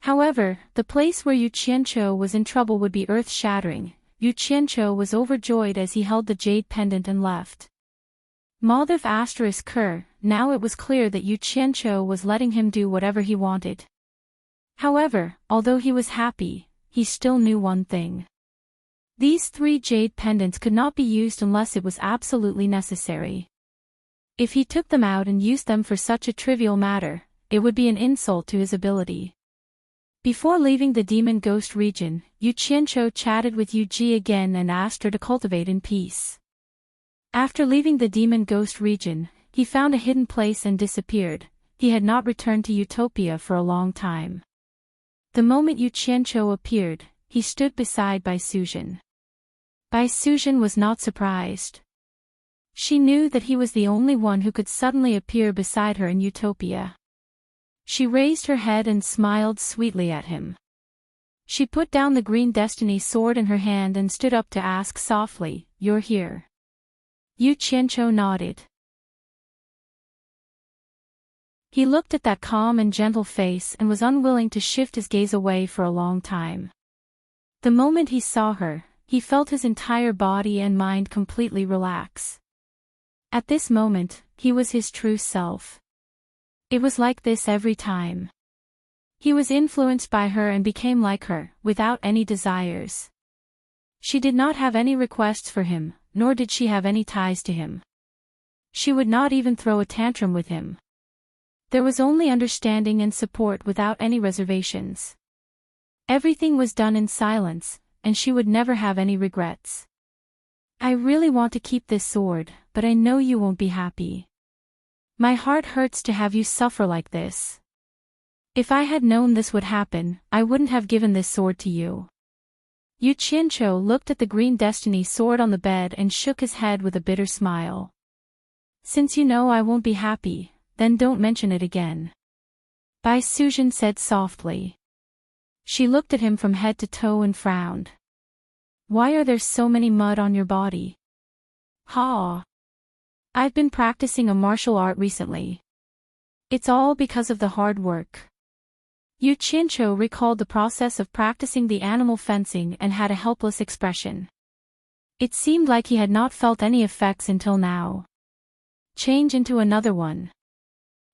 However, the place where Yu Qianqiu was in trouble would be earth-shattering. Yu Qianqiu was overjoyed as he held the jade pendant and left. Maldif *Ker, now it was clear that Yu Qianqiu was letting him do whatever he wanted. However, although he was happy, he still knew one thing. These 3 jade pendants could not be used unless it was absolutely necessary. If he took them out and used them for such a trivial matter, it would be an insult to his ability. Before leaving the Demon Ghost region, Yu Qianqiu chatted with Yu Ji again and asked her to cultivate in peace. After leaving the Demon Ghost region, he found a hidden place and disappeared. He had not returned to Utopia for a long time. The moment Yu Qianqiu appeared, he stood beside Bai Suzhen. Bai Suzhen was not surprised. She knew that he was the only one who could suddenly appear beside her in Utopia. She raised her head and smiled sweetly at him. She put down the green destiny sword in her hand and stood up to ask softly, "You're here?" Yu Qianqiu nodded. He looked at that calm and gentle face and was unwilling to shift his gaze away for a long time. The moment he saw her, he felt his entire body and mind completely relax. At this moment, he was his true self. It was like this every time. He was influenced by her and became like her, without any desires. She did not have any requests for him, nor did she have any ties to him. She would not even throw a tantrum with him. There was only understanding and support without any reservations. Everything was done in silence, and she would never have any regrets. "I really want to keep this sword, but I know you won't be happy. My heart hurts to have you suffer like this. If I had known this would happen, I wouldn't have given this sword to you." Yu Qianqiu looked at the green destiny sword on the bed and shook his head with a bitter smile. "Since you know I won't be happy, then don't mention it again," Bai Suzhen said softly. She looked at him from head to toe and frowned. "Why are there so many mud on your body?" "Ha! I've been practicing a martial art recently. It's all because of the hard work." Yu Qianqiu recalled the process of practicing the animal fencing and had a helpless expression. It seemed like he had not felt any effects until now. Change into another one.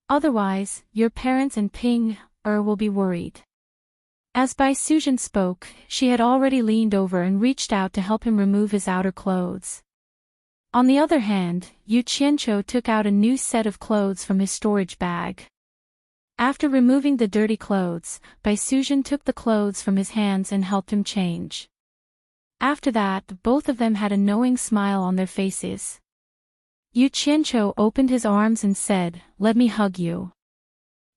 Otherwise, your parents and Ping will be worried. As Bai Suzhen spoke, she had already leaned over and reached out to help him remove his outer clothes. On the other hand, Yu Qianqiu took out a new set of clothes from his storage bag. After removing the dirty clothes, Bai Suzhen took the clothes from his hands and helped him change. After that, both of them had a knowing smile on their faces. Yu Qianqiu opened his arms and said, "Let me hug you."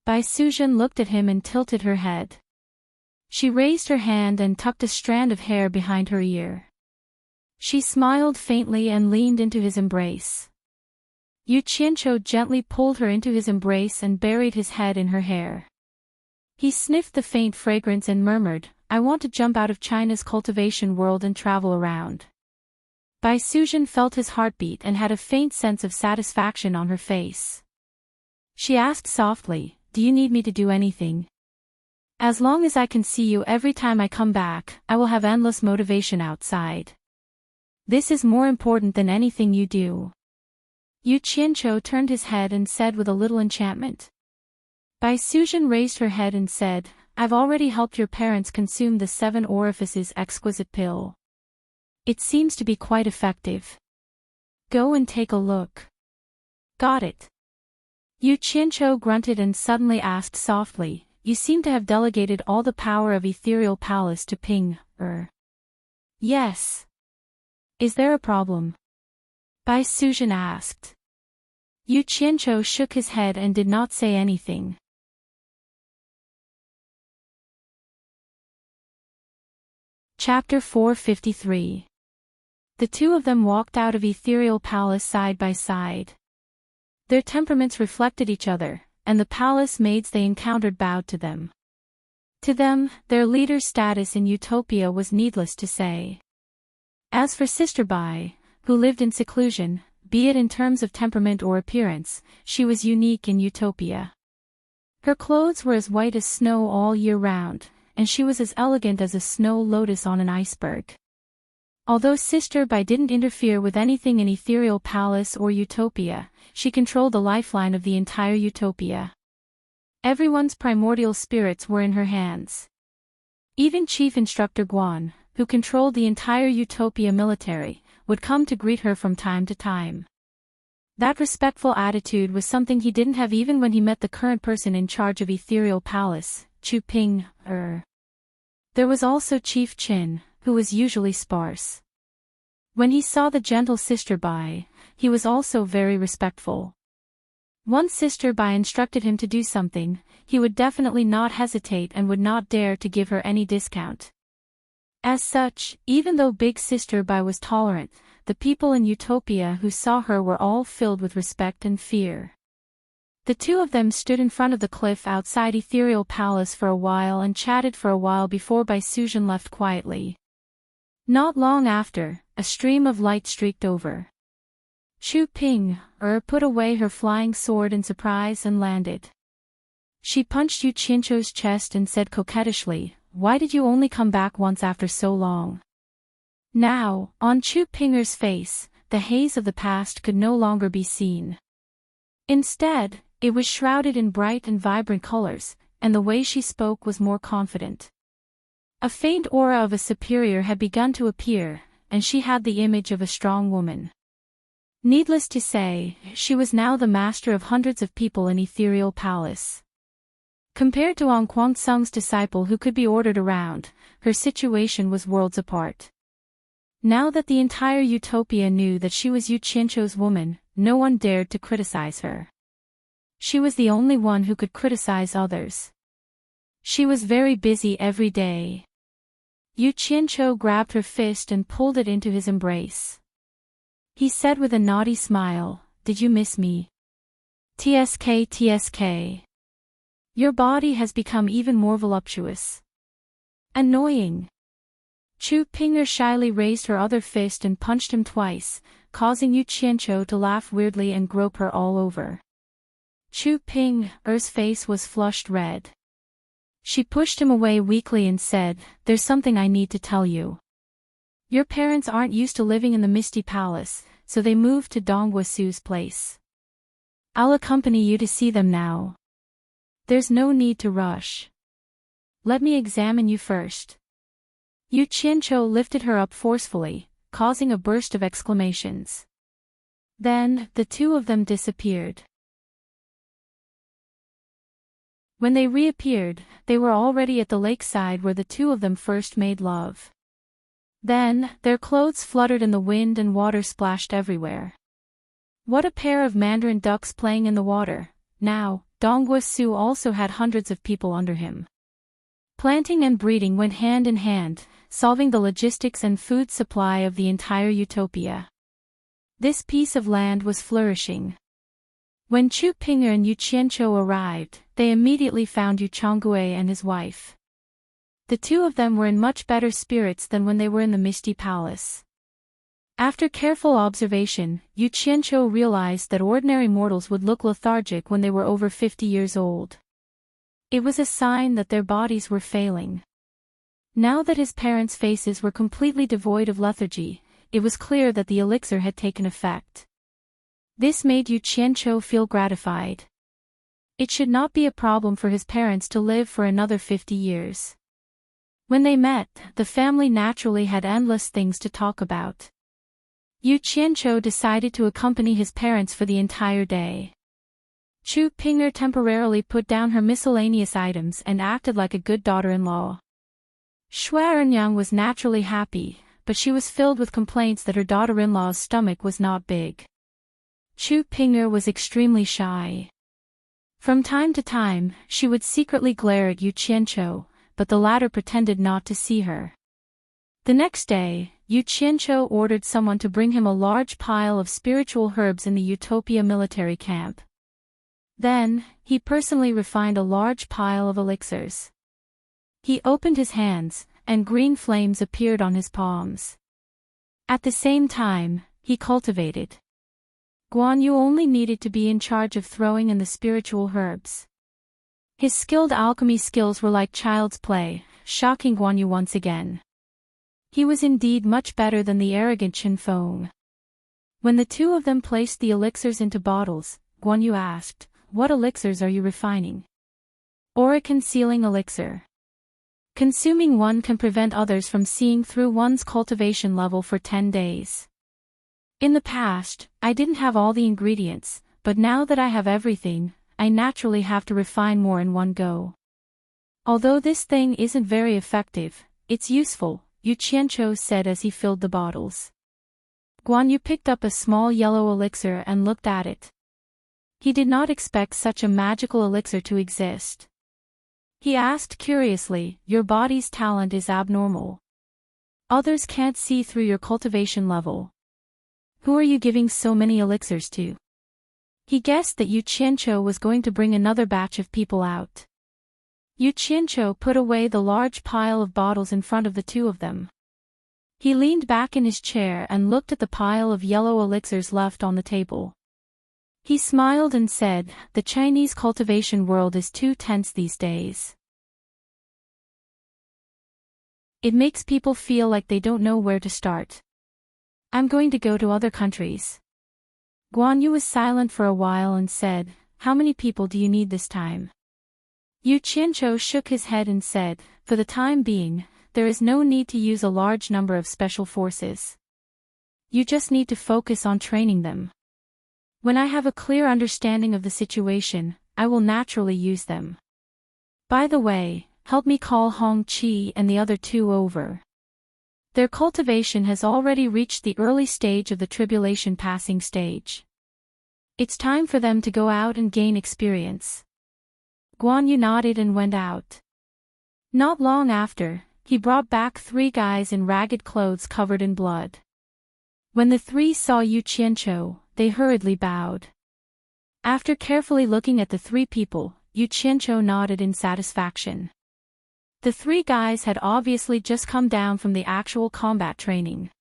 Bai Suzhen looked at him and tilted her head. She raised her hand and tucked a strand of hair behind her ear. She smiled faintly and leaned into his embrace. Yu Qianqiu gently pulled her into his embrace and buried his head in her hair. He sniffed the faint fragrance and murmured, "I want to jump out of China's cultivation world and travel around." Bai Suzhen felt his heartbeat and had a faint sense of satisfaction on her face. She asked softly, "Do you need me to do anything?" "As long as I can see you every time I come back, I will have endless motivation outside. This is more important than anything you do." Yu Qianqiu turned his head and said with a little enchantment. Bai Suzhen raised her head and said, "I've already helped your parents consume the 7 orifices exquisite pill. It seems to be quite effective. Go and take a look." "Got it." Yu Qianqiu grunted and suddenly asked softly, "You seem to have delegated all the power of Ethereal Palace to Ping. Yes. Is there a problem?" Bai Suzhen asked. Yu Qianqiu shook his head and did not say anything. Chapter 453. The two of them walked out of Ethereal Palace side by side. Their temperaments reflected each other, and the palace maids they encountered bowed to them. To them, their leader's status in Utopia was needless to say. As for Sister Bai, who lived in seclusion, be it in terms of temperament or appearance, she was unique in Utopia. Her clothes were as white as snow all year round, and she was as elegant as a snow lotus on an iceberg. Although Sister Bai didn't interfere with anything in Ethereal Palace or Utopia, she controlled the lifeline of the entire Utopia. Everyone's primordial spirits were in her hands. Even Chief Instructor Guan, who controlled the entire Utopia military, would come to greet her from time to time. That respectful attitude was something he didn't have even when he met the current person in charge of Ethereal Palace, Chu Ping. There was also Chief Qin, who was usually sparse. When he saw the gentle Sister Bai, he was also very respectful. Once Sister Bai instructed him to do something, he would definitely not hesitate and would not dare to give her any discount. As such, even though Big Sister Bai was tolerant, the people in Utopia who saw her were all filled with respect and fear. The two of them stood in front of the cliff outside Ethereal Palace for a while and chatted for a while before Bai Suzhen left quietly. Not long after, a stream of light streaked over. Chu Ping put away her flying sword in surprise and landed. She punched Yu Qianqiu's chest and said coquettishly, "Why did you only come back once after so long?" Now, on Chu Pinger's face, the haze of the past could no longer be seen. Instead, it was shrouded in bright and vibrant colors, and the way she spoke was more confident. A faint aura of a superior had begun to appear, and she had the image of a strong woman. Needless to say, she was now the master of hundreds of people in Ethereal Palace. Compared to Ang Kuang-sung's disciple who could be ordered around, her situation was worlds apart. Now that the entire Utopia knew that she was Yu Qianqiu's woman, no one dared to criticize her. She was the only one who could criticize others. She was very busy every day. Yu Qianqiu grabbed her fist and pulled it into his embrace. He said with a naughty smile, "Did you miss me? TSK TSK. Your body has become even more voluptuous." Annoying. Chu Pinger shyly raised her other fist and punched him twice, causing Yu Qianqiu to laugh weirdly and grope her all over. Chu Pinger's face was flushed red. She pushed him away weakly and said, "There's something I need to tell you. Your parents aren't used to living in the Misty Palace, so they moved to Dongguasu's place. I'll accompany you to see them now. There's no need to rush. Let me examine you first." Yu Qianqiu lifted her up forcefully, causing a burst of exclamations. Then, the two of them disappeared. When they reappeared, they were already at the lakeside where the two of them first made love. Then, their clothes fluttered in the wind and water splashed everywhere. What a pair of mandarin ducks playing in the water. Now, Dongguasu also had hundreds of people under him. Planting and breeding went hand in hand, solving the logistics and food supply of the entire utopia. This piece of land was flourishing. When Chu Ping'er and Yu Qianqiu arrived, they immediately found Yu Changgue and his wife. The two of them were in much better spirits than when they were in the Misty Palace. After careful observation, Yu Qianqiu realized that ordinary mortals would look lethargic when they were over 50 years old. It was a sign that their bodies were failing. Now that his parents' faces were completely devoid of lethargy, it was clear that the elixir had taken effect. This made Yu Qianqiu feel gratified. It should not be a problem for his parents to live for another 50 years. When they met, the family naturally had endless things to talk about. Yu Qianqiu decided to accompany his parents for the entire day. Chu Ping'er temporarily put down her miscellaneous items and acted like a good daughter-in-law. Shui Ernyang was naturally happy, but she was filled with complaints that her daughter-in-law's stomach was not big. Chu Ping'er was extremely shy. From time to time, she would secretly glare at Yu Qianqiu, but the latter pretended not to see her. The next day, Yu Qianqiu ordered someone to bring him a large pile of spiritual herbs in the Utopia military camp. Then, he personally refined a large pile of elixirs. He opened his hands, and green flames appeared on his palms. At the same time, he cultivated. Guan Yu only needed to be in charge of throwing in the spiritual herbs. His skilled alchemy skills were like child's play, shocking Guan Yu once again. He was indeed much better than the arrogant Chen Feng. When the two of them placed the elixirs into bottles, Guan Yu asked, "What elixirs are you refining?" "Aura concealing elixir. Consuming one can prevent others from seeing through one's cultivation level for 10 days. In the past, I didn't have all the ingredients, but now that I have everything, I naturally have to refine more in one go. Although this thing isn't very effective, it's useful," Yu Qianqiu said as he filled the bottles. Guan Yu picked up a small yellow elixir and looked at it. He did not expect such a magical elixir to exist. He asked curiously, "Your body's talent is abnormal. Others can't see through your cultivation level. Who are you giving so many elixirs to?" He guessed that Yu Qianqiu was going to bring another batch of people out. Yu Qianqiu put away the large pile of bottles in front of the two of them. He leaned back in his chair and looked at the pile of yellow elixirs left on the table. He smiled and said, "The Chinese cultivation world is too tense these days. It makes people feel like they don't know where to start. I'm going to go to other countries." Guan Yu was silent for a while and said, "How many people do you need this time?" Yu Qianqiu shook his head and said, "For the time being, there is no need to use a large number of special forces. You just need to focus on training them. When I have a clear understanding of the situation, I will naturally use them. By the way, help me call Hong Qi and the other two over. Their cultivation has already reached the early stage of the tribulation passing stage. It's time for them to go out and gain experience." Guan Yu nodded and went out. Not long after, he brought back 3 guys in ragged clothes covered in blood. When the 3 saw Yu Qianqiu, they hurriedly bowed. After carefully looking at the 3 people, Yu Qianqiu nodded in satisfaction. The 3 guys had obviously just come down from the actual combat training.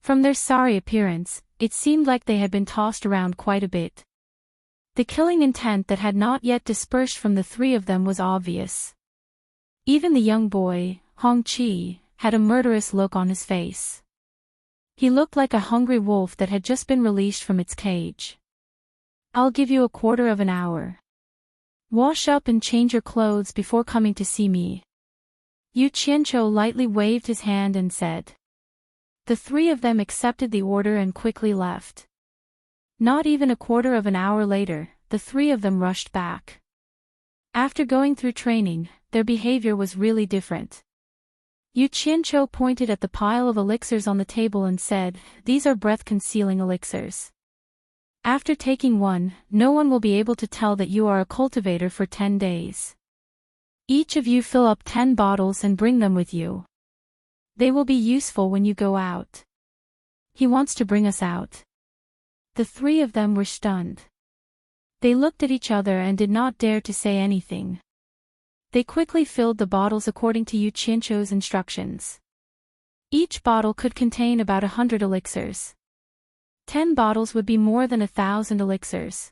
From their sorry appearance, it seemed like they had been tossed around quite a bit. The killing intent that had not yet dispersed from the 3 of them was obvious. Even the young boy, Hong-chi, had a murderous look on his face. He looked like a hungry wolf that had just been released from its cage. I'll give you a quarter of an hour. Wash up and change your clothes before coming to see me. Yu Qianqiu lightly waved his hand and said. The three of them accepted the order and quickly left. Not even a quarter of an hour later, the three of them rushed back. After going through training, their behavior was really different. Yu Qianqiu pointed at the pile of elixirs on the table and said, These are breath-concealing elixirs. After taking one, no one will be able to tell that you are a cultivator for 10 days. Each of you fill up 10 bottles and bring them with you. They will be useful when you go out. He wants to bring us out. The three of them were stunned. They looked at each other and did not dare to say anything. They quickly filled the bottles according to Yu Qianqiu's instructions. Each bottle could contain about 100 elixirs. 10 bottles would be more than 1,000 elixirs.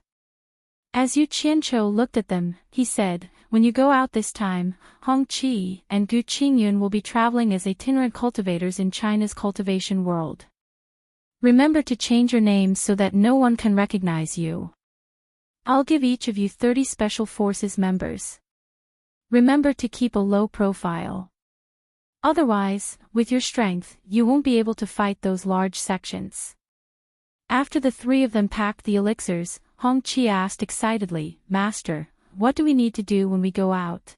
As Yu Qianqiu looked at them, he said, When you go out this time, Hong-chi and Gu Qingyun will be traveling as itinerant cultivators in China's cultivation world. Remember to change your names so that no one can recognize you. I'll give each of you 30 Special Forces members. Remember to keep a low profile. Otherwise, with your strength, you won't be able to fight those large sections. After the three of them packed the elixirs, Hong-chi asked excitedly, Master, what do we need to do when we go out?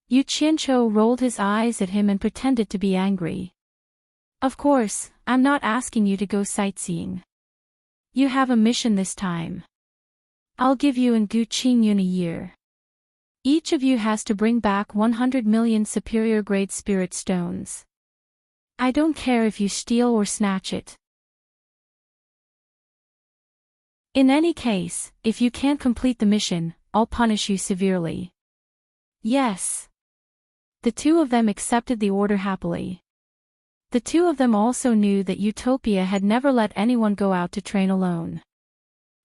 Yu Qianqiu rolled his eyes at him and pretended to be angry. Of course, I'm not asking you to go sightseeing. You have a mission this time. I'll give you and Gu Qingyun a year. Each of you has to bring back 100 million superior-grade spirit stones. I don't care if you steal or snatch it. In any case, if you can't complete the mission, I'll punish you severely. Yes. The two of them accepted the order happily. The two of them also knew that Utopia had never let anyone go out to train alone.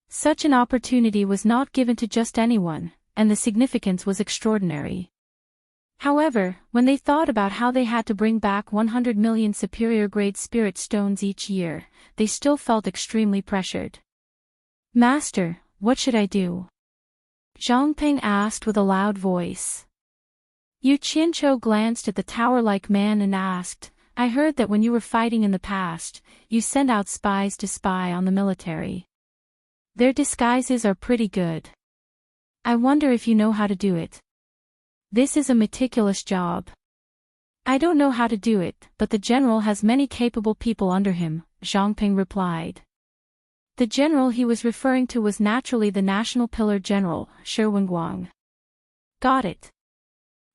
Such an opportunity was not given to just anyone, and the significance was extraordinary. However, when they thought about how they had to bring back 100 million superior-grade spirit stones each year, they still felt extremely pressured. Master, what should I do? Zhang Ping asked with a loud voice. Yu Qianqiu glanced at the tower-like man and asked, I heard that when you were fighting in the past, you sent out spies to spy on the military. Their disguises are pretty good. I wonder if you know how to do it. This is a meticulous job. I don't know how to do it, but the general has many capable people under him, Zhang Ping replied. The general he was referring to was naturally the National Pillar General, Shi Wenguang. Got it.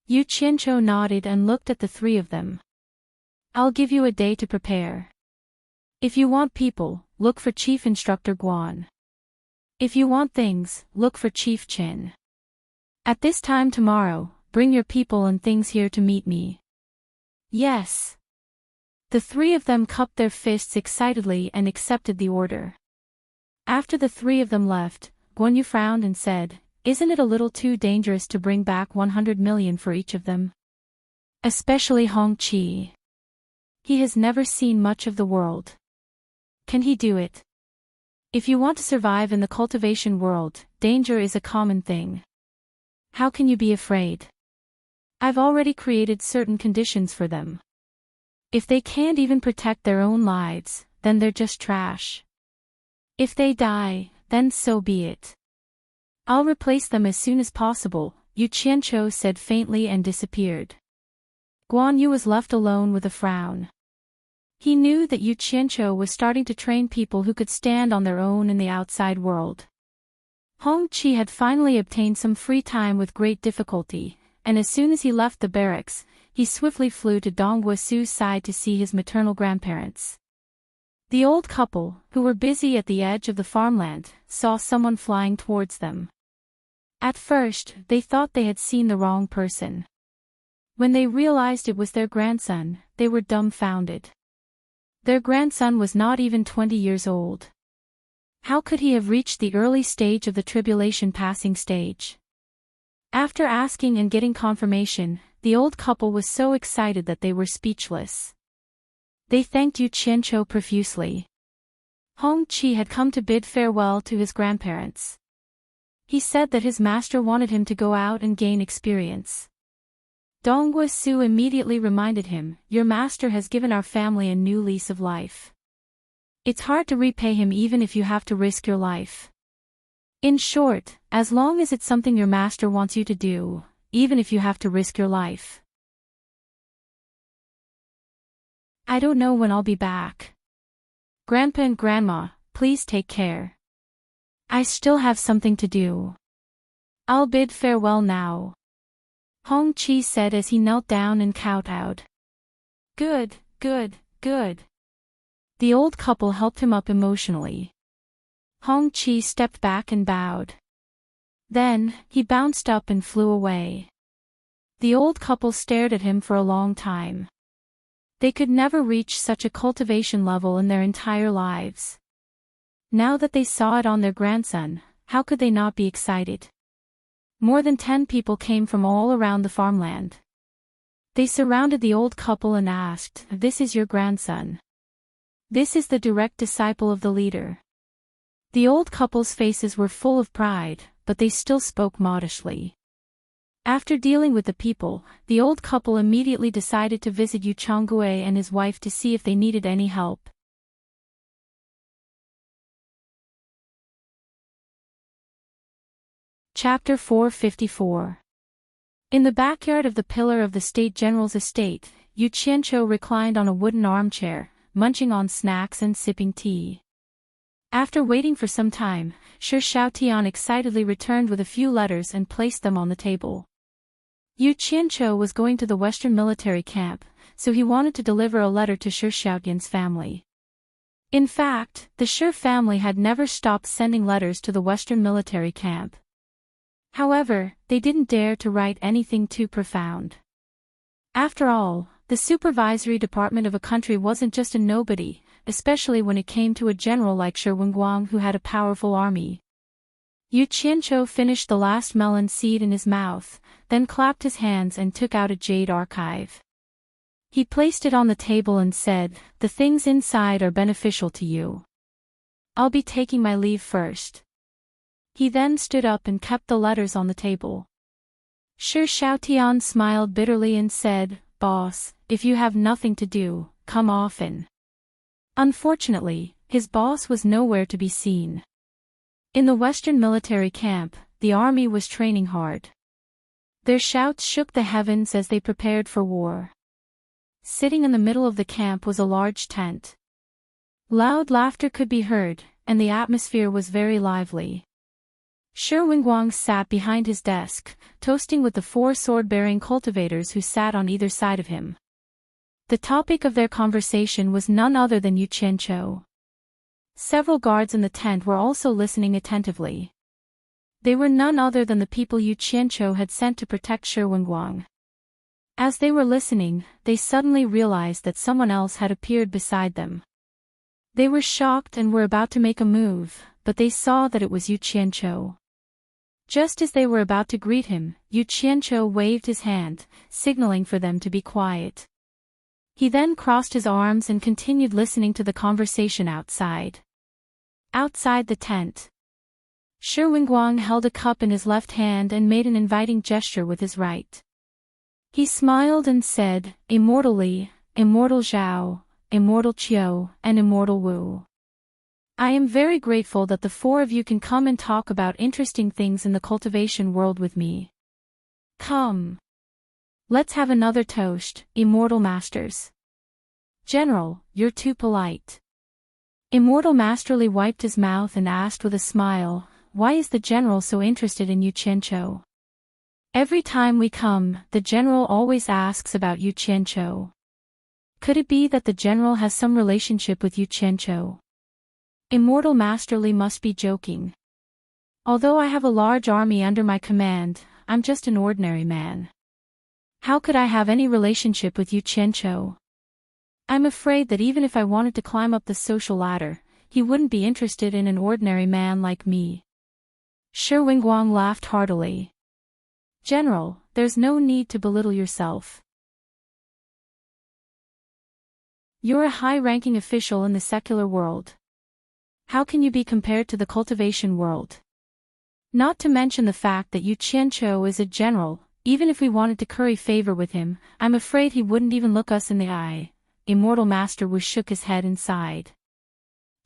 Yu Qianqiu nodded and looked at the three of them. I'll give you a day to prepare. If you want people, look for Chief Instructor Guan. If you want things, look for Chief Qin. At this time tomorrow, bring your people and things here to meet me. Yes. The three of them cupped their fists excitedly and accepted the order. After the three of them left, Guan Yu frowned and said, Isn't it a little too dangerous to bring back 100 million for each of them? Especially Hong-chi. He has never seen much of the world. Can he do it? If you want to survive in the cultivation world, danger is a common thing. How can you be afraid? I've already created certain conditions for them. If they can't even protect their own lives, then they're just trash. If they die, then so be it. I'll replace them as soon as possible, Yu Qianqiu said faintly and disappeared. Guan Yu was left alone with a frown. He knew that Yu Qianqiu was starting to train people who could stand on their own in the outside world. Hong-chi had finally obtained some free time with great difficulty, and as soon as he left the barracks, he swiftly flew to Dongguosu's side to see his maternal grandparents. The old couple, who were busy at the edge of the farmland, saw someone flying towards them. At first, they thought they had seen the wrong person. When they realized it was their grandson, they were dumbfounded. Their grandson was not even 20 years old. How could he have reached the early stage of the tribulation passing stage? After asking and getting confirmation, the old couple was so excited that they were speechless. They thanked Yu Qianqiu profusely. Hong Qi had come to bid farewell to his grandparents. He said that his master wanted him to go out and gain experience. Dongwu Su immediately reminded him, "Your master has given our family a new lease of life. It's hard to repay him even if you have to risk your life. In short, as long as it's something your master wants you to do, even if you have to risk your life." I don't know when I'll be back. Grandpa and Grandma, please take care. I still have something to do. I'll bid farewell now. Hong Qi said as he knelt down and kowtowed. Good, good, good. The old couple helped him up emotionally. Hong Qi stepped back and bowed. Then, he bounced up and flew away. The old couple stared at him for a long time. They could never reach such a cultivation level in their entire lives. Now that they saw it on their grandson, how could they not be excited? More than 10 people came from all around the farmland. They surrounded the old couple and asked, "This is your grandson. This is the direct disciple of the leader." The old couple's faces were full of pride, but they still spoke modestly. After dealing with the people, the old couple immediately decided to visit Yu Chonggui and his wife to see if they needed any help. Chapter 454. In the backyard of the pillar of the State General's estate, Yu Qianqiu reclined on a wooden armchair, munching on snacks and sipping tea. After waiting for some time, Shi Xiaotian excitedly returned with a few letters and placed them on the table. Yu Qianqiu was going to the Western military camp, so he wanted to deliver a letter to Shi Xiaotian's family. In fact, the Shi family had never stopped sending letters to the Western military camp. However, they didn't dare to write anything too profound. After all, the supervisory department of a country wasn't just a nobody, especially when it came to a general like Shi Wenguang who had a powerful army. Yu Qianqiu finished the last melon seed in his mouth, then clapped his hands and took out a jade archive. He placed it on the table and said, "The things inside are beneficial to you. I'll be taking my leave first." He then stood up and kept the letters on the table. Shi Xiaotian smiled bitterly and said, "Boss, if you have nothing to do, come often." Unfortunately, his boss was nowhere to be seen. In the Western military camp, the army was training hard. Their shouts shook the heavens as they prepared for war. Sitting in the middle of the camp was a large tent. Loud laughter could be heard, and the atmosphere was very lively. Shi Wenguang sat behind his desk, toasting with the 4 sword-bearing cultivators who sat on either side of him. The topic of their conversation was none other than Yu Qianqiu. Several guards in the tent were also listening attentively. They were none other than the people Yu Qianqiu had sent to protect Shi Wenguang. As they were listening, they suddenly realized that someone else had appeared beside them. They were shocked and were about to make a move, but they saw that it was Yu Qianqiu. Just as they were about to greet him, Yu Qianqiu waved his hand, signaling for them to be quiet. He then crossed his arms and continued listening to the conversation outside. Outside the tent, Shi Wenguang held a cup in his left hand and made an inviting gesture with his right. He smiled and said, "Immortal Li, Immortal Zhao, Immortal Qiu, and Immortal Wu. I am very grateful that the 4 of you can come and talk about interesting things in the cultivation world with me. Come. Let's have another toast, Immortal Masters." "General, you're too polite." Immortal Masterly wiped his mouth and asked with a smile, "Why is the general so interested in Yu Qianqiu? Every time we come, the general always asks about Yu Qianqiu. Could it be that the general has some relationship with Yu Qianqiu?" Immortal Masterly must be joking. "Although I have a large army under my command, I'm just an ordinary man. How could I have any relationship with Yu Qianqiu? I'm afraid that even if I wanted to climb up the social ladder, he wouldn't be interested in an ordinary man like me." Shi Wenguang laughed heartily. "General, there's no need to belittle yourself. You're a high-ranking official in the secular world. How can you be compared to the cultivation world? Not to mention the fact that Yu Qianqiu is a general. Even if we wanted to curry favor with him, I'm afraid he wouldn't even look us in the eye. Immortal Master Wu shook his head and sighed.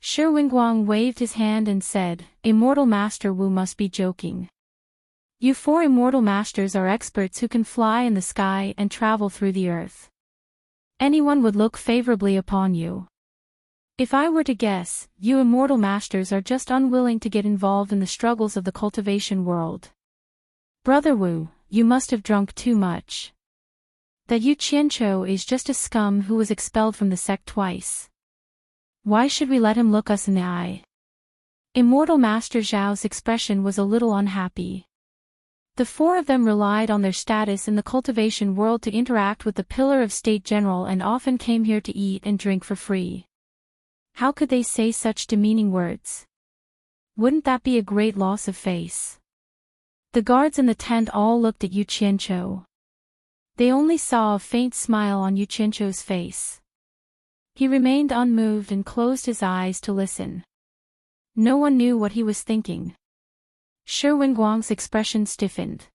Shi Wenguang waved his hand and said, Immortal Master Wu must be joking. You 4 immortal masters are experts who can fly in the sky and travel through the earth. Anyone would look favorably upon you. If I were to guess, you immortal masters are just unwilling to get involved in the struggles of the cultivation world. Brother Wu, you must have drunk too much. That Yu Qianqiu is just a scum who was expelled from the sect twice. Why should we let him look us in the eye? Immortal Master Zhao's expression was a little unhappy. The 4 of them relied on their status in the cultivation world to interact with the Pillar of State General and often came here to eat and drink for free. How could they say such demeaning words? Wouldn't that be a great loss of face? The guards in the tent all looked at Yu Qianqiu. They only saw a faint smile on Yu Qianqiu's face. He remained unmoved and closed his eyes to listen. No one knew what he was thinking. Shi Wenguang's expression stiffened.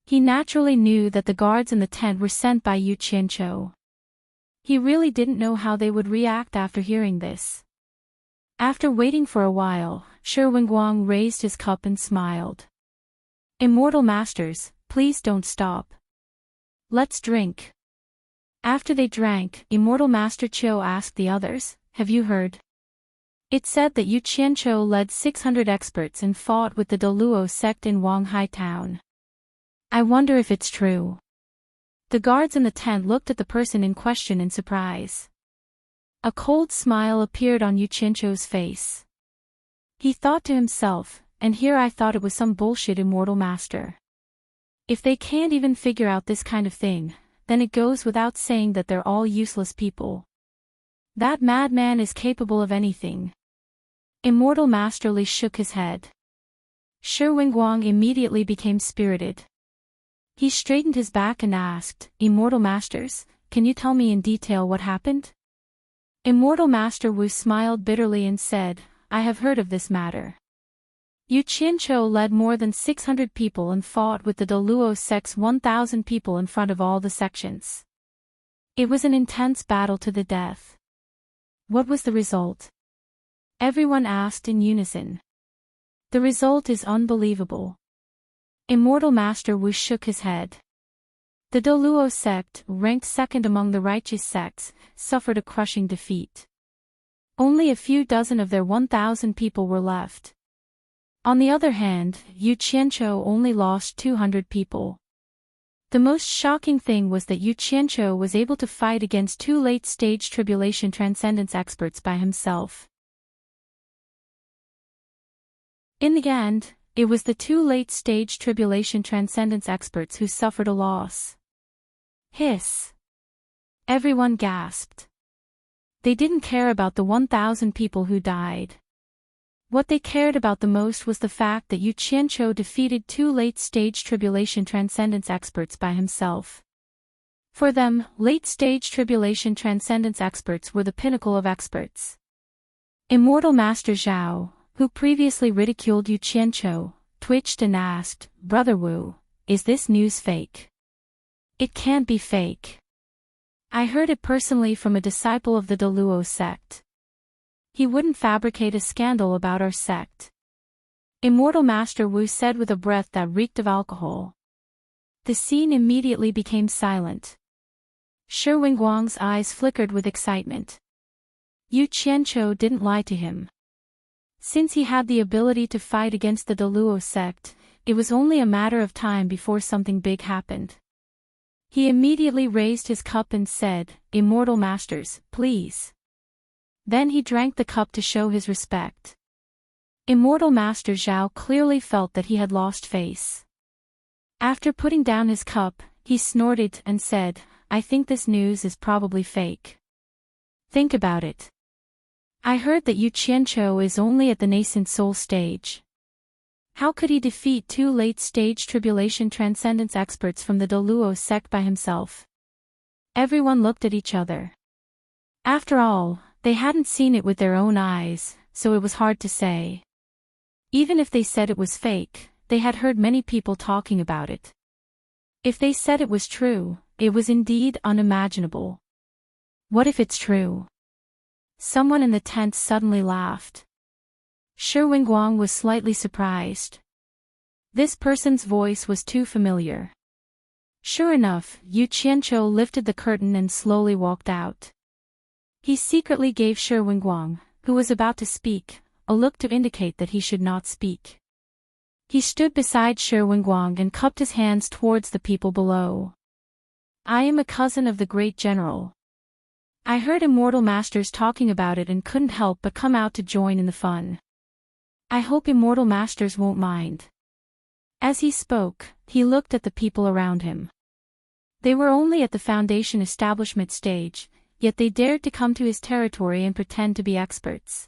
He naturally knew that the guards in the tent were sent by Yu Qianqiu. He really didn't know how they would react after hearing this. After waiting for a while, Shi Wenguang raised his cup and smiled. Immortal Masters, please don't stop. Let's drink. After they drank, Immortal Master Qiu asked the others, have you heard? It said that Yu Qianqiu led 600 experts and fought with the Deluo sect in Wanghai town. I wonder if it's true. The guards in the tent looked at the person in question in surprise. A cold smile appeared on Yu Qianqiu's face. He thought to himself, and here I thought it was some bullshit Immortal Master. If they can't even figure out this kind of thing, then it goes without saying that they're all useless people. That madman is capable of anything. Immortal Master Li shook his head. Shi Wenguang immediately became spirited. He straightened his back and asked, Immortal Masters, can you tell me in detail what happened? Immortal Master Wu smiled bitterly and said, I have heard of this matter. Yu Qianqiu led more than 600 people and fought with the Deluo sect's 1,000 people in front of all the sections. It was an intense battle to the death. What was the result? Everyone asked in unison. The result is unbelievable. Immortal Master Wu shook his head. The Deluo sect, ranked second among the righteous sects, suffered a crushing defeat. Only a few dozen of their 1,000 people were left. On the other hand, Yu Qianqiu only lost 200 people. The most shocking thing was that Yu Qianqiu was able to fight against 2 late-stage tribulation transcendence experts by himself. In the end, it was the 2 late-stage tribulation transcendence experts who suffered a loss. Hiss. Everyone gasped. They didn't care about the 1,000 people who died. What they cared about the most was the fact that Yu Qianqiu defeated 2 late-stage tribulation transcendence experts by himself. For them, late-stage tribulation transcendence experts were the pinnacle of experts. Immortal Master Zhao, who previously ridiculed Yu Qianqiu, twitched and asked, Brother Wu, is this news fake? It can't be fake. I heard it personally from a disciple of the Deluo sect. He wouldn't fabricate a scandal about our sect. Immortal Master Wu said with a breath that reeked of alcohol. The scene immediately became silent. Shi Wenguang's eyes flickered with excitement. Yu Qianqiu didn't lie to him. Since he had the ability to fight against the Deluo sect, it was only a matter of time before something big happened. He immediately raised his cup and said, Immortal Masters, please. Then he drank the cup to show his respect. Immortal Master Zhao clearly felt that he had lost face. After putting down his cup, he snorted and said, I think this news is probably fake. Think about it. I heard that Yu Qianqiu is only at the nascent soul stage. How could he defeat two late-stage tribulation transcendence experts from the Doluo sect by himself? Everyone looked at each other. After all, they hadn't seen it with their own eyes, so it was hard to say. Even if they said it was fake, they had heard many people talking about it. If they said it was true, it was indeed unimaginable. What if it's true? Someone in the tent suddenly laughed. Shi Wenguang was slightly surprised. This person's voice was too familiar. Sure enough, Yu Qianqiu lifted the curtain and slowly walked out. He secretly gave Shi Wenguang, who was about to speak, a look to indicate that he should not speak. He stood beside Shi Wenguang and cupped his hands towards the people below. I am a cousin of the great general. I heard Immortal Masters talking about it and couldn't help but come out to join in the fun. I hope Immortal Masters won't mind. As he spoke, he looked at the people around him. They were only at the Foundation establishment stage, yet they dared to come to his territory and pretend to be experts.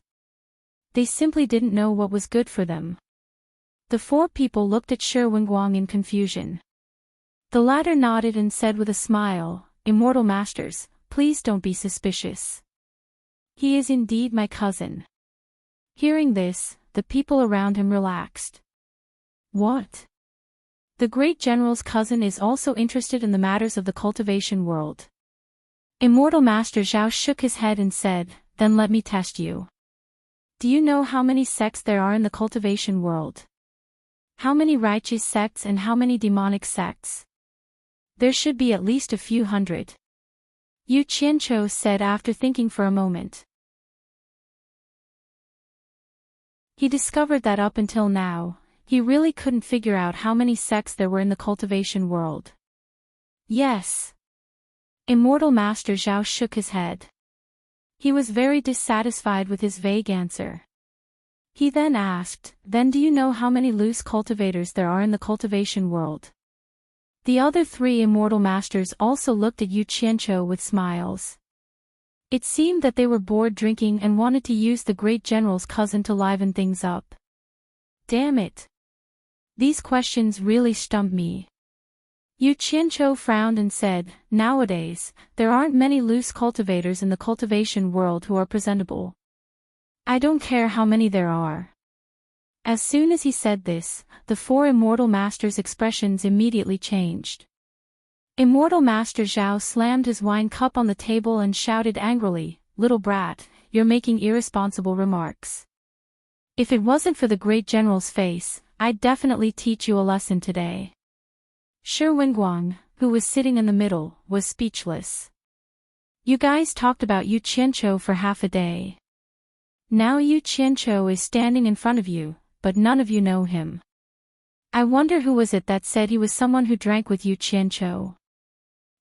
They simply didn't know what was good for them. The four people looked at Shi Wenguang in confusion. The latter nodded and said with a smile, Immortal Masters, please don't be suspicious. He is indeed my cousin. Hearing this, the people around him relaxed. What? The great general's cousin is also interested in the matters of the cultivation world. Immortal Master Zhao shook his head and said, then let me test you. Do you know how many sects there are in the cultivation world? How many righteous sects and how many demonic sects? There should be at least a few hundred. Yu Qianqiu said after thinking for a moment. He discovered that up until now, he really couldn't figure out how many sects there were in the cultivation world. Yes. Immortal Master Zhao shook his head. He was very dissatisfied with his vague answer. He then asked, then do you know how many loose cultivators there are in the cultivation world? The other three Immortal Masters also looked at Yu Qianqiu with smiles. It seemed that they were bored drinking and wanted to use the great general's cousin to liven things up. Damn it. These questions really stumped me. Yu Qianqiu frowned and said, nowadays, there aren't many loose cultivators in the cultivation world who are presentable. I don't care how many there are. As soon as he said this, the four Immortal Masters' expressions immediately changed. Immortal Master Zhao slammed his wine cup on the table and shouted angrily, little brat, you're making irresponsible remarks. If it wasn't for the great general's face, I'd definitely teach you a lesson today. Shi Wenguang, who was sitting in the middle, was speechless. You guys talked about Yu Qianqiu for half a day. Now Yu Qianqiu is standing in front of you, but none of you know him. I wonder who was it that said he was someone who drank with Yu Qianqiu.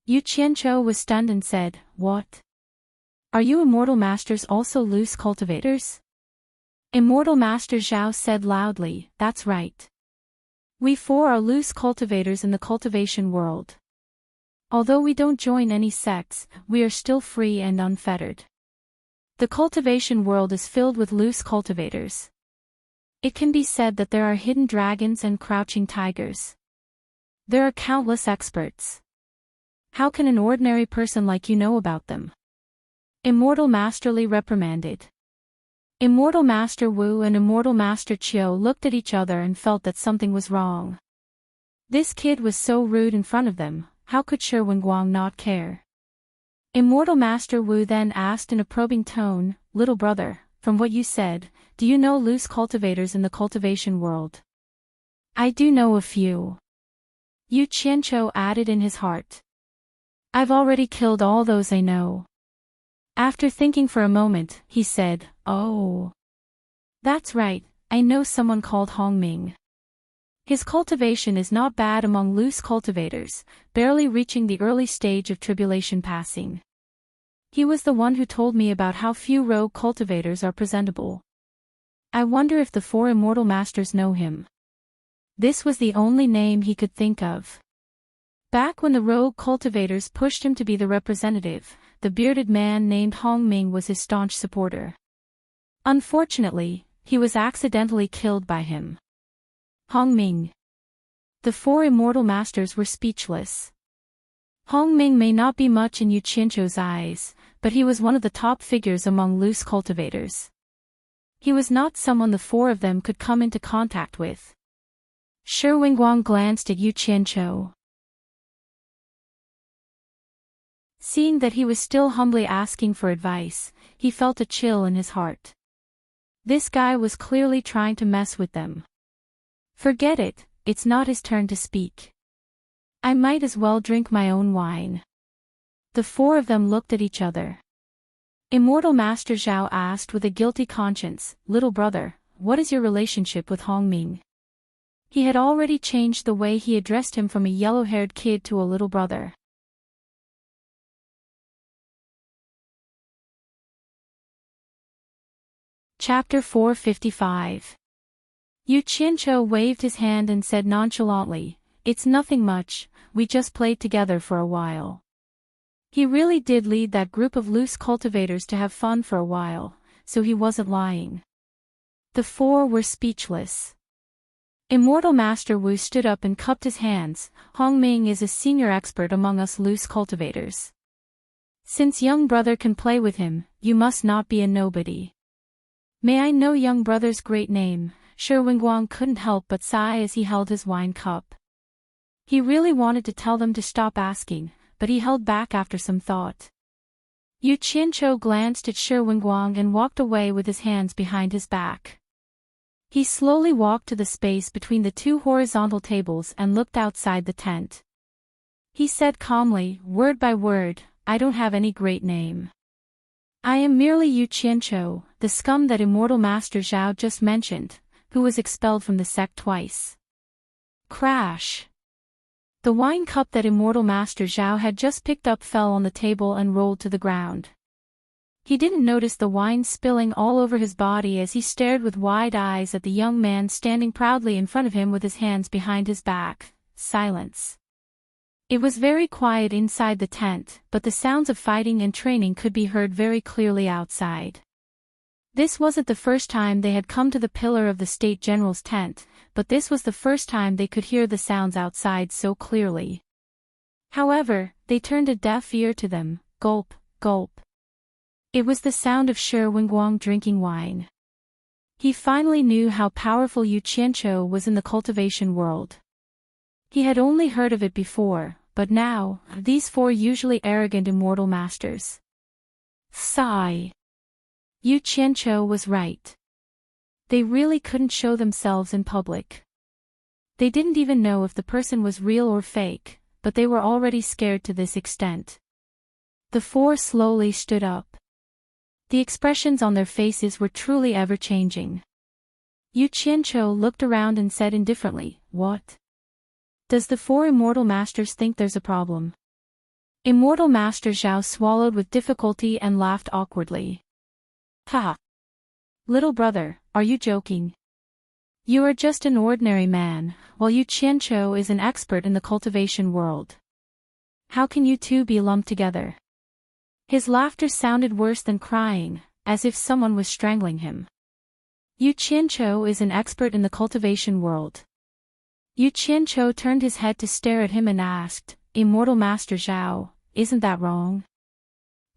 Yu Qianqiu was stunned and said, what? Are you Immortal Masters also loose cultivators? Immortal Master Zhao said loudly, that's right. We four are loose cultivators in the cultivation world. Although we don't join any sects, we are still free and unfettered. The cultivation world is filled with loose cultivators. It can be said that there are hidden dragons and crouching tigers. There are countless experts. How can an ordinary person like you know about them? Immortal Masterly reprimanded. Immortal Master Wu and Immortal Master Qiu looked at each other and felt that something was wrong. This kid was so rude in front of them, how could Shi Wenguang not care? Immortal Master Wu then asked in a probing tone, little brother, from what you said, do you know loose cultivators in the cultivation world? I do know a few. Yu Qianqiu added in his heart. I've already killed all those I know. After thinking for a moment, he said, oh. That's right, I know someone called Hongming. His cultivation is not bad among loose cultivators, barely reaching the early stage of tribulation passing. He was the one who told me about how few rogue cultivators are presentable. I wonder if the four Immortal Masters know him. This was the only name he could think of. Back when the rogue cultivators pushed him to be the representative, the bearded man named Hongming was his staunch supporter. Unfortunately, he was accidentally killed by him. Hongming. The four immortal masters were speechless. Hongming may not be much in Yu Qianqiu's eyes, but he was one of the top figures among loose cultivators. He was not someone the four of them could come into contact with. Shi Wenguang glanced at Yu Qianqiu. Seeing that he was still humbly asking for advice, he felt a chill in his heart. This guy was clearly trying to mess with them. Forget it, it's not his turn to speak. I might as well drink my own wine. The four of them looked at each other. Immortal Master Zhao asked with a guilty conscience, "Little brother, what is your relationship with Hongming?" He had already changed the way he addressed him from a yellow-haired kid to a little brother. Chapter 455. Yu Qianqiu waved his hand and said nonchalantly, "It's nothing much, we just played together for a while." He really did lead that group of loose cultivators to have fun for a while, so he wasn't lying. The four were speechless. Immortal Master Wu stood up and cupped his hands. "Hongming is a senior expert among us loose cultivators. Since young brother can play with him, you must not be a nobody." "May I know young brother's great name?" Shi Wenguang couldn't help but sigh as he held his wine cup. He really wanted to tell them to stop asking, but he held back after some thought. Yu Qianqiu glanced at Shi Wenguang and walked away with his hands behind his back. He slowly walked to the space between the two horizontal tables and looked outside the tent. He said calmly, word by word, "I don't have any great name. I am merely Yu Qianqiu, the scum that Immortal Master Zhao just mentioned, who was expelled from the sect twice." Crash! The wine cup that Immortal Master Zhao had just picked up fell on the table and rolled to the ground. He didn't notice the wine spilling all over his body as he stared with wide eyes at the young man standing proudly in front of him with his hands behind his back. Silence. It was very quiet inside the tent, but the sounds of fighting and training could be heard very clearly outside. This wasn't the first time they had come to the pillar of the State General's tent, but this was the first time they could hear the sounds outside so clearly. However, they turned a deaf ear to them. Gulp, gulp. It was the sound of Shi Wenguang drinking wine. He finally knew how powerful Yu Qianqiu was in the cultivation world. He had only heard of it before, but now, these four usually arrogant immortal masters. Sigh. Yu Qianqiu was right. They really couldn't show themselves in public. They didn't even know if the person was real or fake, but they were already scared to this extent. The four slowly stood up. The expressions on their faces were truly ever-changing. Yu Qianqiu looked around and said indifferently, "What? Does the four immortal masters think there's a problem?" Immortal Master Zhao swallowed with difficulty and laughed awkwardly. "Ha! Little brother, are you joking? You are just an ordinary man, while Yu Qianqiu is an expert in the cultivation world. How can you two be lumped together?" His laughter sounded worse than crying, as if someone was strangling him. "Yu Qianqiu is an expert in the cultivation world." Yu Qianqiu turned his head to stare at him and asked, "Immortal Master Zhao, isn't that wrong?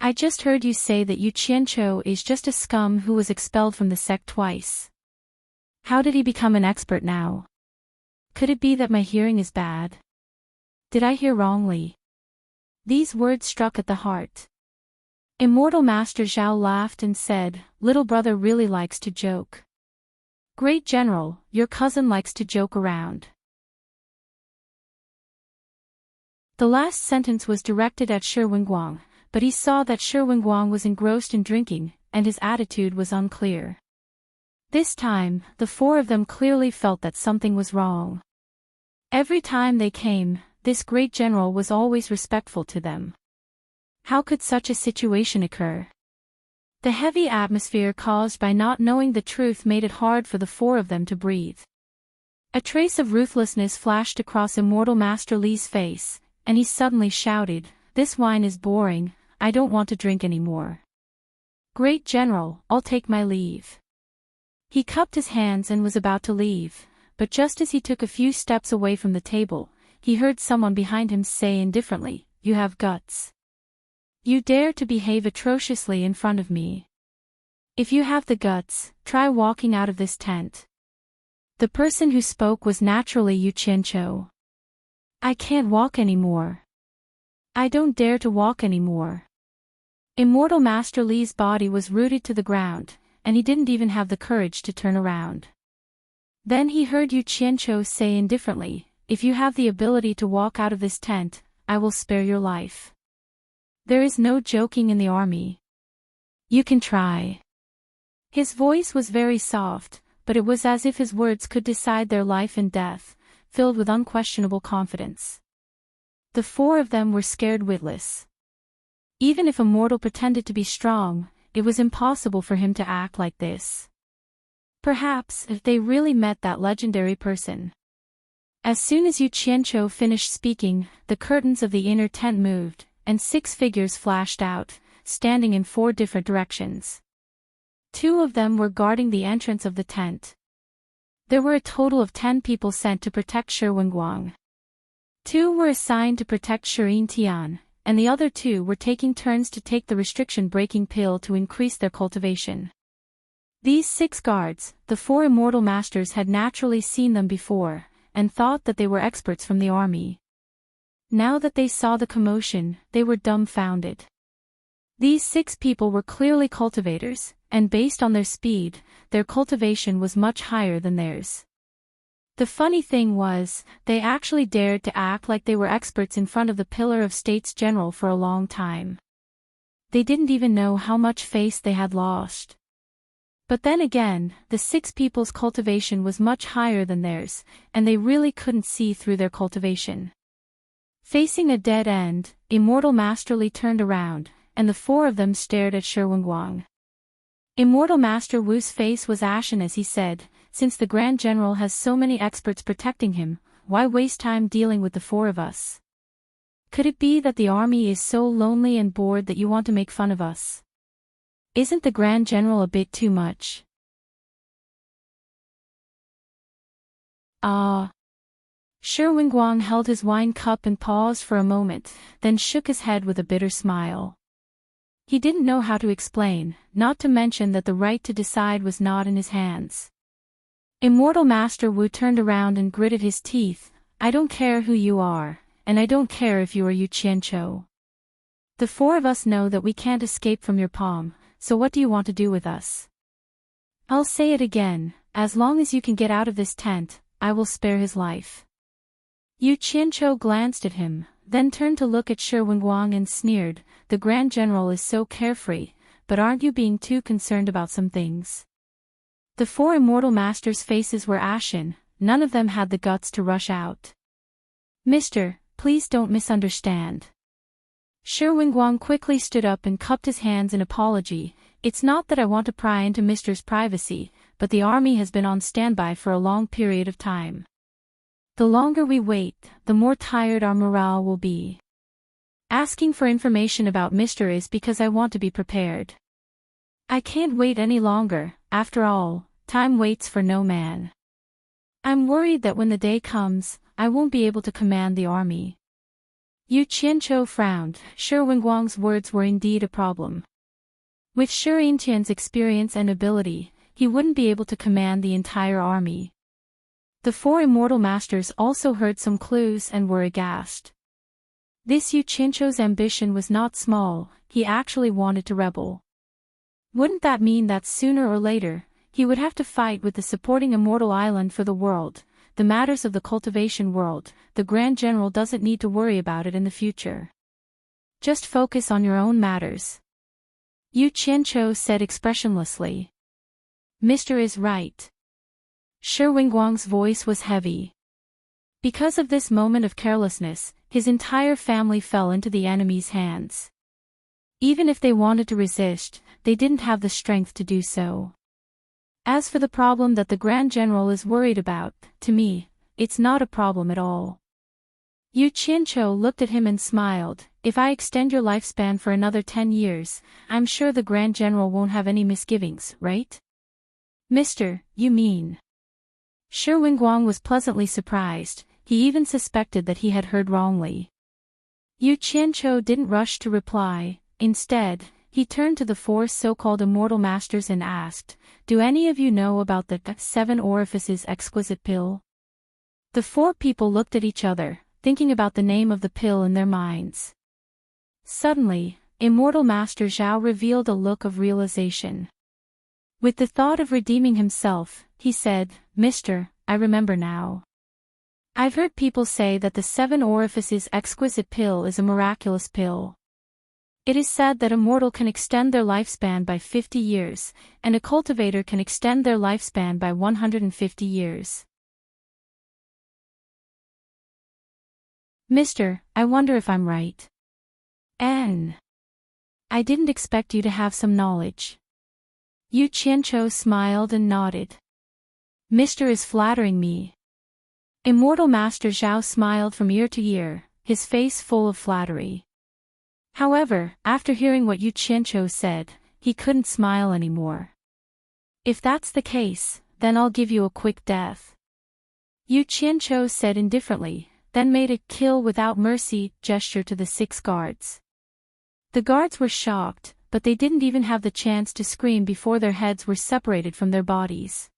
I just heard you say that Yu Qianqiu is just a scum who was expelled from the sect twice. How did he become an expert now? Could it be that my hearing is bad? Did I hear wrongly?" These words struck at the heart. Immortal Master Zhao laughed and said, "Little brother really likes to joke. Great General, your cousin likes to joke around." The last sentence was directed at Shi Wenguang, but he saw that Shi Wenguang was engrossed in drinking, and his attitude was unclear. This time, the four of them clearly felt that something was wrong. Every time they came, this great general was always respectful to them. How could such a situation occur? The heavy atmosphere caused by not knowing the truth made it hard for the four of them to breathe. A trace of ruthlessness flashed across Immortal Master Li's face, and he suddenly shouted, "This wine is boring, I don't want to drink anymore. Great General, I'll take my leave." He cupped his hands and was about to leave, but just as he took a few steps away from the table, he heard someone behind him say indifferently, "You have guts. You dare to behave atrociously in front of me. If you have the guts, try walking out of this tent." The person who spoke was naturally Yu Qianqiu. "I can't walk anymore. I don't dare to walk anymore." Immortal Master Li's body was rooted to the ground, and he didn't even have the courage to turn around. Then he heard Yu Qianqiu say indifferently, "If you have the ability to walk out of this tent, I will spare your life. There is no joking in the army. You can try." His voice was very soft, but it was as if his words could decide their life and death, filled with unquestionable confidence. The four of them were scared witless. Even if a mortal pretended to be strong, it was impossible for him to act like this. Perhaps if they really met that legendary person. As soon as Yu Qianqiu finished speaking, the curtains of the inner tent moved, and 6 figures flashed out, standing in 4 different directions. 2 of them were guarding the entrance of the tent. There were a total of 10 people sent to protect Shi Wenguang. 2 were assigned to protect Shirin Tian, and the other 2 were taking turns to take the restriction-breaking pill to increase their cultivation. These 6 guards, the 4 immortal masters had naturally seen them before, and thought that they were experts from the army. Now that they saw the commotion, they were dumbfounded. These 6 people were clearly cultivators, and based on their speed, their cultivation was much higher than theirs. The funny thing was, they actually dared to act like they were experts in front of the Pillar of States General for a long time. They didn't even know how much face they had lost. But then again, the 6 people's cultivation was much higher than theirs, and they really couldn't see through their cultivation. Facing a dead end, Immortal Master Li turned around, and the 4 of them stared at Shi Wenguang. Immortal Master Wu's face was ashen as he said, "Since the Grand General has so many experts protecting him, why waste time dealing with the 4 of us? Could it be that the army is so lonely and bored that you want to make fun of us? Isn't the Grand General a bit too much?" Shi Wenguang held his wine cup and paused for a moment, then shook his head with a bitter smile. He didn't know how to explain, not to mention that the right to decide was not in his hands. Immortal Master Wu turned around and gritted his teeth, "I don't care who you are, and I don't care if you are Yu Qianqiu. The 4 of us know that we can't escape from your palm, so what do you want to do with us? I'll say it again, as long as you can get out of this tent, I will spare his life." Yu Qianqiu glanced at him, then turned to look at Shi Wenguang and sneered, "The Grand General is so carefree, but aren't you being too concerned about some things?" The 4 immortal masters' faces were ashen, none of them had the guts to rush out. "Mister, please don't misunderstand." Shi Wenguang quickly stood up and cupped his hands in apology, "It's not that I want to pry into Mister's privacy, but the army has been on standby for a long period of time. The longer we wait, the more tired our morale will be. Asking for information about Mister is because I want to be prepared. I can't wait any longer, after all, time waits for no man. I'm worried that when the day comes, I won't be able to command the army." Yu Qianqiu frowned, Shi Wenguang's words were indeed a problem. With Shirin Tian's experience and ability, he wouldn't be able to command the entire army. The 4 immortal masters also heard some clues and were aghast. This Yu Qianqiu's ambition was not small, he actually wanted to rebel. Wouldn't that mean that sooner or later, he would have to fight with the supporting immortal island for the world, the matters of the cultivation world? The Grand General doesn't need to worry about it in the future. Just focus on your own matters. Yu Qianqiu said expressionlessly. "Mister is right." Shi Wenguang's voice was heavy. Because of this moment of carelessness, his entire family fell into the enemy's hands. Even if they wanted to resist, they didn't have the strength to do so. As for the problem that the Grand General is worried about, to me, it's not a problem at all. Yu Qianqiu looked at him and smiled, "If I extend your lifespan for another 10 years, I'm sure the Grand General won't have any misgivings, right?" "Mister, you mean?" Shi Wenguang was pleasantly surprised, he even suspected that he had heard wrongly. Yu Qianqiu didn't rush to reply, instead, he turned to the four so-called immortal masters and asked, "Do any of you know about the 7 orifices exquisite pill?" The four people looked at each other, thinking about the name of the pill in their minds. Suddenly, Immortal Master Zhao revealed a look of realization. With the thought of redeeming himself, he said, "Mister, I remember now. I've heard people say that the 7 orifices exquisite pill is a miraculous pill. It is said that a mortal can extend their lifespan by 50 years, and a cultivator can extend their lifespan by 150 years. Mister, I wonder if I'm right. I didn't expect you to have some knowledge." Yu Qianqiu smiled and nodded. "Mister is flattering me." Immortal Master Zhao smiled from ear to ear, his face full of flattery. However, after hearing what Yu Qianqiu said, he couldn't smile anymore. "If that's the case, then I'll give you a quick death," Yu Qianqiu said indifferently, then made a "kill without mercy" gesture to the 6 guards. The guards were shocked, but they didn't even have the chance to scream before their heads were separated from their bodies.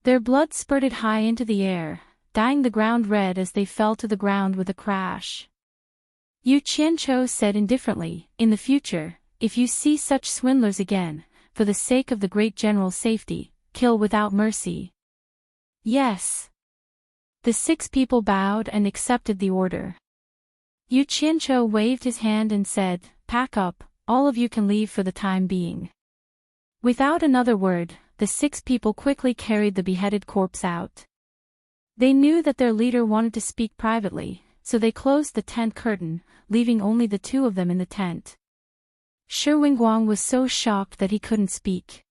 Their blood spurted high into the air, dyeing the ground red as they fell to the ground with a crash. Yu Qianqiu said indifferently, "In the future, if you see such swindlers again, for the sake of the great general's safety, kill without mercy." "Yes." The 6 people bowed and accepted the order. Yu Qianqiu waved his hand and said, "Pack up, all of you can leave for the time being." Without another word, the 6 people quickly carried the beheaded corpse out. They knew that their leader wanted to speak privately, so they closed the tent curtain, leaving only the 2 of them in the tent. Shi Wenguang was so shocked that he couldn't speak.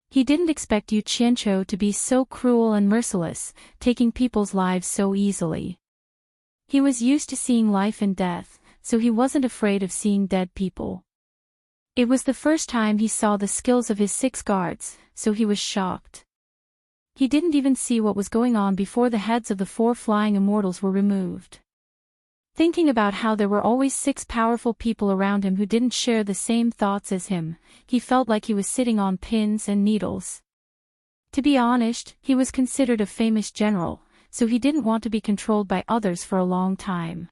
He didn't expect Yu Qianqiu to be so cruel and merciless, taking people's lives so easily. He was used to seeing life and death, so he wasn't afraid of seeing dead people. It was the first time he saw the skills of his 6 guards, so he was shocked. He didn't even see what was going on before the heads of the 4 flying immortals were removed. Thinking about how there were always 6 powerful people around him who didn't share the same thoughts as him, he felt like he was sitting on pins and needles. To be honest, he was considered a famous general, so he didn't want to be controlled by others for a long time.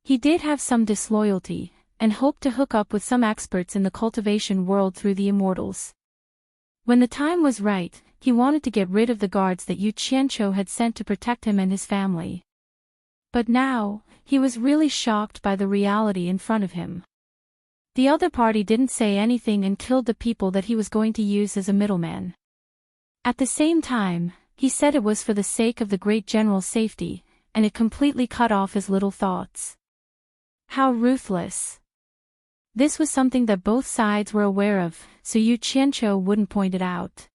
He did have some disloyalty, and hoped to hook up with some experts in the cultivation world through the immortals. When the time was right, he wanted to get rid of the guards that Yu Qianqiu had sent to protect him and his family. But now, he was really shocked by the reality in front of him. The other party didn't say anything and killed the people that he was going to use as a middleman. At the same time, he said it was for the sake of the great general's safety, and it completely cut off his little thoughts. How ruthless. This was something that both sides were aware of, so Yu Qianqiu wouldn't point it out.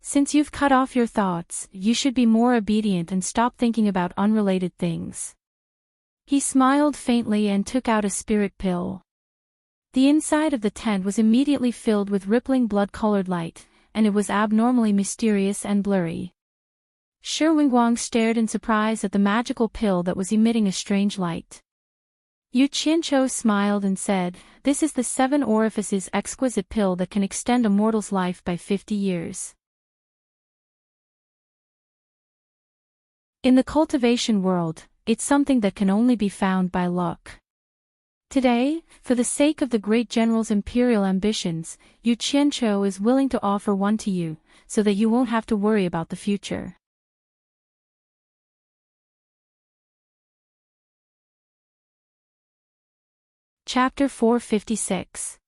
Since you've cut off your thoughts, you should be more obedient and stop thinking about unrelated things. He smiled faintly and took out a spirit pill. The inside of the tent was immediately filled with rippling blood-colored light, and it was abnormally mysterious and blurry. Shi Wenguang stared in surprise at the magical pill that was emitting a strange light. Yu Qianqiu smiled and said, "This is the 7 orifices exquisite pill that can extend a mortal's life by 50 years. In the cultivation world, it's something that can only be found by luck. Today, for the sake of the great general's imperial ambitions, Yu Qianqiu is willing to offer one to you, so that you won't have to worry about the future." Chapter 456.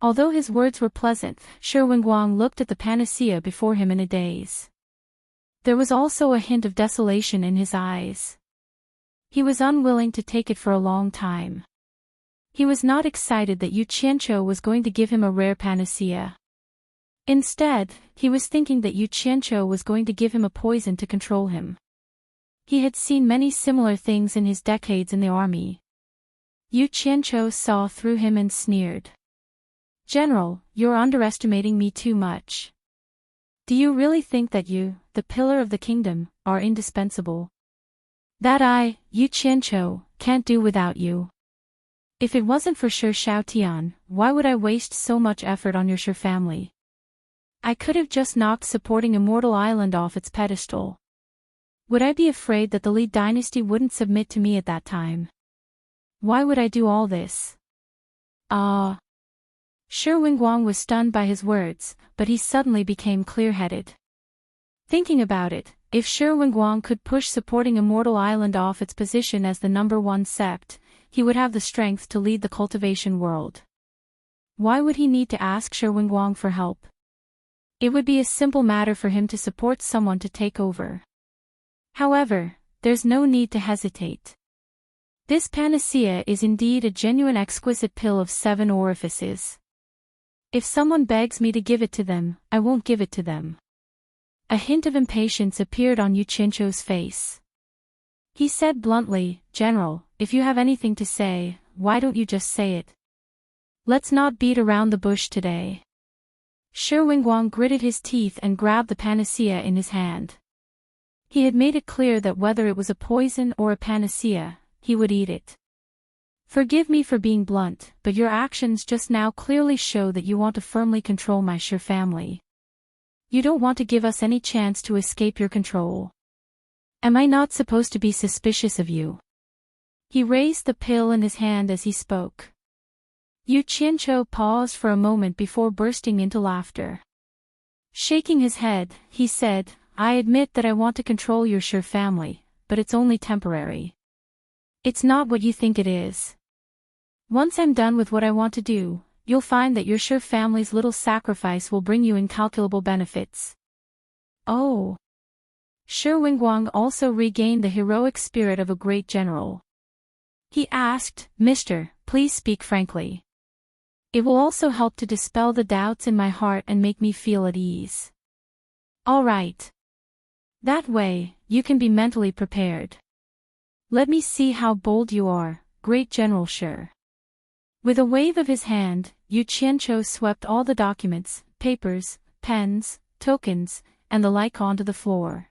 Although his words were pleasant, Shi Wenguang looked at the panacea before him in a daze. There was also a hint of desolation in his eyes. He was unwilling to take it for a long time. He was not excited that Yu Qianqiu was going to give him a rare panacea. Instead, he was thinking that Yu Qianqiu was going to give him a poison to control him. He had seen many similar things in his decades in the army. Yu Qianqiu saw through him and sneered. "General, you're underestimating me too much. Do you really think that you, the pillar of the kingdom, are indispensable? That I, Yu Qianqiu, can't do without you. If it wasn't for Shi Xiaotian, why would I waste so much effort on your Shi family? I could have just knocked supporting Immortal Island off its pedestal. Would I be afraid that the Li dynasty wouldn't submit to me at that time? Why would I do all this? Ah. Shi Wingguang was stunned by his words, but he suddenly became clear-headed. Thinking about it, if Shi Wingguang could push supporting Immortal Island off its position as the #1 sept, he would have the strength to lead the cultivation world. Why would he need to ask Shi Wingguang for help? It would be a simple matter for him to support someone to take over. However, there's no need to hesitate. This panacea is indeed a genuine exquisite pill of 7 orifices. If someone begs me to give it to them, I won't give it to them. A hint of impatience appeared on Yu Qianqiu's face. He said bluntly, General, if you have anything to say, why don't you just say it? Let's not beat around the bush today. Shi Wingguang gritted his teeth and grabbed the panacea in his hand. He had made it clear that whether it was a poison or a panacea, he would eat it. Forgive me for being blunt, but your actions just now clearly show that you want to firmly control my Shi family. You don't want to give us any chance to escape your control. Am I not supposed to be suspicious of you? He raised the pill in his hand as he spoke. Yu Qianqiu paused for a moment before bursting into laughter. Shaking his head, he said, I admit that I want to control your Shi family, but it's only temporary. It's not what you think it is. Once I'm done with what I want to do, you'll find that your Shi family's little sacrifice will bring you incalculable benefits. Oh. Shi Wingguang also regained the heroic spirit of a great general. He asked, Mister, please speak frankly. It will also help to dispel the doubts in my heart and make me feel at ease. All right. That way, you can be mentally prepared. Let me see how bold you are, great General Shi. With a wave of his hand, Yu Qianqiu swept all the documents, papers, pens, tokens, and the like onto the floor.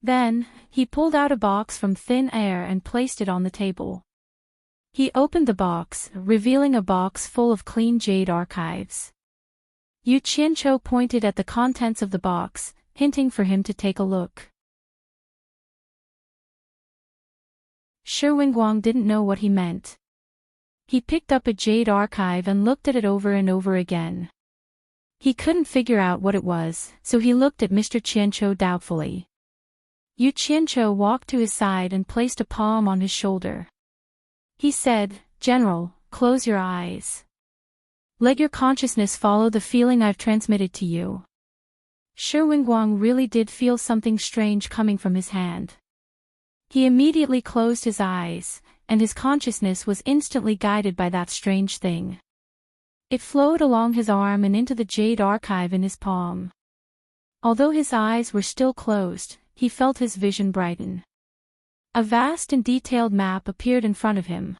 Then, he pulled out a box from thin air and placed it on the table. He opened the box, revealing a box full of clean jade archives. Yu Qianqiu pointed at the contents of the box, hinting for him to take a look. Shi Wingguang didn't know what he meant. He picked up a jade archive and looked at it over and over again. He couldn't figure out what it was, so he looked at Mr. Qianqiu doubtfully. Yu Qianqiu walked to his side and placed a palm on his shoulder. He said, General, close your eyes. Let your consciousness follow the feeling I've transmitted to you. Shi Wingguang really did feel something strange coming from his hand. He immediately closed his eyes, and his consciousness was instantly guided by that strange thing. It flowed along his arm and into the jade archive in his palm. Although his eyes were still closed, he felt his vision brighten. A vast and detailed map appeared in front of him.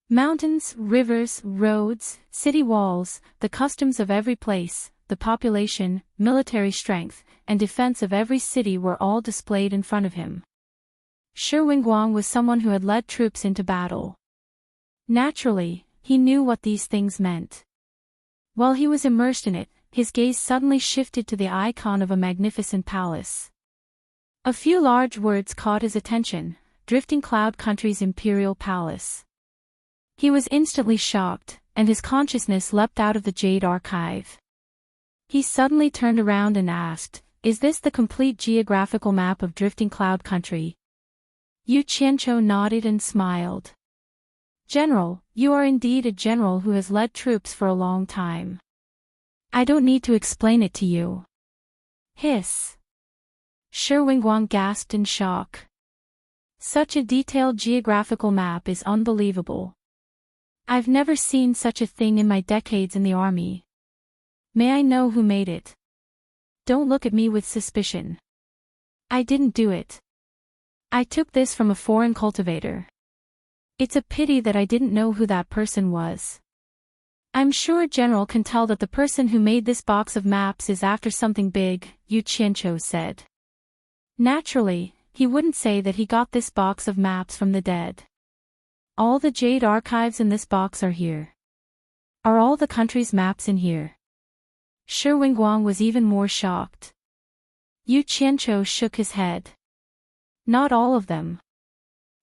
Mountains, rivers, roads, city walls, the customs of every place, the population, military strength, and defense of every city were all displayed in front of him. Shi Wingguang was someone who had led troops into battle. Naturally, he knew what these things meant. While he was immersed in it, his gaze suddenly shifted to the icon of a magnificent palace. A few large words caught his attention, Drifting Cloud Country's Imperial Palace. He was instantly shocked, and his consciousness leapt out of the jade archive. He suddenly turned around and asked, Is this the complete geographical map of Drifting Cloud Country? Yu Qianqiu nodded and smiled. General, you are indeed a general who has led troops for a long time. I don't need to explain it to you. Hiss. Shi Wingguang gasped in shock. Such a detailed geographical map is unbelievable. I've never seen such a thing in my decades in the army. May I know who made it? Don't look at me with suspicion. I didn't do it. I took this from a foreign cultivator. It's a pity that I didn't know who that person was. I'm sure General can tell that the person who made this box of maps is after something big, Yu Qianqiu said. Naturally, he wouldn't say that he got this box of maps from the dead. All the jade archives in this box are here. Are all the country's maps in here? Shi Wenguang was even more shocked. Yu Qianqiu shook his head. Not all of them.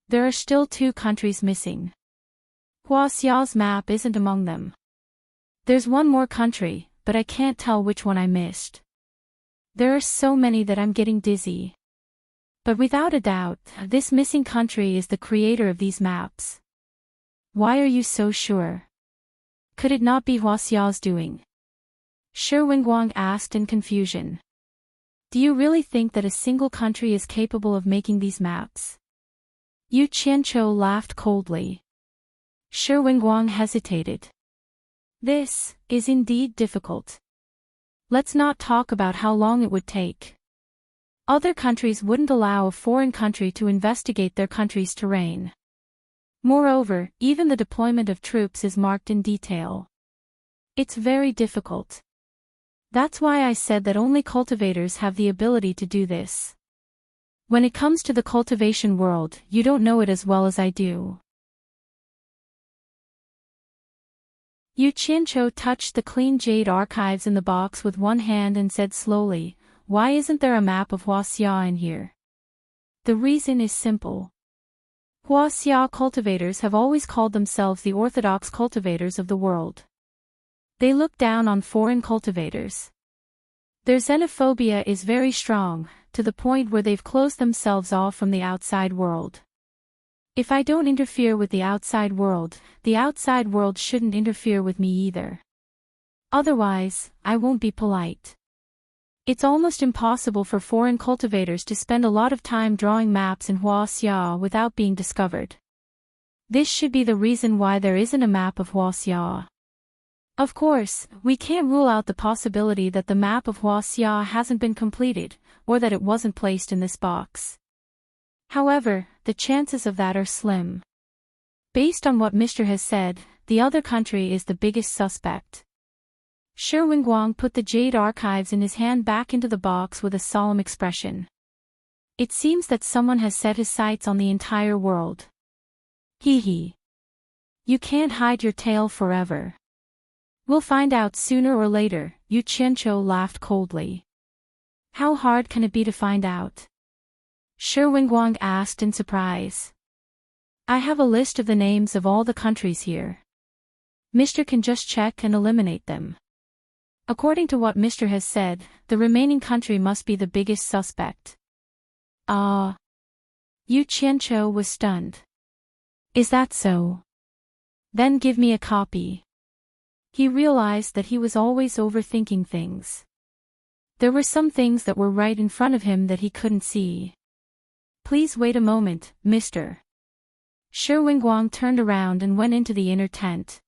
There are still 2 countries missing. Huaxia's map isn't among them. There's one more country, but I can't tell which one I missed. There are so many that I'm getting dizzy. But without a doubt, this missing country is the creator of these maps. Why are you so sure? Could it not be Huaxia's doing? Shi Wenguang asked in confusion. Do you really think that a single country is capable of making these maps? Yu Qianqiu laughed coldly. Shi Wenguang hesitated. This is indeed difficult. Let's not talk about how long it would take. Other countries wouldn't allow a foreign country to investigate their country's terrain. Moreover, even the deployment of troops is marked in detail. It's very difficult. That's why I said that only cultivators have the ability to do this. When it comes to the cultivation world, you don't know it as well as I do. Yu Qianqiu touched the clean jade archives in the box with one hand and said slowly, why isn't there a map of Huaxia in here? The reason is simple. Huaxia cultivators have always called themselves the orthodox cultivators of the world. They look down on foreign cultivators. Their xenophobia is very strong, to the point where they've closed themselves off from the outside world. If I don't interfere with the outside world shouldn't interfere with me either. Otherwise, I won't be polite. It's almost impossible for foreign cultivators to spend a lot of time drawing maps in Huaxia without being discovered. This should be the reason why there isn't a map of Huaxia. Of course, we can't rule out the possibility that the map of Huaxia hasn't been completed, or that it wasn't placed in this box. However, the chances of that are slim. Based on what Mr. has said, the other country is the biggest suspect. Shi Wenguang put the jade archives in his hand back into the box with a solemn expression. It seems that someone has set his sights on the entire world. Hee hee. You can't hide your tail forever. We'll find out sooner or later, Yu Qianqiu laughed coldly. How hard can it be to find out? Shi Wenguang asked in surprise. I have a list of the names of all the countries here. Mr. can just check and eliminate them. According to what Mr. has said, the remaining country must be the biggest suspect. Ah. Yu Qianqiu was stunned. Is that so? Then give me a copy. He realized that he was always overthinking things. There were some things that were right in front of him that he couldn't see. Please wait a moment, Mr. Shi Wenguang turned around and went into the inner tent.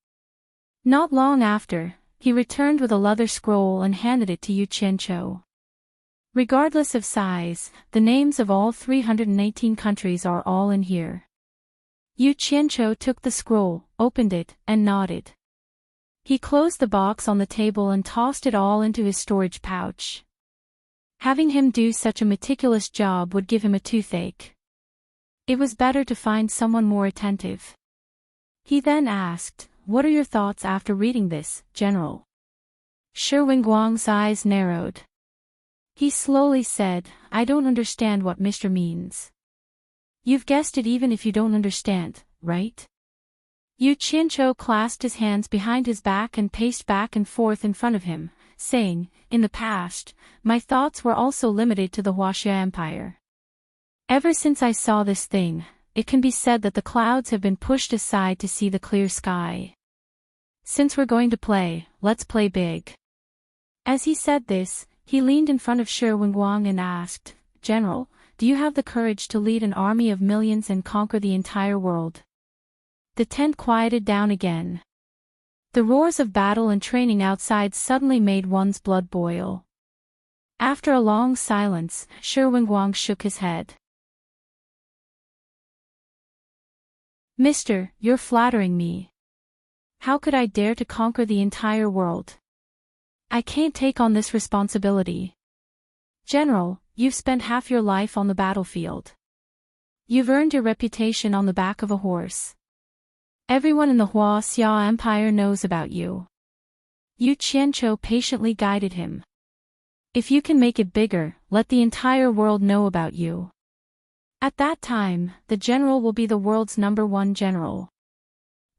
Not long after, he returned with a leather scroll and handed it to Yu Qianqiu. Regardless of size, the names of all 318 countries are all in here. Yu Qianqiu took the scroll, opened it, and nodded. He closed the box on the table and tossed it all into his storage pouch. Having him do such a meticulous job would give him a toothache. It was better to find someone more attentive. He then asked, What are your thoughts after reading this, General? Shi Wenguang's eyes narrowed. He slowly said, I don't understand what Mr. means. You've guessed it even if you don't understand, right? Yu Qianqiu clasped his hands behind his back and paced back and forth in front of him, saying, In the past, my thoughts were also limited to the Huaxia Empire. Ever since I saw this thing, it can be said that the clouds have been pushed aside to see the clear sky. Since we're going to play, let's play big. As he said this, he leaned in front of Shi Wenguang and asked, General, do you have the courage to lead an army of millions and conquer the entire world? The tent quieted down again. The roars of battle and training outside suddenly made one's blood boil. After a long silence, Shi Wenguang shook his head. Mister, you're flattering me. How could I dare to conquer the entire world? I can't take on this responsibility. General, you've spent half your life on the battlefield. You've earned your reputation on the back of a horse. Everyone in the Xia Empire knows about you. Yu Qianqiu patiently guided him. If you can make it bigger, let the entire world know about you. At that time, the general will be the world's #1 general.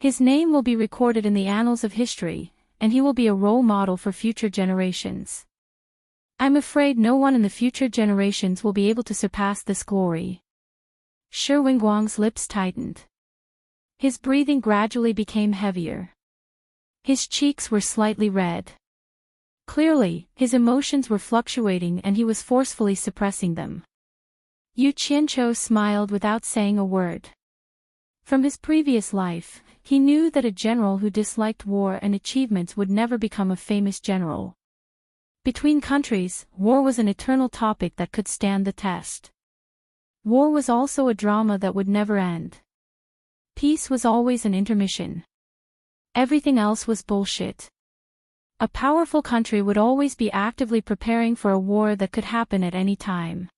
His name will be recorded in the annals of history, and he will be a role model for future generations. I'm afraid no one in the future generations will be able to surpass this glory. Shi Wenguang's lips tightened. His breathing gradually became heavier. His cheeks were slightly red. Clearly, his emotions were fluctuating and he was forcefully suppressing them. Yu Qianqiu smiled without saying a word. From his previous life, he knew that a general who disliked war and achievements would never become a famous general. Between countries, war was an eternal topic that could stand the test. War was also a drama that would never end. Peace was always an intermission. Everything else was bullshit. A powerful country would always be actively preparing for a war that could happen at any time.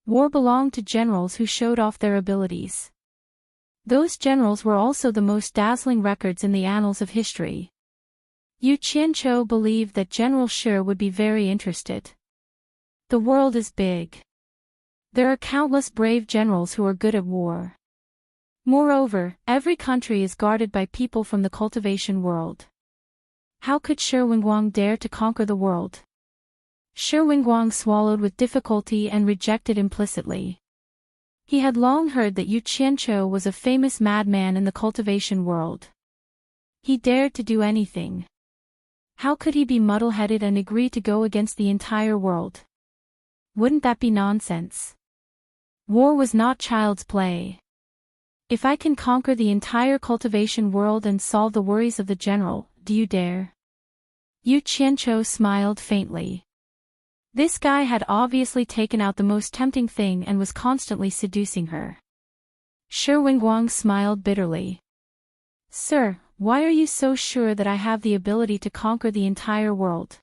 War belonged to generals who showed off their abilities. Those generals were also the most dazzling records in the annals of history. Yu Qianqiu believed that General Shi would be very interested. The world is big. There are countless brave generals who are good at war. Moreover, every country is guarded by people from the cultivation world. How could Shi Wenguang dare to conquer the world? Shi Wenguang swallowed with difficulty and rejected implicitly. He had long heard that Yu Qianqiu was a famous madman in the cultivation world. He dared to do anything. How could he be muddle-headed and agree to go against the entire world? Wouldn't that be nonsense? War was not child's play. If I can conquer the entire cultivation world and solve the worries of the general, do you dare? Yu Qianqiu smiled faintly. This guy had obviously taken out the most tempting thing and was constantly seducing her. Shi Wenguang smiled bitterly. Sir, why are you so sure that I have the ability to conquer the entire world?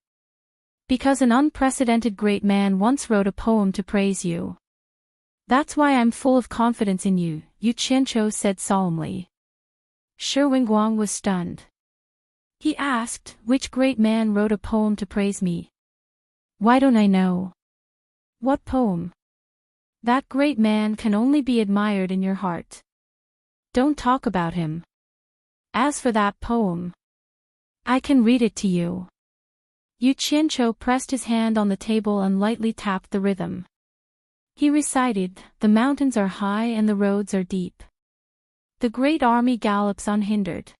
Because an unprecedented great man once wrote a poem to praise you. That's why I'm full of confidence in you, Yu Qianqiu said solemnly. Shi Wenguang was stunned. He asked, which great man wrote a poem to praise me? Why don't I know? What poem? That great man can only be admired in your heart. Don't talk about him. As for that poem, I can read it to you. Yu Qianqiu pressed his hand on the table and lightly tapped the rhythm. He recited, the mountains are high and the roads are deep. The great army gallops unhindered.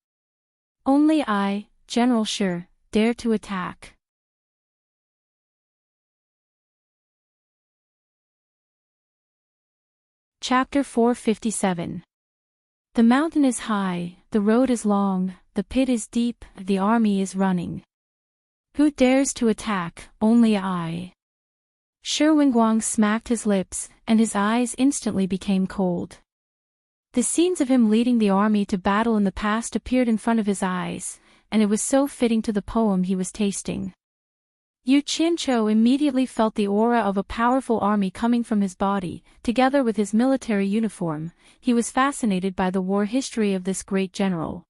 Only I, General Shi, dare to attack. Chapter 457. The mountain is high, the road is long, the pit is deep, the army is running. Who dares to attack? Only I. Shi Wenguang smacked his lips, and his eyes instantly became cold. The scenes of him leading the army to battle in the past appeared in front of his eyes, and it was so fitting to the poem he was tasting. Yu Qianqiu immediately felt the aura of a powerful army coming from his body, together with his military uniform. He was fascinated by the war history of this great general.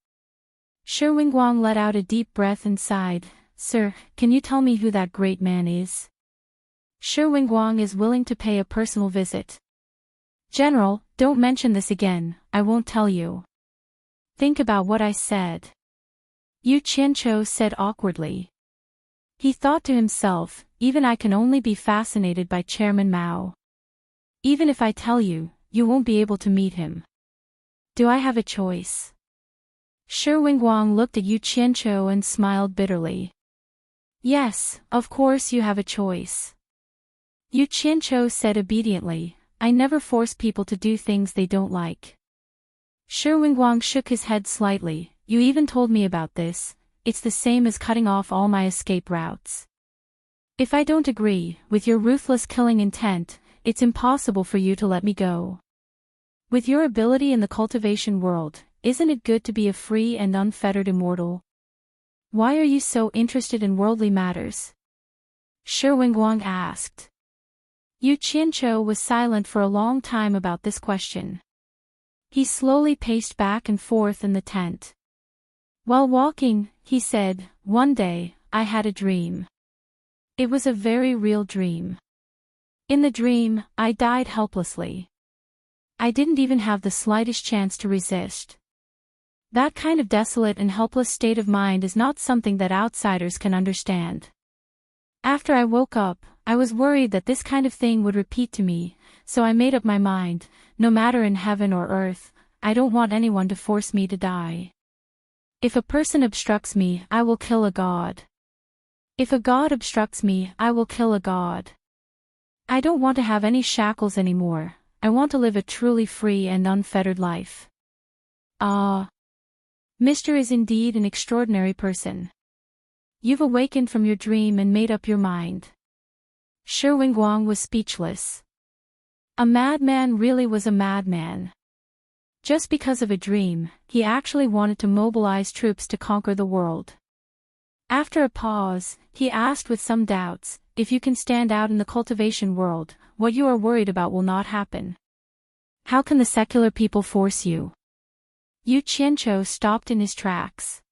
Shi Wenguang let out a deep breath and sighed, Sir, can you tell me who that great man is? Shi Wenguang is willing to pay a personal visit. General, don't mention this again, I won't tell you. Think about what I said. Yu Qianqiu said awkwardly. He thought to himself, even I can only be fascinated by Chairman Mao. Even if I tell you, you won't be able to meet him. Do I have a choice? Shi Wenguang looked at Yu Qianqiu and smiled bitterly. Yes, of course you have a choice. Yu Qianqiu said obediently, I never force people to do things they don't like. Shi Wenguang shook his head slightly, you even told me about this. It's the same as cutting off all my escape routes. If I don't agree with your ruthless killing intent, it's impossible for you to let me go. With your ability in the cultivation world, isn't it good to be a free and unfettered immortal? Why are you so interested in worldly matters? Shi Wenguang asked. Yu Qianqiu was silent for a long time about this question. He slowly paced back and forth in the tent. While walking, he said, "One day, I had a dream. It was a very real dream. In the dream, I died helplessly. I didn't even have the slightest chance to resist. That kind of desolate and helpless state of mind is not something that outsiders can understand. After I woke up, I was worried that this kind of thing would repeat to me, so I made up my mind, no matter in heaven or earth, I don't want anyone to force me to die. If a person obstructs me, I will kill a god. If a god obstructs me, I will kill a god. I don't want to have any shackles anymore, I want to live a truly free and unfettered life." Ah. Mr. is indeed an extraordinary person. You've awakened from your dream and made up your mind. Shi Wenguang was speechless. A madman really was a madman. Just because of a dream, he actually wanted to mobilize troops to conquer the world. After a pause, he asked with some doubts, "If you can stand out in the cultivation world, what you are worried about will not happen. How can the secular people force you?" Yu Qianqiu stopped in his tracks.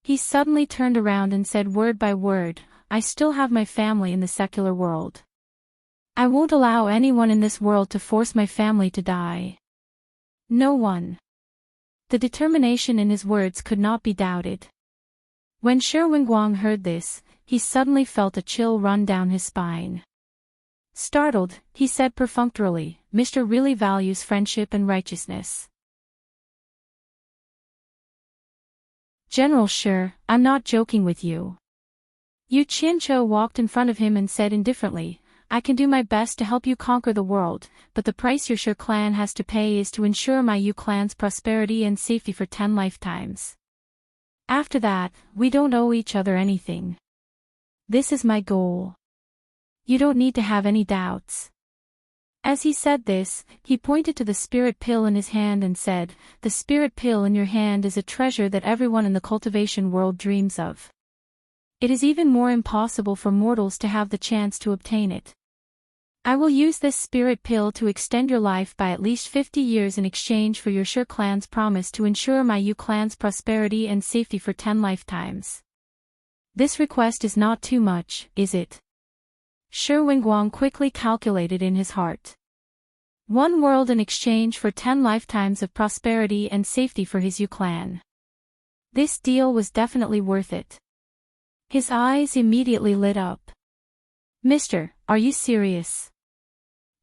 He suddenly turned around and said word by word, "I still have my family in the secular world. I won't allow anyone in this world to force my family to die. No one." The determination in his words could not be doubted. When Shi Wenguang heard this, he suddenly felt a chill run down his spine. Startled, he said perfunctorily, "Mr. really values friendship and righteousness." "General Shi, I'm not joking with you." Yu Qianqiu walked in front of him and said indifferently, "I can do my best to help you conquer the world, but the price your Shi clan has to pay is to ensure my Yu clan's prosperity and safety for 10 lifetimes. After that, we don't owe each other anything. This is my goal. You don't need to have any doubts." As he said this, he pointed to the spirit pill in his hand and said, "The spirit pill in your hand is a treasure that everyone in the cultivation world dreams of. It is even more impossible for mortals to have the chance to obtain it. I will use this spirit pill to extend your life by at least 50 years in exchange for your Shi clan's promise to ensure my Yu clan's prosperity and safety for 10 lifetimes. This request is not too much, is it?" Shi Wenguang quickly calculated in his heart. 1 world in exchange for 10 lifetimes of prosperity and safety for his Yu clan. This deal was definitely worth it. His eyes immediately lit up. "Mister, are you serious?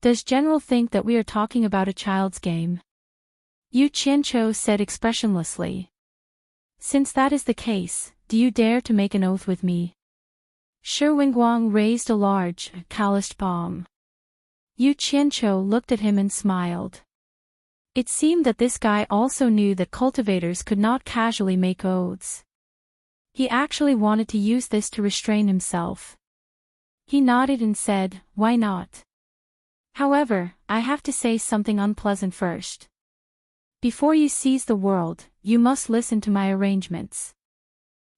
Does General think that we are talking about a child's game?" Yu Qianqiu said expressionlessly. "Since that is the case, do you dare to make an oath with me?" Shi Wenguang raised a large, calloused palm. Yu Qianqiu looked at him and smiled. It seemed that this guy also knew that cultivators could not casually make oaths. He actually wanted to use this to restrain himself. He nodded and said, "Why not? However, I have to say something unpleasant first. Before you seize the world, you must listen to my arrangements."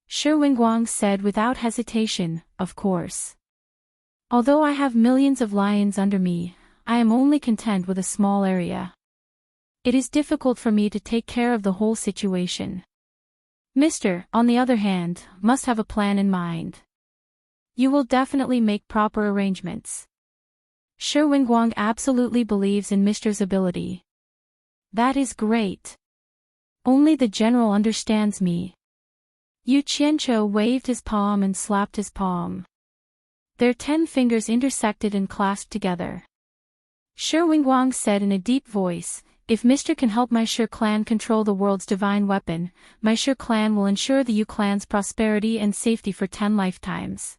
Shi Wenguang said without hesitation, "Of course. Although I have millions of lions under me, I am only content with a small area. It is difficult for me to take care of the whole situation. Mister, on the other hand, must have a plan in mind. You will definitely make proper arrangements." Shi Wenguang absolutely believes in Mister's ability. "That is great. Only the general understands me." Yu Qianqiu waved his palm and slapped his palm. Their 10 fingers intersected and clasped together. Shi Wenguang said in a deep voice, "If Mister can help my Shi clan control the world's divine weapon, my Shi clan will ensure the Yu clan's prosperity and safety for 10 lifetimes.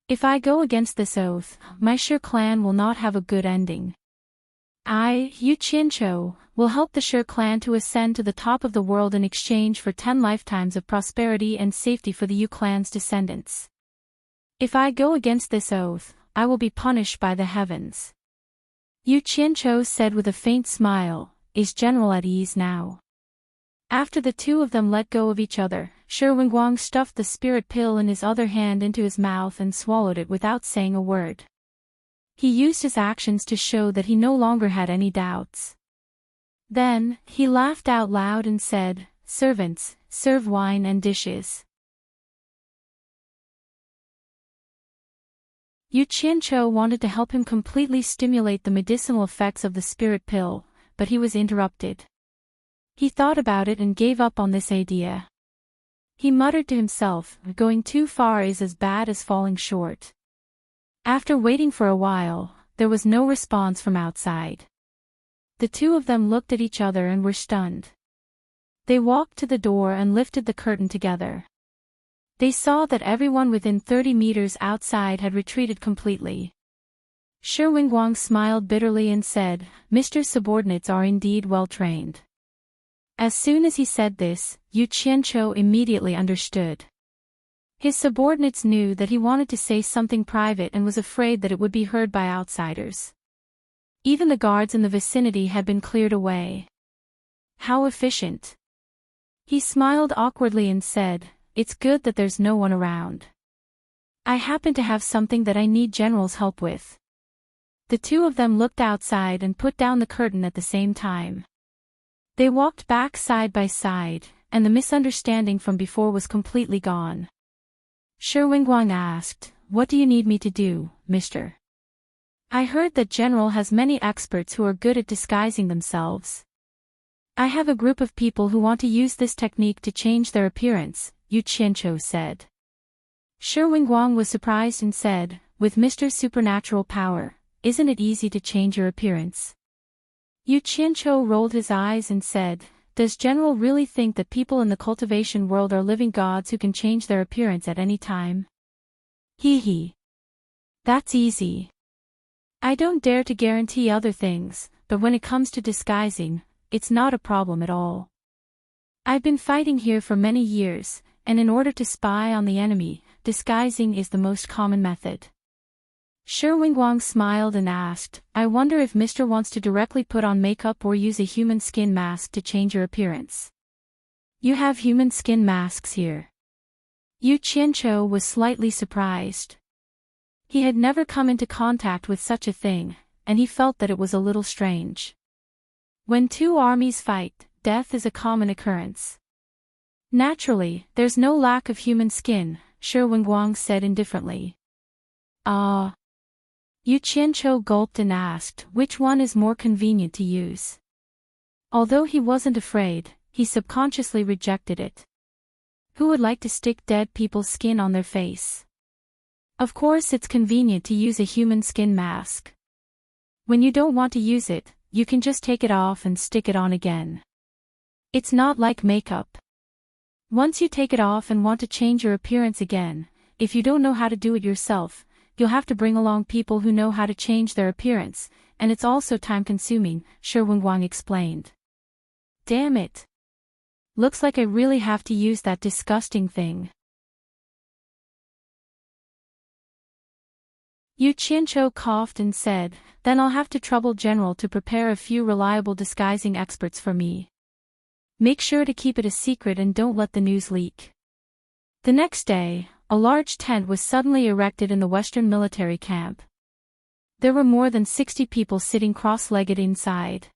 If I go against this oath, my Shi clan will not have a good ending. I, Yu Qianqiu, will help the Shi clan to ascend to the top of the world in exchange for 10 lifetimes of prosperity and safety for the Yu clan's descendants. If I go against this oath, I will be punished by the heavens." Yu Qianqiu said with a faint smile, "Is General at ease now?" After the two of them let go of each other, Shi Wenguang stuffed the spirit pill in his other hand into his mouth and swallowed it without saying a word. He used his actions to show that he no longer had any doubts. Then, he laughed out loud and said, "Servants, serve wine and dishes." Yu Qianqiu wanted to help him completely stimulate the medicinal effects of the spirit pill, but he was interrupted. He thought about it and gave up on this idea. He muttered to himself, "Going too far is as bad as falling short." After waiting for a while, there was no response from outside. The two of them looked at each other and were stunned. They walked to the door and lifted the curtain together. They saw that everyone within 30 meters outside had retreated completely. Shi Wenguang smiled bitterly and said, "Mr. Subordinates are indeed well trained." As soon as he said this, Yu Qianqiu immediately understood. His subordinates knew that he wanted to say something private and was afraid that it would be heard by outsiders. Even the guards in the vicinity had been cleared away. How efficient. He smiled awkwardly and said, "It's good that there's no one around. I happen to have something that I need General's help with." The two of them looked outside and put down the curtain at the same time. They walked back side by side, and the misunderstanding from before was completely gone. Shi Wenguang asked, "What do you need me to do, mister? I heard that General has many experts who are good at disguising themselves." "I have a group of people who want to use this technique to change their appearance," Yu Qianqiu said. Shi Wenguang was surprised and said, "With Mr. Supernatural Power, isn't it easy to change your appearance?" Yu Qianqiu rolled his eyes and said, "Does General really think that people in the cultivation world are living gods who can change their appearance at any time? Hee hee. That's easy. I don't dare to guarantee other things, but when it comes to disguising, it's not a problem at all. I've been fighting here for many years, and in order to spy on the enemy, disguising is the most common method." Shi Wenguang smiled and asked, "I wonder if Mr. wants to directly put on makeup or use a human skin mask to change your appearance." "You have human skin masks here." Yu Qianqiu was slightly surprised. He had never come into contact with such a thing, and he felt that it was a little strange. When two armies fight, death is a common occurrence. "Naturally, there's no lack of human skin," Shi Wenguang said indifferently. "Ah." Yu Qianqiu gulped and asked, "Which one is more convenient to use?" Although he wasn't afraid, he subconsciously rejected it. Who would like to stick dead people's skin on their face? Of course it's convenient to use a human skin mask. When you don't want to use it, you can just take it off and stick it on again. It's not like makeup. Once you take it off and want to change your appearance again, if you don't know how to do it yourself, you'll have to bring along people who know how to change their appearance, and it's also time-consuming, Shi Wenguang explained. Damn it. Looks like I really have to use that disgusting thing. Yu Qianqiu coughed and said, "Then I'll have to trouble General to prepare a few reliable disguising experts for me. Make sure to keep it a secret and don't let the news leak." The next day, a large tent was suddenly erected in the western military camp. There were more than 60 people sitting cross-legged inside.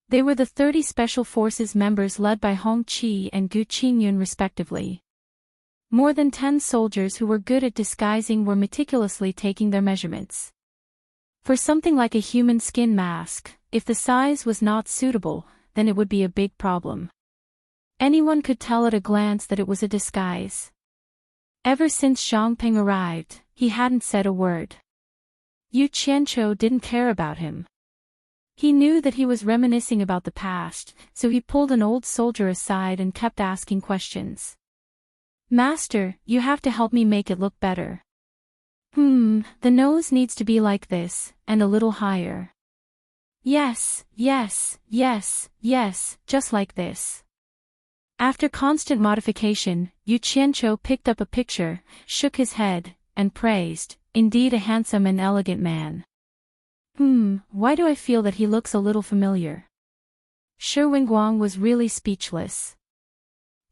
They were the 30 Special Forces members led by Hong Qi and Gu Qingyun respectively. More than 10 soldiers who were good at disguising were meticulously taking their measurements. For something like a human skin mask, if the size was not suitable, then it would be a big problem. Anyone could tell at a glance that it was a disguise. Ever since Xiangping arrived, he hadn't said a word. Yu Qianqiu didn't care about him. He knew that he was reminiscing about the past, so he pulled an old soldier aside and kept asking questions. "Master, you have to help me make it look better. The nose needs to be like this, and a little higher. Yes, yes, yes, yes, just like this." After constant modification, Yu Qianqiu picked up a picture, shook his head, and praised, "Indeed a handsome and elegant man. Why do I feel that he looks a little familiar?" Shi Wenguang was really speechless.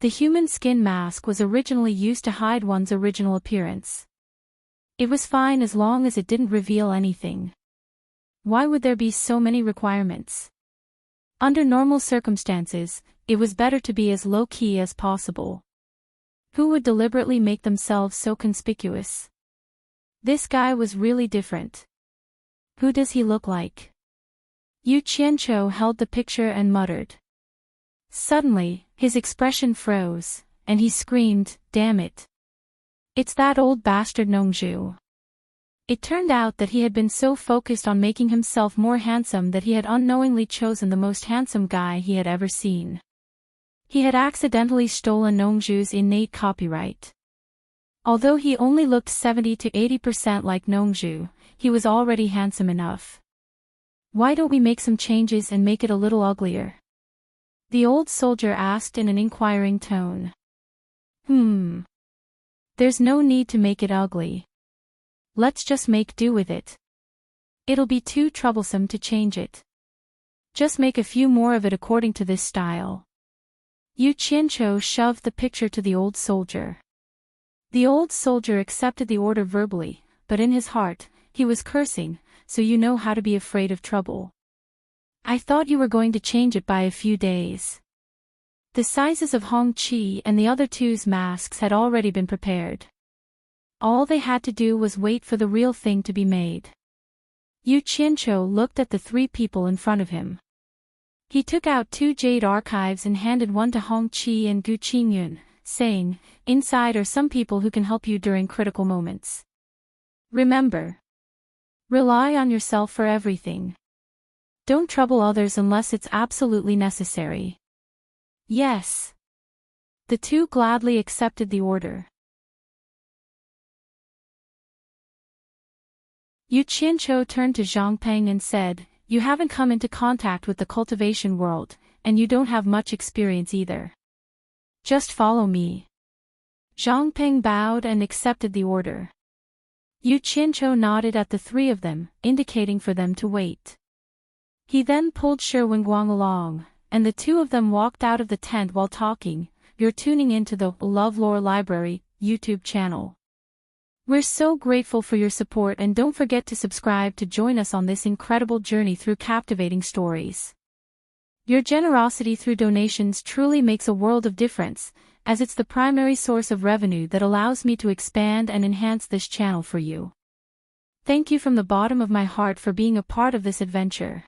The human skin mask was originally used to hide one's original appearance. It was fine as long as it didn't reveal anything. Why would there be so many requirements? Under normal circumstances, it was better to be as low-key as possible. Who would deliberately make themselves so conspicuous? This guy was really different. Who does he look like? Yu Qianqiu held the picture and muttered. Suddenly, his expression froze, and he screamed, "Damn it! It's that old bastard Nongzhu." It turned out that he had been so focused on making himself more handsome that he had unknowingly chosen the most handsome guy he had ever seen. He had accidentally stolen Nongzhu's innate copyright. Although he only looked 70 to 80% like Nongzhu, he was already handsome enough. Why don't we make some changes and make it a little uglier? The old soldier asked in an inquiring tone. There's no need to make it ugly. Let's just make do with it. It'll be too troublesome to change it. Just make a few more of it according to this style. Yu Qianqiu shoved the picture to the old soldier. The old soldier accepted the order verbally, but in his heart, he was cursing, so you know how to be afraid of trouble. I thought you were going to change it by a few days. The sizes of Hong Qi and the other two's masks had already been prepared. All they had to do was wait for the real thing to be made. Yu Qianqiu looked at the three people in front of him. He took out 2 jade archives and handed one to Hong Qi and Gu Qingyun, saying, "Inside are some people who can help you during critical moments. Remember, rely on yourself for everything. Don't trouble others unless it's absolutely necessary." Yes. The two gladly accepted the order. Yu Qianqiu turned to Zhang Peng and said, "You haven't come into contact with the cultivation world, and you don't have much experience either. Just follow me." Zhang Peng bowed and accepted the order. Yu Qianqiu nodded at the three of them, indicating for them to wait. He then pulled Shi Wenguang along, and the two of them walked out of the tent while talking. You're tuning into the LoveLore Library YouTube channel. We're so grateful for your support, and don't forget to subscribe to join us on this incredible journey through captivating stories. Your generosity through donations truly makes a world of difference, as it's the primary source of revenue that allows me to expand and enhance this channel for you. Thank you from the bottom of my heart for being a part of this adventure.